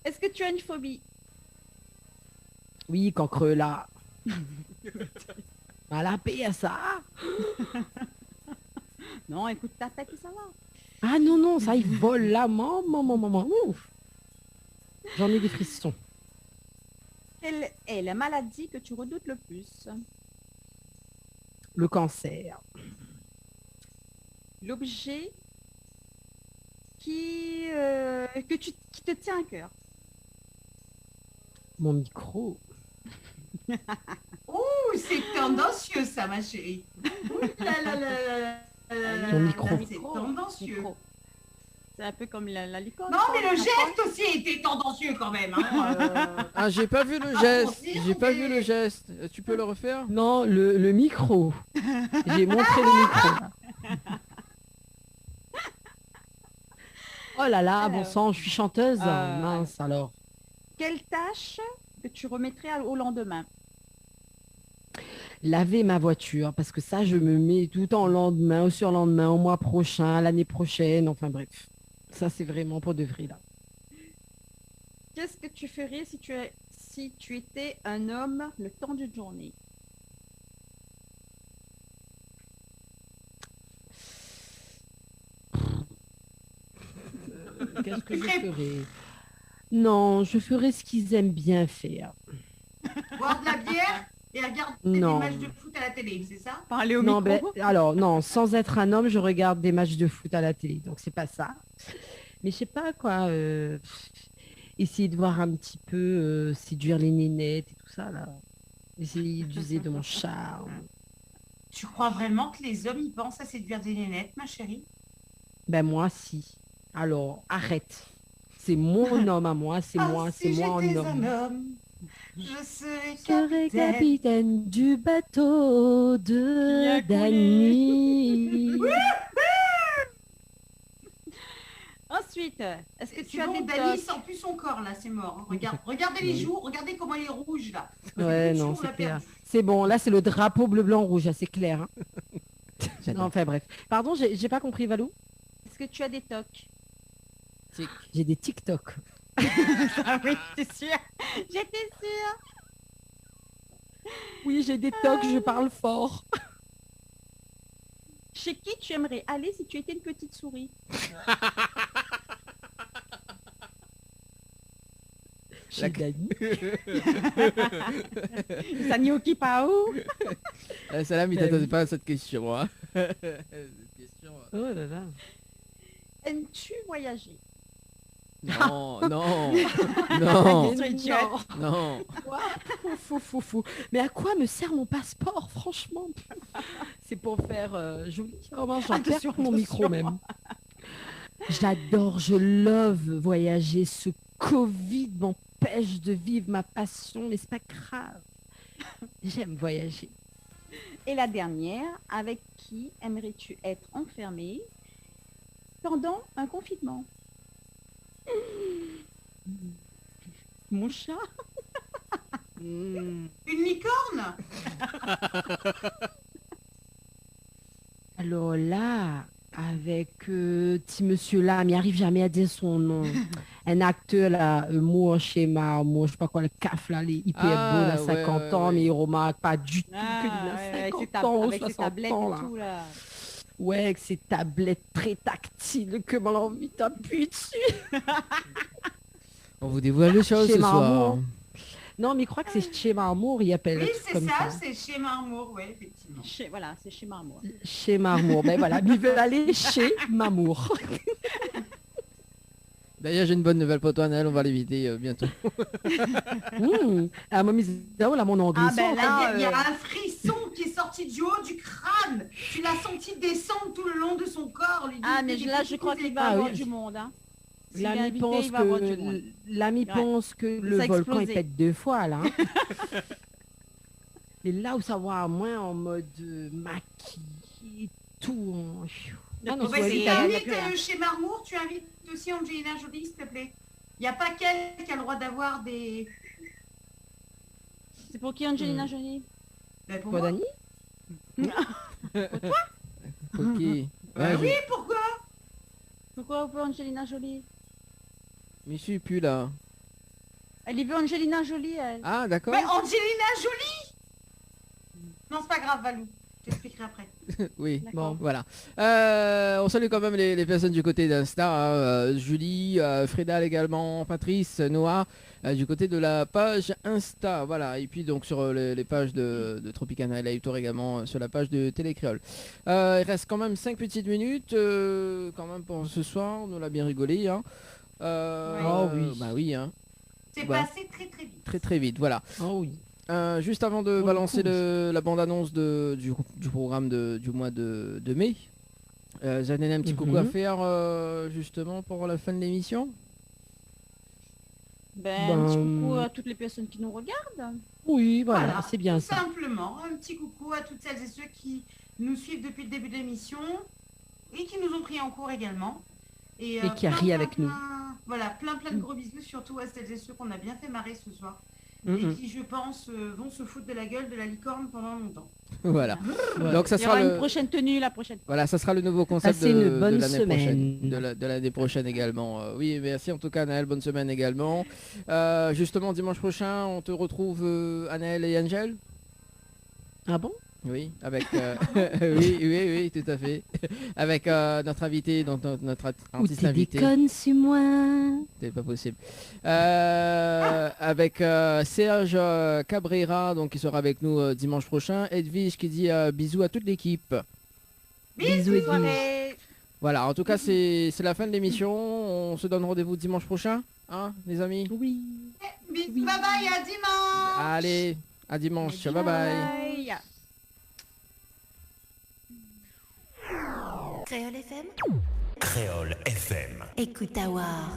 Est-ce que tu as une phobie? Oui, quand creux là. À la paix à ça. Non, écoute ta tête et ça va. Ah non, non, ça, il vole là. Maman. Ouf. J'en ai des frissons. Quelle est la maladie que tu redoutes le plus? Le cancer. L'objet qui te tient à cœur? Mon micro. Ouh, c'est tendancieux, ça, ma chérie. Ouh là là là là là là là Mon là, micro. c'est tendancieux. Micro. C'est un peu comme la licorne. Non, mais le geste aussi était tendancieux quand même. Hein. Ah, j'ai pas vu le Ah, geste. pour dire, J'ai pas mais- vu le geste. Tu peux le refaire? Non, le micro. J'ai montré le micro. Oh là là, bon sang, je suis chanteuse. Mince alors. Quelle tâche que tu remettrais au lendemain? Laver ma voiture, parce que ça, je me mets tout en lendemain, au surlendemain, au mois prochain, l'année prochaine, enfin bref. Ça, c'est vraiment pour de vrai, là. Qu'est-ce que tu ferais si tu étais un homme le temps d'une journée? Qu'est-ce que je ferais? Non, je ferais ce qu'ils aiment bien faire. Boire de la bière et regarder Non. des matchs de foot à la télé, c'est ça? Parler au Non, micro? alors, non, sans être un homme, je regarde des matchs de foot à la télé, donc c'est pas ça. Mais je sais pas quoi, essayer de voir un petit peu, séduire les nénettes et tout ça, là. Essayer d'user de mon charme. Tu crois vraiment que les hommes, ils pensent à séduire des nénettes, ma chérie? Ben moi, si. Alors, arrête. C'est mon homme à moi, c'est Ah, moi, si c'est moi j'étais un homme. un homme, je serais Je serai capitaine. capitaine du bateau de Dany. Ensuite, est-ce que tu C'est as bon, des Dany tocs? sent plus son corps, là, c'est mort. Regardez les joues, regardez comment il est rouge, là. Ouais, Les non, joues, on c'est l'a clair. perdu. C'est bon, là, c'est le drapeau bleu-blanc-rouge, c'est clair. Hein. Non, enfin, bref. Pardon, j'ai pas compris, Valou. Est-ce que tu as des tocs? J'ai des TikTok. Ah oui, j'étais sûre. J'étais sûre. Oui, j'ai des tocs, je parle fort. Chez qui tu aimerais aller si tu étais une petite souris? Chez Dany. Sanyoki Pao? Salam, il t'attendait pas à cette question. Hein. Cette question, Oh là là. Aimes-tu voyager? Non, non, Non. non. Fou. Mais à quoi me sert mon passeport, franchement? C'est pour faire joli. Oh, mince, j'en perds mon micro même. J'adore, je love voyager. Ce Covid m'empêche de vivre ma passion, mais c'est pas grave. J'aime voyager. Et la dernière, avec qui aimerais-tu être enfermé pendant un confinement? Mon chat? Une licorne? Alors là, avec petit monsieur là, mais il arrive jamais à dire son nom. Un acteur là, moi schéma, moi je sais pas quoi, le caf là, les hyper beau à 50 ans, mais il remarque pas du tout qu'il a 50 ans ou avec ses 60 tablettes ans et là. tout là. Ouais, avec ces tablettes très tactiles que mon envie t'appuie dessus. On vous dévoile les choses ce Chez soir. Marmour. Non, mais il croit que c'est chez Marmour, il appelle Oui, le truc c'est comme ça, ça. c'est chez Marmour, oui, effectivement. Voilà, c'est chez Marmour. Chez Marmour. Ben voilà, il veut aller chez Mamour. D'ailleurs, j'ai une bonne nouvelle pour toi, Anaël, on va l'éviter bientôt. Ah, là, mon anglais. Ah ben là, il y a euh, un frisson qui est sorti du haut du crâne. Tu l'as senti descendre tout le long de son corps. lui. Ah, mais là, je crois qu'il va avoir du monde. Hein. S'il est invité, il va avoir du monde. L'ami Ouais. pense que le Ça a volcan il explosé. pète 2 fois là. Hein. Et là où ça va moins en mode maquillé, tout en... Ah non, Bon, bah, c'est si tu italien, il y a invites plus rien. chez Marmour, tu invites aussi Angelina Jolie, s'il te plaît. Il n'y a pas qu'elle qui a le droit d'avoir des... C'est pour qui Angelina Jolie? Ben, pour Quoi, moi. Dani? Pour toi? Ok. Bah Ouais, oui, pourquoi? Pourquoi pour Angelina Jolie? Mais je suis plus là. Elle y veut Angelina Jolie, elle. Ah, d'accord. Mais Angelina Jolie. Non, c'est pas grave, Valou. Je t'expliquerai après. Oui, D'accord. bon, voilà. On salue quand même les personnes du côté d'Insta, hein, Julie, Frédal également, Patrice, Noah, du côté de la page Insta, voilà. Et puis donc sur les pages de Tropicana et Live Tour également, sur la page de Télécréole. Il reste quand même 5 petites minutes, quand même pour ce soir, on a bien rigolé. Hein. Oh oui. Bah oui, hein. C'est Ouais. passé très très vite. Très très vite, voilà. Oh oui. Juste avant de le balancer coup, la bande-annonce du programme du mois de mai, j'en ai un petit coucou à faire justement pour la fin de l'émission. Ben, un petit coucou à toutes les personnes qui nous regardent. Oui, voilà, Voilà, c'est bien tout ça. simplement, un petit coucou à toutes celles et ceux qui nous suivent depuis le début de l'émission et qui nous ont pris en cours également. Et qui a ri avec nous. Voilà, plein de gros bisous, surtout à celles et ceux qu'on a bien fait marrer ce soir. Et Mhm. qui, je pense, vont se foutre de la gueule de la licorne pendant longtemps. Voilà. Ouais. Donc ça Il y aura sera une le prochaine tenue la prochaine fois. voilà, ça sera le nouveau concept Passez une de bonne l'année semaine. prochaine, de l'année prochaine également. Oui, merci en tout cas Anaël, bonne semaine également. Justement dimanche prochain, on te retrouve Anaël et Angel. Ah bon? Oui, avec oui, tout à fait. Avec notre invité, donc notre Ou artiste tu invité. déconnes sur moi? C'est pas possible. Avec Serge Cabrera, donc qui sera avec nous dimanche prochain. Edwige qui dit bisous à toute l'équipe. Bisous, Edwige. soirée. Voilà, en tout cas c'est la fin de l'émission. On se donne rendez-vous dimanche prochain, hein, les amis. Oui. Bisous, bye bye, à dimanche. Allez, à dimanche. Bye bye. Bye. Créole FM, Créole FM. écoute Awar.